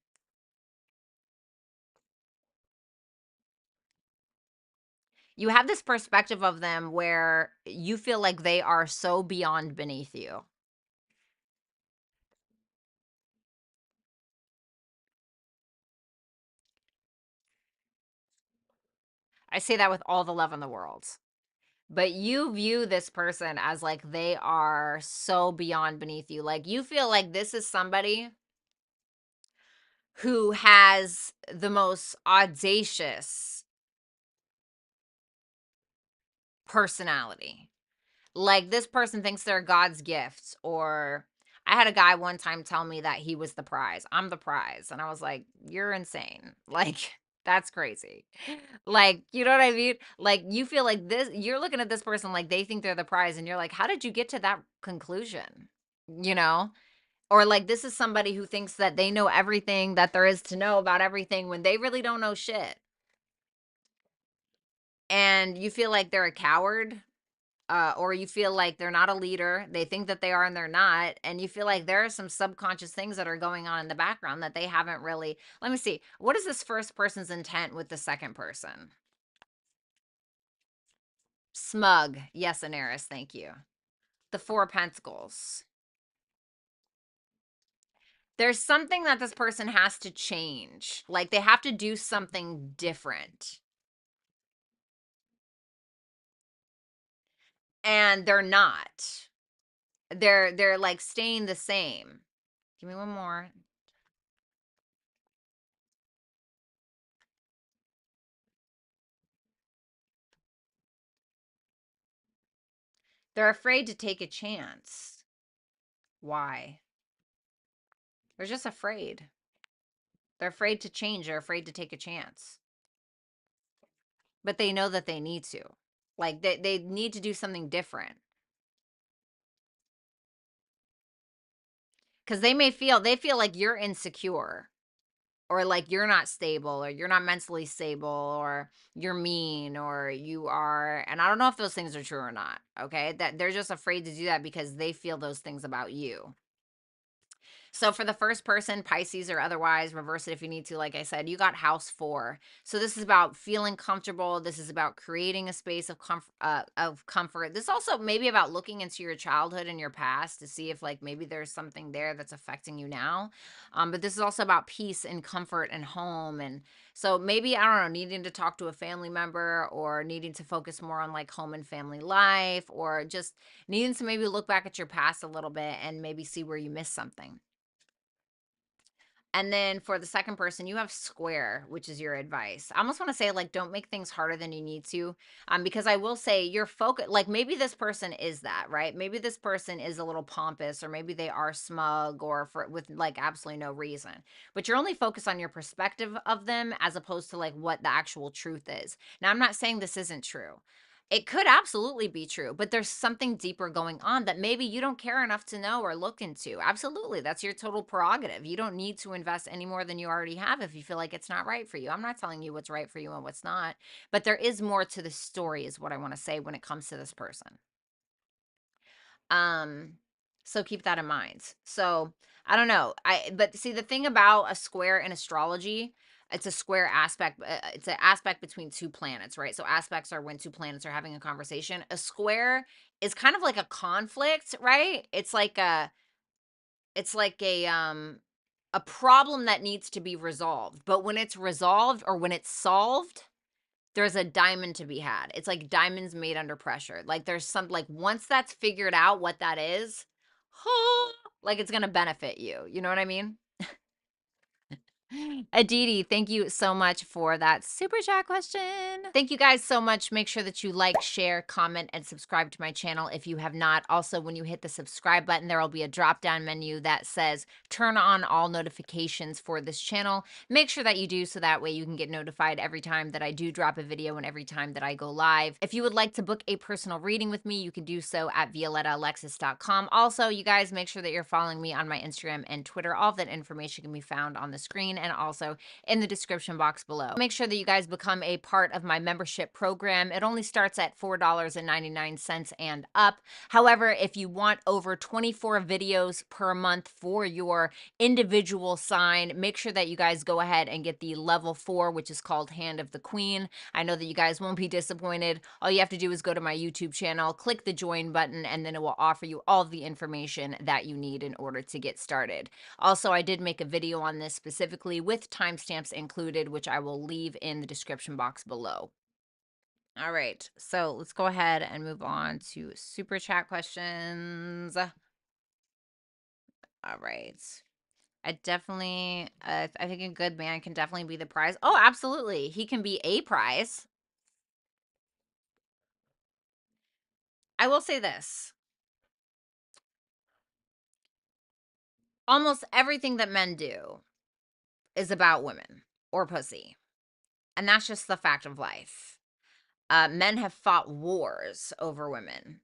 You have this perspective of them where you feel like they are so beyond beneath you. I say that with all the love in the world. But you view this person as like they are so beyond beneath you. Like you feel like this is somebody who has the most audacious personality. Like this person thinks they're God's gift. Or I had a guy one time tell me that he was the prize. I'm the prize. And I was like, you're insane. Like, that's crazy. Like, you know what I mean? Like, you feel like you're looking at this person like they think they're the prize. And you're like, how did you get to that conclusion? You know? Or like, this is somebody who thinks that they know everything that there is to know about everything when they really don't know shit. And you feel like they're a coward, or you feel like they're not a leader. They think that they are and they're not. And you feel like there are some subconscious things that are going on in the background that they haven't really. Let me see. What is this first person's intent with the second person? Smug. Yes, Anaris. Thank you. The Four of Pentacles. There's something that this person has to change. Like they have to do something different. And they're not. They're like staying the same. Give me one more. They're afraid to take a chance. Why? They're just afraid. They're afraid to change. They're afraid to take a chance. But they know that they need to. Like they need to do something different. Because they feel like you're insecure, or like you're not stable, or you're not mentally stable, or you're mean, or you are, and I don't know if those things are true or not, okay? That they're just afraid to do that because they feel those things about you. So for the first person, Pisces or otherwise, reverse it if you need to. Like I said, you got house 4. So this is about feeling comfortable. This is about creating a space of comfort. This also maybe about looking into your childhood and your past to see if like maybe there's something there that's affecting you now. But this is also about peace and comfort and home. And so maybe, I don't know, needing to talk to a family member, or needing to focus more on like home and family life, or just needing to maybe look back at your past a little bit and maybe see where you missed something. And then for the second person, you have square, which is your advice. I almost want to say, like, don't make things harder than you need to. Because I will say your focus, like maybe this person is that, right? Maybe this person is a little pompous, or maybe they are smug, or for with like absolutely no reason. But you're only focused on your perspective of them as opposed to like what the actual truth is. Now, I'm not saying this isn't true. It could absolutely be true, but there's something deeper going on that maybe you don't care enough to know or look into. Absolutely. That's your total prerogative. You don't need to invest any more than you already have if you feel like it's not right for you. I'm not telling you what's right for you and what's not, but there is more to the story, is what I want to say when it comes to this person. Um, so keep that in mind. So I don't know. But see, the thing about a square in astrology, it's a square aspect. It's an aspect between two planets, right? So aspects are when two planets are having a conversation. A square is kind of like a conflict, right? It's like a problem that needs to be resolved. But when it's resolved, or when it's solved, there's a diamond to be had. It's like diamonds made under pressure. Like there's some, like once that's figured out what that is, like it's gonna benefit you. You know what I mean? Aditi, thank you so much for that super chat question. Thank you guys so much. Make sure that you like, share, comment, and subscribe to my channel if you have not. Also, when you hit the subscribe button, there will be a drop down menu that says turn on all notifications for this channel. Make sure that you do, so that way you can get notified every time that I do drop a video and every time that I go live. If you would like to book a personal reading with me, you can do so at violettaalexis.com. Also, you guys make sure that you're following me on my Instagram and Twitter. All of that information can be found on the screen and also in the description box below. Make sure that you guys become a part of my membership program. It only starts at $4.99 and up. However, if you want over 24 videos per month for your individual sign, make sure that you guys go ahead and get the level 4, which is called Hand of the Queen. I know that you guys won't be disappointed. All you have to do is go to my YouTube channel, click the join button, and then it will offer you all the information that you need in order to get started. Also, I did make a video on this specifically with timestamps included, which I will leave in the description box below. All right, so let's go ahead and move on to super chat questions. All right. I definitely, I think a good man can definitely be the prize. Oh, absolutely. He can be a prize. I will say this. Almost everything that men do is about women or pussy. And that's just the fact of life. Men have fought wars over women.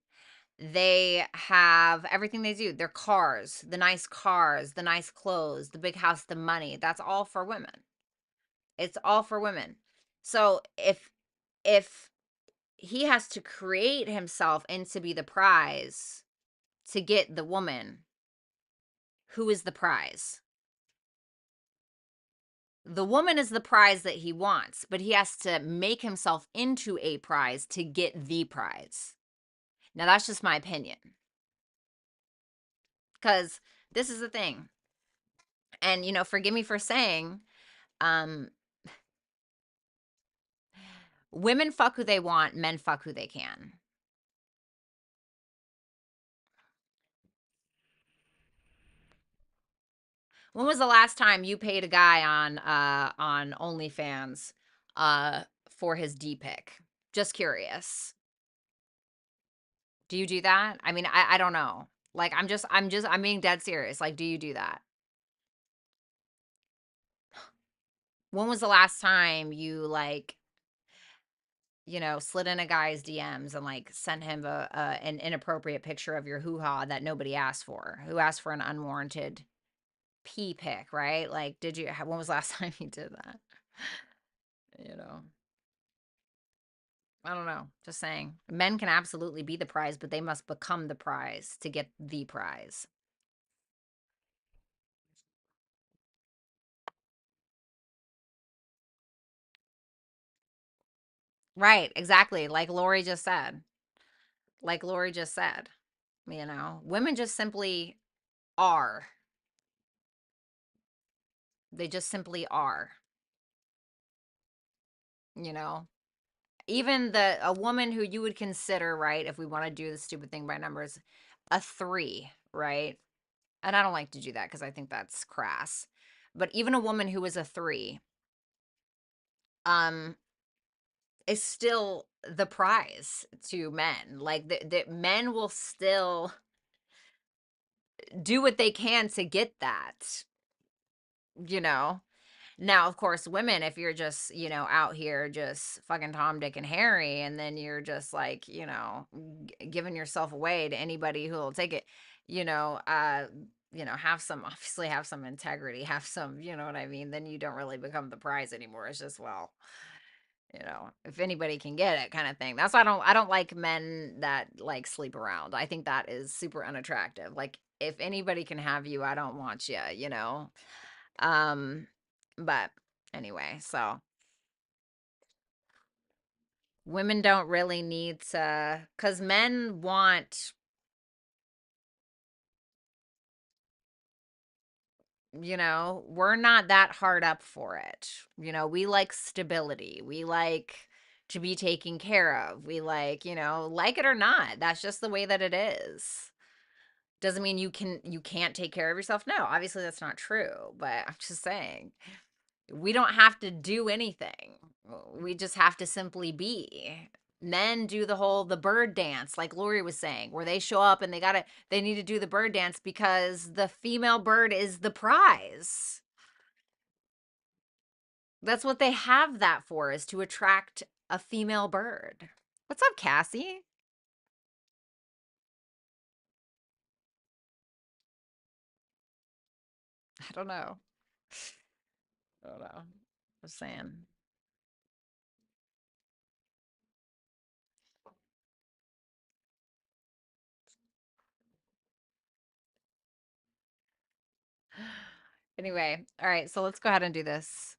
They have everything they do, their cars, the nice clothes, the big house, the money. That's all for women. It's all for women. So if he has to create himself and to be the prize to get the woman, who is the prize? The woman is the prize that he wants, but he has to make himself into a prize to get the prize. Now, that's just my opinion. Because this is the thing. And, forgive me for saying, um, women fuck who they want, men fuck who they can. When was the last time you paid a guy on OnlyFans for his D pic? Just curious. Do you do that? I mean, I don't know. Like I'm being dead serious. Like, do you do that? When was the last time you like, slid in a guy's DMs and like sent him an inappropriate picture of your hoo-ha that nobody asked for, who asked for an unwarranted P pick, right? Like, when was the last time you did that? You know, I don't know. Just saying. Men can absolutely be the prize, but they must become the prize to get the prize. Right, exactly. Like Lori just said. Like Lori just said, women just simply are. They just simply are, you know. Even a woman who you would consider, right, if we want to do the stupid thing by numbers, a 3, right? And I don't like to do that because I think that's crass. But even a woman who is a 3, um, is still the prize to men. Like the men will still do what they can to get that, you know. Now, of course, women, if you're just, out here just fucking Tom, Dick, and Harry, and then you're just like, giving yourself away to anybody who'll take it, you know, uh, obviously have some integrity, have some, you know what I mean? Then you don't really become the prize anymore. It's just, well, if anybody can get it kind of thing. That's why I don't like men that like sleep around. I think that is super unattractive. Like, if anybody can have you, I don't want you, you know? Um, but anyway, so women don't really need to, because men want, we're not that hard up for it. We like stability. We like to be taken care of. We like it or not. That's just the way that it is. Doesn't mean you can't take care of yourself. No, obviously that's not true, but I'm just saying we don't have to do anything. We just have to simply be. Men do the bird dance, like Lori was saying, where they show up and they need to do the bird dance because the female bird is the prize. That's what they have that for, is to attract a female bird. What's up, Cassie? I don't know. I don't know. Just saying. Anyway, all right, so let's go ahead and do this.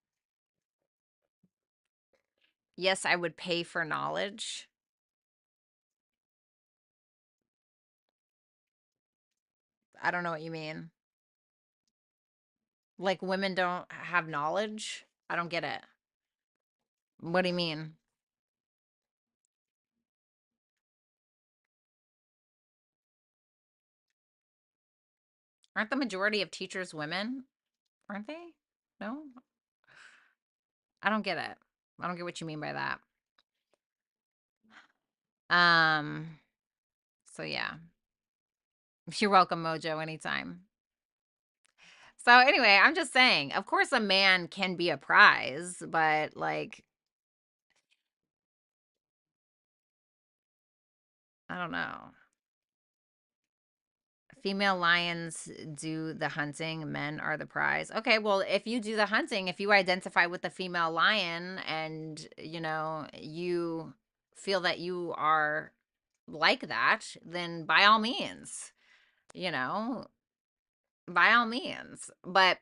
Yes, I would pay for knowledge. I don't know what you mean. Like, women don't have knowledge? I don't get it. What do you mean? Aren't the majority of teachers women? Aren't they? No? I don't get it. I don't get what you mean by that. Um, so yeah. You're welcome, Mojo, anytime. So anyway, I'm just saying, of course a man can be a prize, but like, I don't know. Female lions do the hunting, men are the prize. Okay, well, if you do the hunting, if you identify with the female lion and, you feel that you are like that, then by all means, you know, by all means. But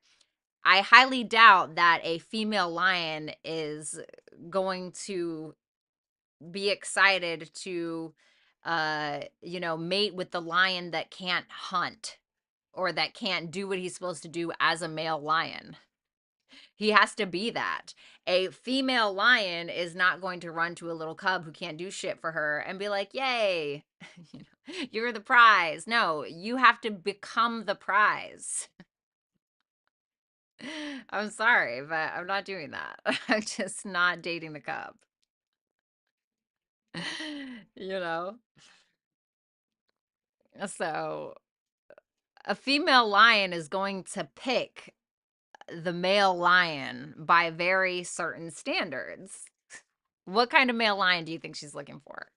I highly doubt that a female lion is going to be excited to mate with the lion that can't hunt or that can't do what he's supposed to do as a male lion. He has to be that. A female lion is not going to run to a little cub who can't do shit for her and be like, "Yay, you're the prize." No, you have to become the prize. I'm sorry, but I'm not doing that. I'm just not dating the cub. you know? So, a female lion is going to pick the male lion by very certain standards. What kind of male lion do you think she's looking for?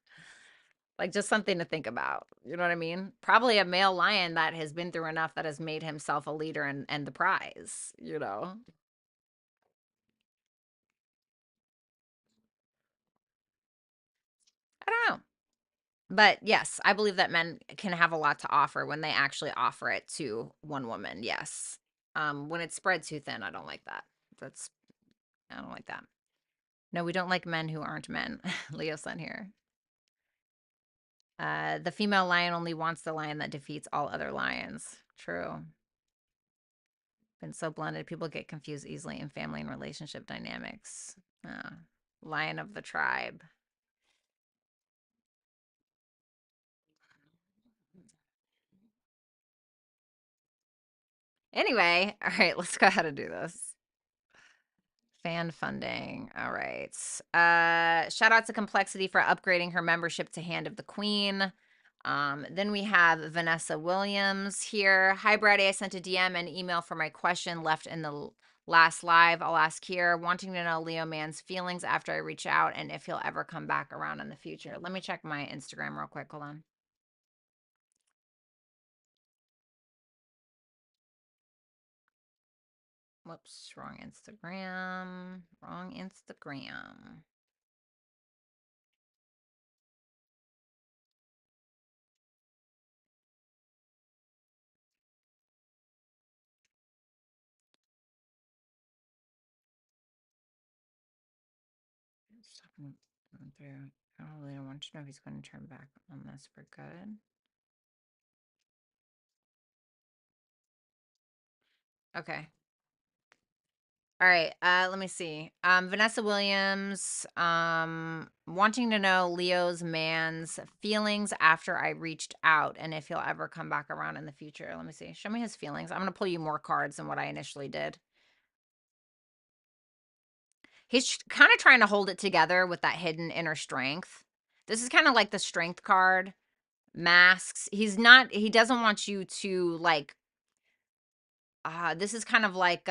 Like, just something to think about. You know what I mean? Probably a male lion that has been through enough that has made himself a leader and the prize, you know? I don't know. But yes, I believe that men can have a lot to offer when they actually offer it to one woman. Yes. When it's spread too thin, I don't like that. That's I don't like that. No, we don't like men who aren't men. Leo Sun here. The female lion only wants the lion that defeats all other lions. True. Been so blended, people get confused easily in family and relationship dynamics. Lion of the tribe. Anyway, all right, let's go ahead and do this. Fan funding. All right. Shout out to Complexity for upgrading her membership to Hand of the Queen. Then we have Vanessa Williams here. Hi, Brady. I sent a DM and email for my question left in the last live. I'll ask here. Wanting to know Leo Man's feelings after I reach out and if he'll ever come back around in the future. Let me check my Instagram real quick. Hold on. Whoops, wrong Instagram. Wrong Instagram. I don't really want to know if he's going to turn back on this for good. Okay. All right. Let me see. Vanessa Williams, wanting to know Leo's man's feelings after I reached out and if he'll ever come back around in the future. Let me see. Show me his feelings. I'm gonna pull you more cards than what I initially did. He's kind of trying to hold it together with that hidden inner strength. This is kind of like the strength card. Masks. He doesn't want you to like this is kind of like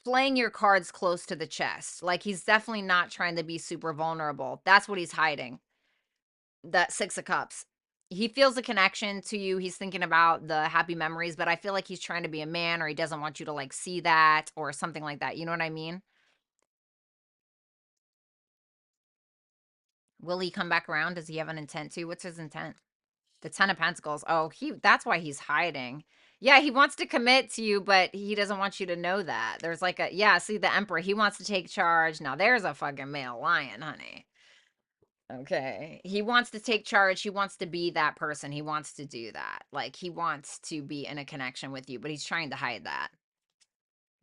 playing your cards close to the chest. Like he's definitely not trying to be super vulnerable. That's what he's hiding. That 6 of cups. He feels a connection to you. He's thinking about the happy memories, but I feel like he's trying to be a man or he doesn't want you to like see that or something like that. You know what I mean? Will he come back around? Does he have an intent to? What's his intent? The 10 of Pentacles. Oh, that's why he's hiding. Yeah, he wants to commit to you, but he doesn't want you to know that. There's like see the Emperor, he wants to take charge. Now there's a fucking male lion, honey. Okay. He wants to take charge. He wants to be that person. He wants to do that. Like he wants to be in a connection with you, but he's trying to hide that.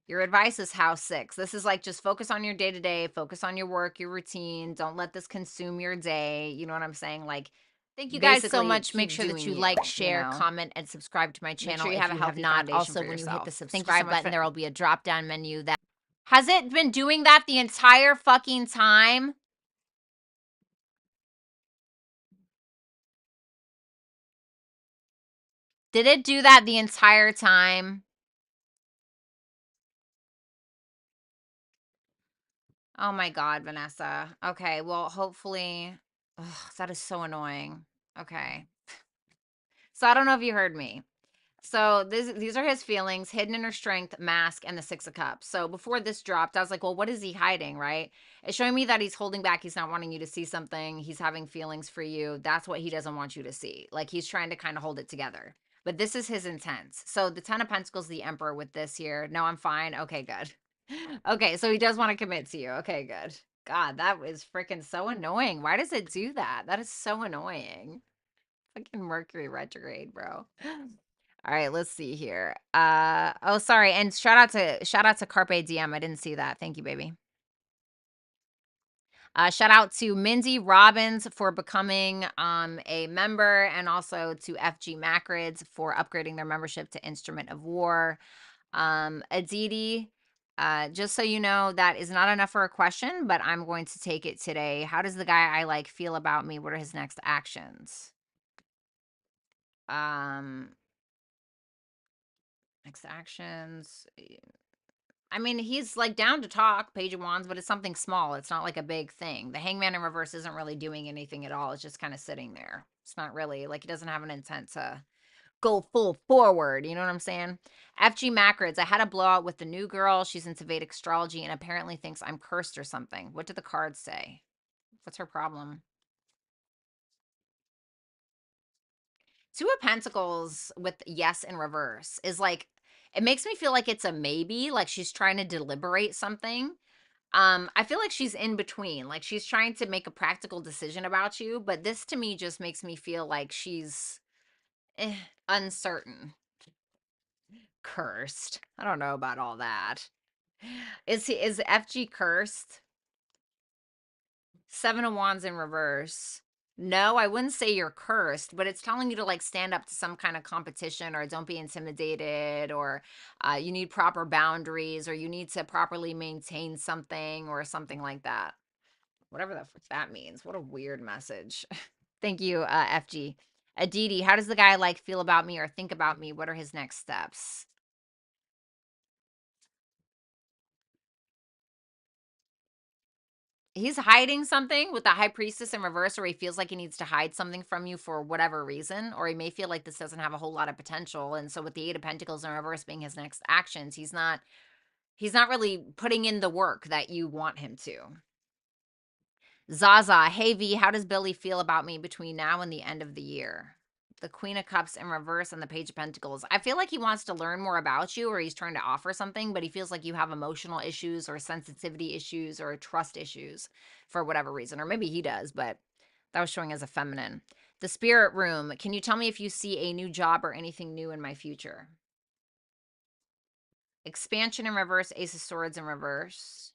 Your advice is house 6. This is like just focus on your day to day, focus on your work, your routine. Don't let this consume your day. You know what I'm saying? Like, Thank you guys so basically much. Make keep sure that doing you you, like, you share, know? comment, and subscribe to my Make channel sure you if have a you have healthy not. foundation Also, for when you hit the yourself. Thank you so subscribe much button, there will be a drop down menu that has it been doing that the entire fucking time? Did it do that the entire time? Oh my God, Vanessa. Okay, well, hopefully. Ugh, that is so annoying. Okay. So I don't know if you heard me. So these are his feelings: hidden inner strength, mask, and the 6 of cups. So before this dropped, I was like, well, what is he hiding, right? It's showing me that he's holding back. He's not wanting you to see something. He's having feelings for you. That's what he doesn't want you to see. Like he's trying to kind of hold it together. But this is his intent. So the 10 of Pentacles, the Emperor with this here. No, I'm fine. Okay, good. Okay, so he does want to commit to you. Okay, good. God, that was freaking so annoying. Why does it do that? That is so annoying. Fucking Mercury retrograde, bro. All right, let's see here. Oh, sorry, and shout out to Carpe Diem. I didn't see that. Thank you, baby. Shout out to Mindy Robbins for becoming a member, and also to FG Macrids for upgrading their membership to Instrument of War. Aditi, just so you know, that is not enough for a question, but I'm going to take it today. How does the guy I like feel about me? What are his next actions? Um, next actions. I mean, he's like down to talk, Page of Wands, but it's something small. It's not like a big thing. The Hangman in reverse isn't really doing anything at all. It's just kind of sitting there. It's not really like he doesn't have an intent to go full forward. You know what I'm saying? FG Macrids, I had a blowout with the new girl. She's into Vedic astrology and apparently thinks I'm cursed or something. What did the cards say? What's her problem? Two of Pentacles with yes in reverse is like, it makes me feel like it's a maybe, like she's trying to deliberate something. I feel like she's in between, like she's trying to make a practical decision about you, but this to me just makes me feel like she's eh, uncertain. Cursed. I don't know about all that. Is FG cursed? Seven of Wands in reverse. No, I wouldn't say you're cursed, but it's telling you to like stand up to some kind of competition or don't be intimidated or you need proper boundaries or you need to properly maintain something or something like that. Whatever the fuck that means. What a weird message. Thank you, FG. Aditi, how does the guy like feel about me or think about me? What are his next steps? He's hiding something with the high priestess in reverse, or he feels like he needs to hide something from you for whatever reason, or he may feel like this doesn't have a whole lot of potential. And so with the Eight of Pentacles in reverse being his next actions, he's not really putting in the work that you want him to. Zaza, hey V, how does Billy feel about me between now and the end of the year? The Queen of Cups in reverse and the Page of Pentacles. I feel like he wants to learn more about you or he's trying to offer something, but he feels like you have emotional issues or sensitivity issues or trust issues for whatever reason. Or maybe he does, but that was showing as a feminine. The Spirit Room. Can you tell me if you see a new job or anything new in my future? Expansion in reverse, Ace of Swords in reverse.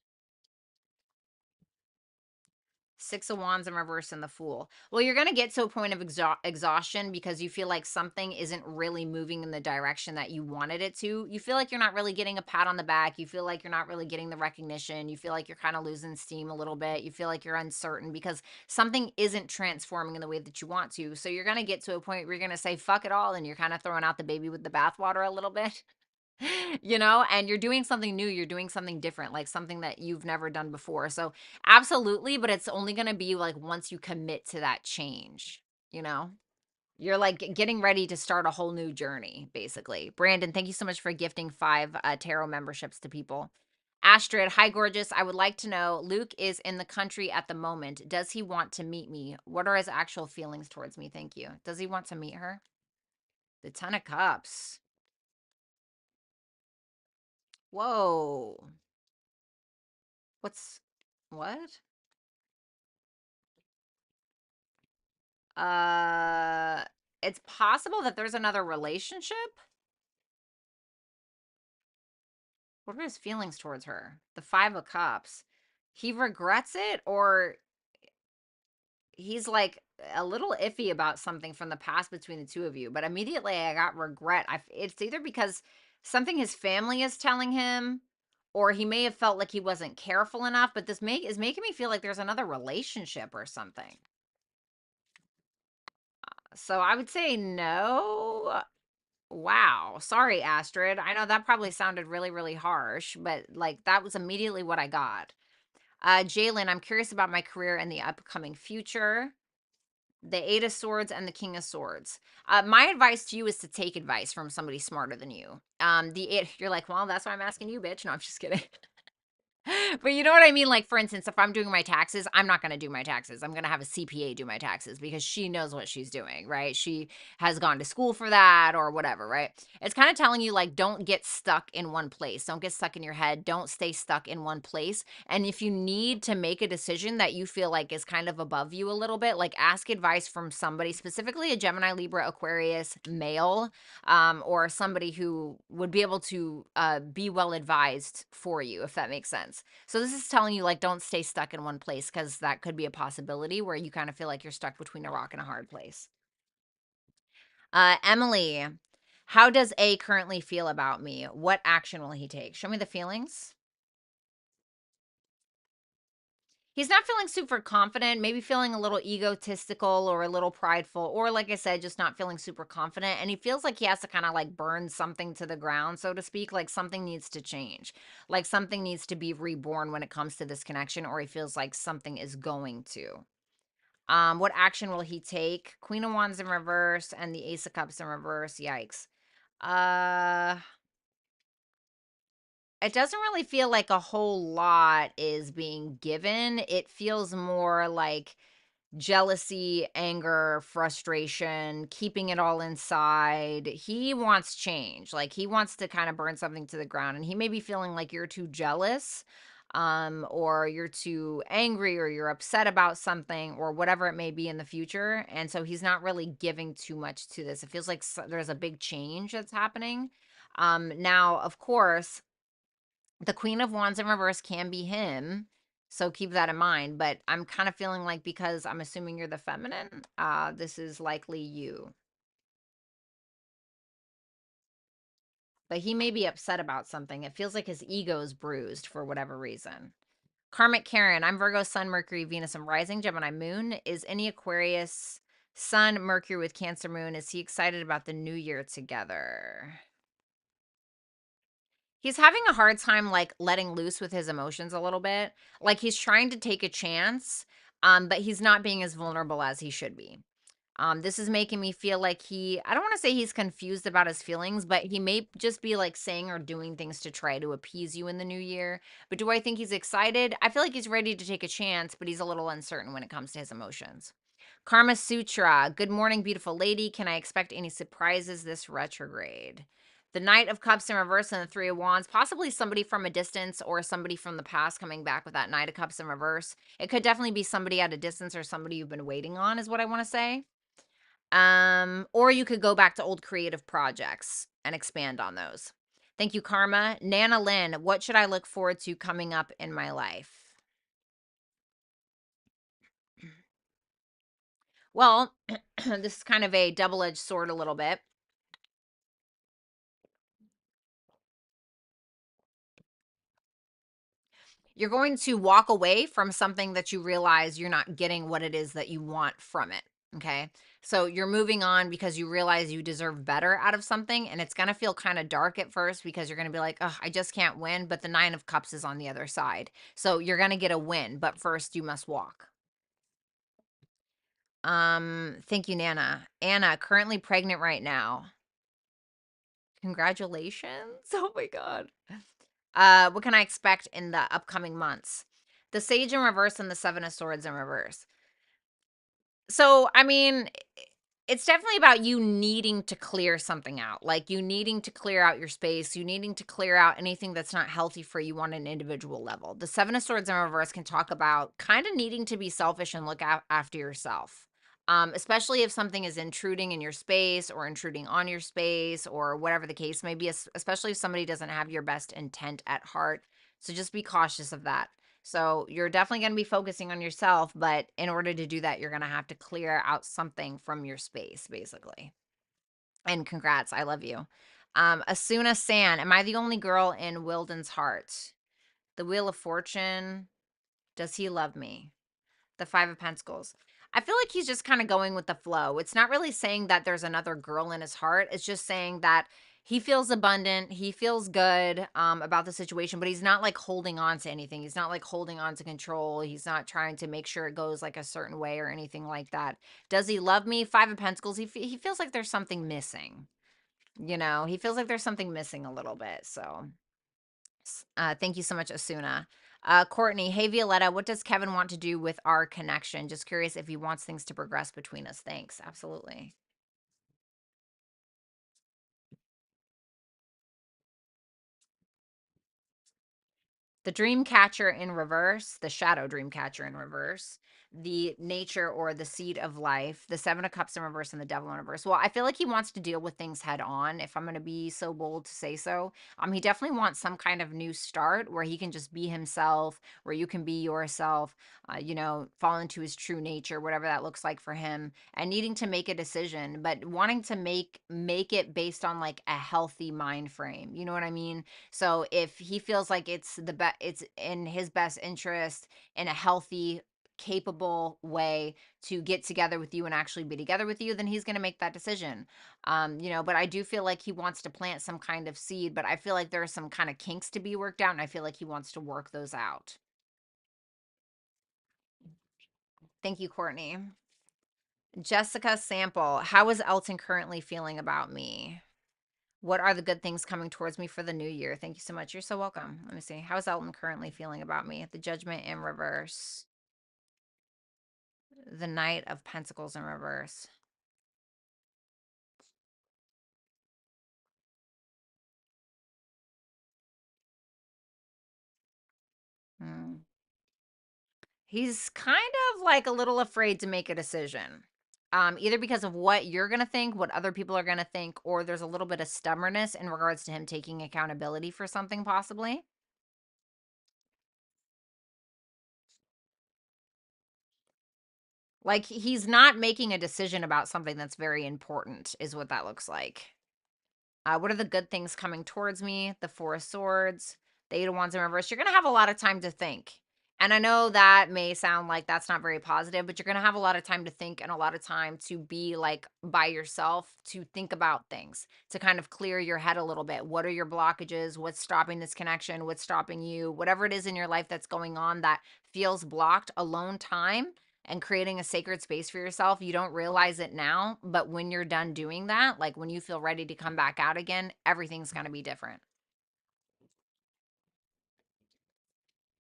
Six of Wands in reverse and the Fool. Well, you're going to get to a point of exhaustion because you feel like something isn't really moving in the direction that you wanted it to. You feel like you're not really getting a pat on the back. You feel like you're not really getting the recognition. You feel like you're kind of losing steam a little bit. You feel like you're uncertain because something isn't transforming in the way that you want to. So you're going to get to a point where you're going to say, fuck it all. And you're kind of throwing out the baby with the bathwater a little bit. And you're doing something new, you're doing something different, like something that you've never done before. So, absolutely, but it's only going to be like once you commit to that change, you know? You're like getting ready to start a whole new journey, basically. Brandon, thank you so much for gifting 5 tarot memberships to people. Astrid, hi, gorgeous. I would like to know Luke is in the country at the moment. Does he want to meet me? What are his actual feelings towards me? Thank you. Does he want to meet her? The Ten of Cups. Whoa. What's what? Uh, it's possible that there's another relationship. What are his feelings towards her? The Five of Cups. He regrets it, or he's like a little iffy about something from the past between the two of you. But immediately I got regret. It's either because something his family is telling him, or he may have felt like he wasn't careful enough. But this is making me feel like there's another relationship or something. So I would say no. Wow. Sorry, Astrid. I know that probably sounded really, really harsh, but like that was immediately what I got. Jalen, I'm curious about my career in the upcoming future. The Eight of Swords and the King of Swords. My advice to you is to take advice from somebody smarter than you. You're like, well, that's why I'm asking you, bitch. No, I'm just kidding. But you know what I mean? Like, for instance, if I'm doing my taxes, I'm not going to do my taxes. I'm going to have a CPA do my taxes because she knows what she's doing, right? She has gone to school for that or whatever, right? It's kind of telling you, like, don't get stuck in one place. Don't get stuck in your head. Don't stay stuck in one place. And if you need to make a decision that you feel like is kind of above you a little bit, like, ask advice from somebody, specifically a Gemini, Libra, Aquarius male, or somebody who would be able to be well advised for you, if that makes sense. So this is telling you, like, don't stay stuck in one place because that could be a possibility where you kind of feel like you're stuck between a rock and a hard place. Emily, how does A currently feel about me? What action will he take? Show me the feelings. He's not feeling super confident, maybe feeling a little egotistical or a little prideful, or like I said, just not feeling super confident. And he feels like he has to kind of like burn something to the ground, so to speak. Like something needs to change, like something needs to be reborn when it comes to this connection, or he feels like something is going to. What action will he take? Queen of Wands in reverse and the Ace of Cups in reverse. Yikes. Uh, it doesn't really feel like a whole lot is being given. It feels more like jealousy, anger, frustration, keeping it all inside. He wants change. Like he wants to kind of burn something to the ground, and he may be feeling like you're too jealous, or you're too angry, or you're upset about something, or whatever it may be in the future. And so he's not really giving too much to this. It feels like there's a big change that's happening. Now, of course, the Queen of Wands in reverse can be him. So keep that in mind. But I'm kind of feeling like, because I'm assuming you're the feminine, this is likely you. But he may be upset about something. It feels like his ego is bruised for whatever reason. Karmic Karen, I'm Virgo, Sun, Mercury, Venus, and Rising, Gemini Moon. Is any Aquarius Sun, Mercury with Cancer Moon? Is he excited about the new year together? He's having a hard time, like, letting loose with his emotions a little bit. Like, he's trying to take a chance, but he's not being as vulnerable as he should be. This is making me feel like I don't want to say he's confused about his feelings, but he may just be like saying or doing things to try to appease you in the new year. But do I think he's excited? I feel like he's ready to take a chance, but he's a little uncertain when it comes to his emotions. Karma Sutra. Good morning, beautiful lady. Can I expect any surprises this retrograde? The Knight of Cups in reverse and the Three of Wands. Possibly somebody from a distance or somebody from the past coming back with that Knight of Cups in reverse. It could definitely be somebody at a distance or somebody you've been waiting on, is what I want to say. Or you could go back to old creative projects and expand on those. Thank you, Karma. Nana Lynn, what should I look forward to coming up in my life? Well, this is kind of a double-edged sword a little bit. You're going to walk away from something that you realize you're not getting what it is that you want from it. Okay. So you're moving on because you realize you deserve better out of something. And it's going to feel kind of dark at first because you're going to be like, oh, I just can't win. But the Nine of Cups is on the other side. So you're going to get a win. But first, you must walk. Thank you, Nana. Anna, currently pregnant right now. Congratulations. Oh my God. What can I expect in the upcoming months? The Sage in reverse and the Seven of Swords in reverse. So, I mean, it's definitely about you needing to clear something out. Like you needing to clear out your space, you needing to clear out anything that's not healthy for you on an individual level. The Seven of Swords in reverse can talk about kind of needing to be selfish and look after yourself. Especially if something is intruding in your space or intruding on your space or whatever the case may be, especially if somebody doesn't have your best intent at heart. So just be cautious of that. So you're definitely going to be focusing on yourself, but in order to do that, you're going to have to clear out something from your space, basically. And congrats, I love you. Asuna San, am I the only girl in Wilden's heart? The Wheel of Fortune, does he love me? The Five of Pentacles. I feel like he's just kind of going with the flow. It's not really saying that there's another girl in his heart. It's just saying that he feels abundant. He feels good about the situation, but he's not like holding on to anything. He's not like holding on to control. He's not trying to make sure it goes like a certain way or anything like that. Does he love me? Five of Pentacles. He feels like there's something missing. You know, he feels like there's something missing a little bit. So thank you so much, Asuna. Courtney, hey Violetta, what does Kevin want to do with our connection? Just curious if he wants things to progress between us. Thanks. Absolutely. The dream catcher in reverse, the shadow dream catcher in reverse. the nature or the seed of life, the Seven of Cups in reverse and the Devil in reverse. Well, I feel like he wants to deal with things head on, if I'm going to be so bold to say so. He definitely wants some kind of new start where he can just be himself, where you can be yourself, fall into his true nature, whatever that looks like for him, and needing to make a decision, but wanting to make it based on like a healthy mind frame. You know what I mean? So if he feels like it's in his best interest in a healthy, capable way to get together with you and actually be together with you, then he's going to make that decision. But I do feel like he wants to plant some kind of seed, but I feel like there are some kind of kinks to be worked out, and I feel like he wants to work those out. Thank you, Courtney. Jessica Sample, how is Elton currently feeling about me? What are the good things coming towards me for the new year? Thank you so much. You're so welcome. Let me see. How is Elton currently feeling about me? The Judgment in reverse. The Knight of Pentacles in reverse. Hmm. He's kind of like a little afraid to make a decision. Either because of what you're going to think, what other people are going to think, or there's a little bit of stubbornness in regards to him taking accountability for something, possibly. Like he's not making a decision about something that's very important, is what that looks like. What are the good things coming towards me? The Four of Swords, the Eight of Wands in reverse. You're going to have a lot of time to think. And I know that may sound like that's not very positive, but you're going to have a lot of time to think and a lot of time to be like by yourself, to think about things, to kind of clear your head a little bit. What are your blockages? What's stopping this connection? What's stopping you? Whatever it is in your life that's going on that feels blocked, alone time and creating a sacred space for yourself. You don't realize it now, but when you're done doing that, like when you feel ready to come back out again, everything's going to be different.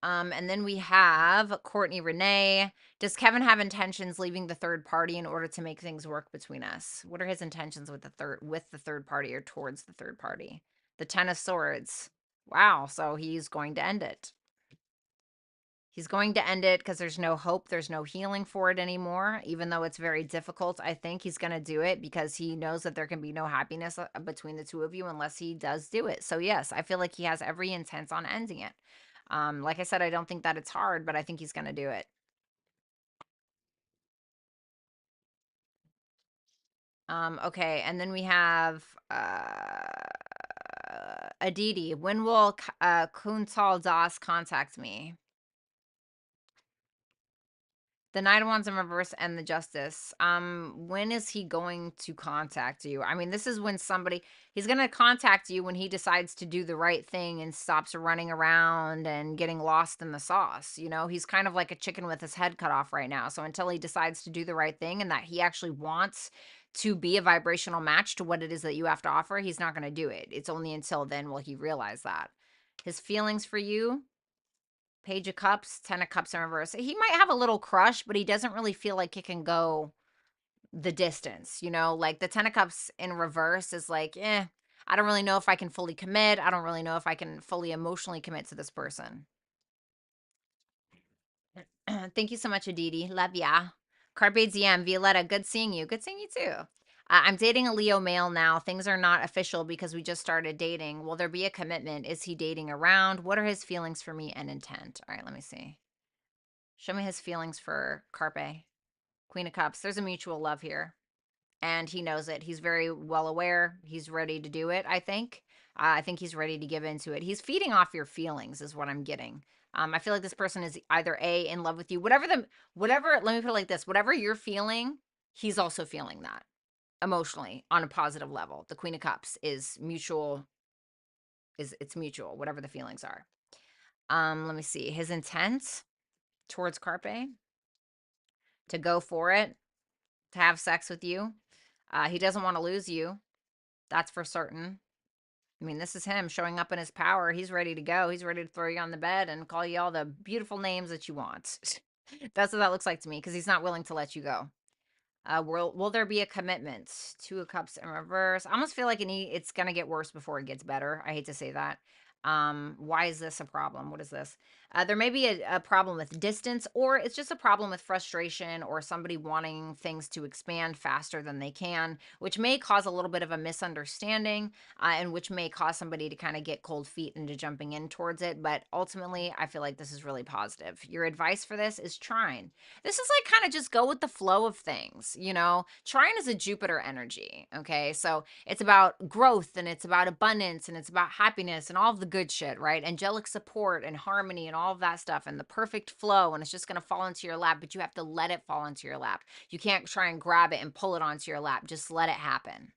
And then we have Courtney Renee. Does Kevin have intentions leaving the third party in order to make things work between us? What are his intentions with the third party or towards the third party? The Ten of Swords. Wow, so he's going to end it. He's going to end it because there's no hope, there's no healing for it anymore. Even though it's very difficult, I think he's going to do it because he knows that there can be no happiness between the two of you unless he does do it. So yes, I feel like he has every intent on ending it. Like I said, I don't think that it's hard, but I think he's going to do it. Okay, and then we have Aditi. When will Kuntal Das contact me? The Knight of Wands in reverse and the Justice. When is he going to contact you? I mean, this is when he's gonna contact you when he decides to do the right thing and stops running around and getting lost in the sauce. He's kind of like a chicken with his head cut off right now. So until he decides to do the right thing and that he actually wants to be a vibrational match to what it is that you have to offer, he's not gonna do it. It's only until then will he realize that. His feelings for you, Page of Cups, Ten of Cups in reverse. He might have a little crush, but he doesn't really feel like it can go the distance, Like the Ten of Cups in reverse is like, I don't really know if I can fully commit. I don't really know if I can fully emotionally commit to this person. Thank you so much, Aditi. Love ya. Carpe Diem, Violetta, good seeing you. Good seeing you too. I'm dating a Leo male now. Things are not official because we just started dating. Will there be a commitment? Is he dating around? What are his feelings for me and intent? All right, let me see. Show me his feelings for Carpe. Queen of Cups. There's a mutual love here. And he knows it. He's very well aware. He's ready to do it, I think. I think he's ready to give into it. He's feeding off your feelings, is what I'm getting. I feel like this person is either A, in love with you, whatever, let me put it like this, whatever you're feeling, he's also feeling that emotionally on a positive level. The Queen of Cups is mutual, it's mutual, whatever the feelings are. Let me see. His intent towards Carpe, to go for it, to have sex with you. He doesn't want to lose you. That's for certain. I mean, this is him showing up in his power. He's ready to go. He's ready to throw you on the bed and call you all the beautiful names that you want. That's what that looks like to me because he's not willing to let you go. Will there be a commitment? Two of Cups in reverse. I almost feel like it's going to get worse before it gets better. I hate to say that. Why is this a problem? What is this? There may be a problem with distance, or it's just a problem with frustration, or somebody wanting things to expand faster than they can, which may cause a little bit of a misunderstanding, and which may cause somebody to kind of get cold feet into jumping in towards it. But ultimately, I feel like this is really positive. Your advice for this is trine. This is like kind of just go with the flow of things, you know? Trine is a Jupiter energy, okay? So it's about growth, and it's about abundance, and it's about happiness and all of the good shit, right? Angelic support and harmony and all of that stuff and the perfect flow. And it's just going to fall into your lap, but you have to let it fall into your lap. You can't try and grab it and pull it onto your lap. Just let it happen.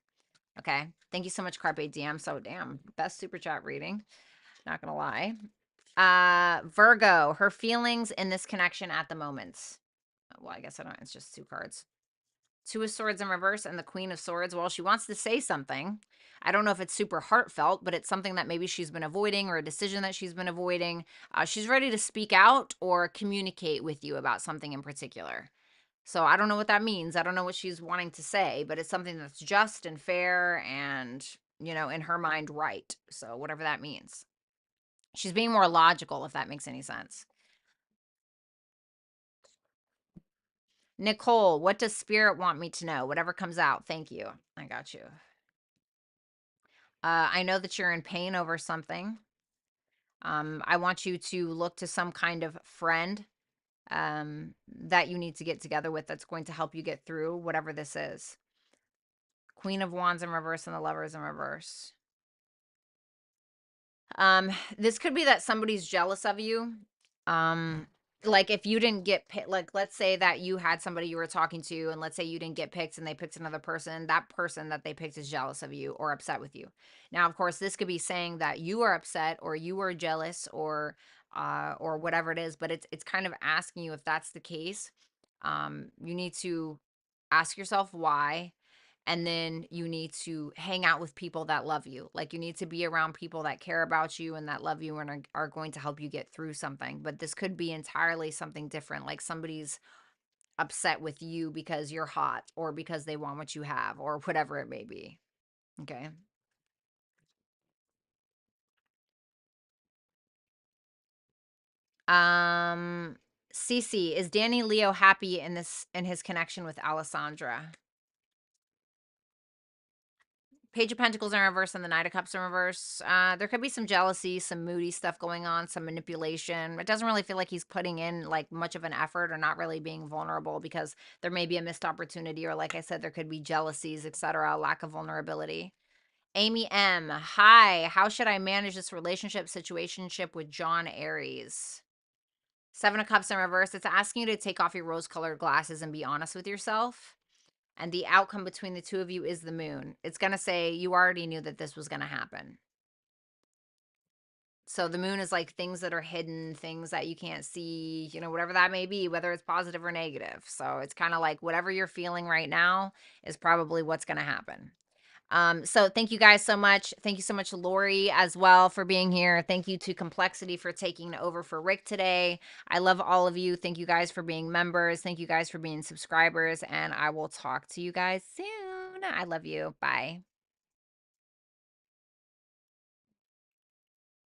Okay. Thank you so much, Carpe Diem. So damn, best super chat reading. Not going to lie. Virgo, her feelings in this connection at the moment. Well, I guess I don't, it's just two cards. Two of Swords in reverse and the Queen of Swords. Well, she wants to say something. I don't know if it's super heartfelt, but it's something that maybe she's been avoiding, or a decision that she's been avoiding. She's ready to speak out or communicate with you about something in particular. So I don't know what that means. I don't know what she's wanting to say, but it's something that's just and fair and, you know, in her mind, right. So whatever that means. She's being more logical, if that makes any sense. Nicole, what does spirit want me to know? Whatever comes out. Thank you. I got you. I know that you're in pain over something. I want you to look to some kind of friend that you need to get together with that's going to help you get through whatever this is. Queen of Wands in reverse and the Lovers in reverse. This could be that somebody's jealous of you. Um, like if you didn't get picked, like let's say that you had somebody you were talking to, and let's say you didn't get picked and they picked another person, that person that they picked is jealous of you or upset with you. Now, of course, this could be saying that you are upset or you are jealous or whatever it is, but it's kind of asking you if that's the case. You need to ask yourself why, and then you need to hang out with people that love you. Like you need to be around people that care about you and that love you and are going to help you get through something. But this could be entirely something different. Like somebody's upset with you because you're hot or because they want what you have or whatever it may be. Okay. Um Cece, is Danny Leo happy in his connection with Alessandra? Page of Pentacles in reverse and the Knight of Cups in reverse. There could be some jealousy, some moody stuff going on, some manipulation. It doesn't really feel like he's putting in like much of an effort or not really being vulnerable, because there may be a missed opportunity, or like I said, there could be jealousies, etc., lack of vulnerability. Amy M. Hi, how should I manage this relationship situationship with John Aries? Seven of Cups in reverse. It's asking you to take off your rose-colored glasses and be honest with yourself. And the outcome between the two of you is the moon. It's going to say you already knew that this was going to happen. So the moon is like things that are hidden, things that you can't see, you know, whatever that may be, whether it's positive or negative. So it's kind of like whatever you're feeling right now is probably what's going to happen. So thank you guys so much. Thank you so much, Lori, as well, for being here. Thank you to Complexity for taking over for Rick today. I love all of you. Thank you guys for being members. Thank you guys for being subscribers. And I will talk to you guys soon. I love you. Bye.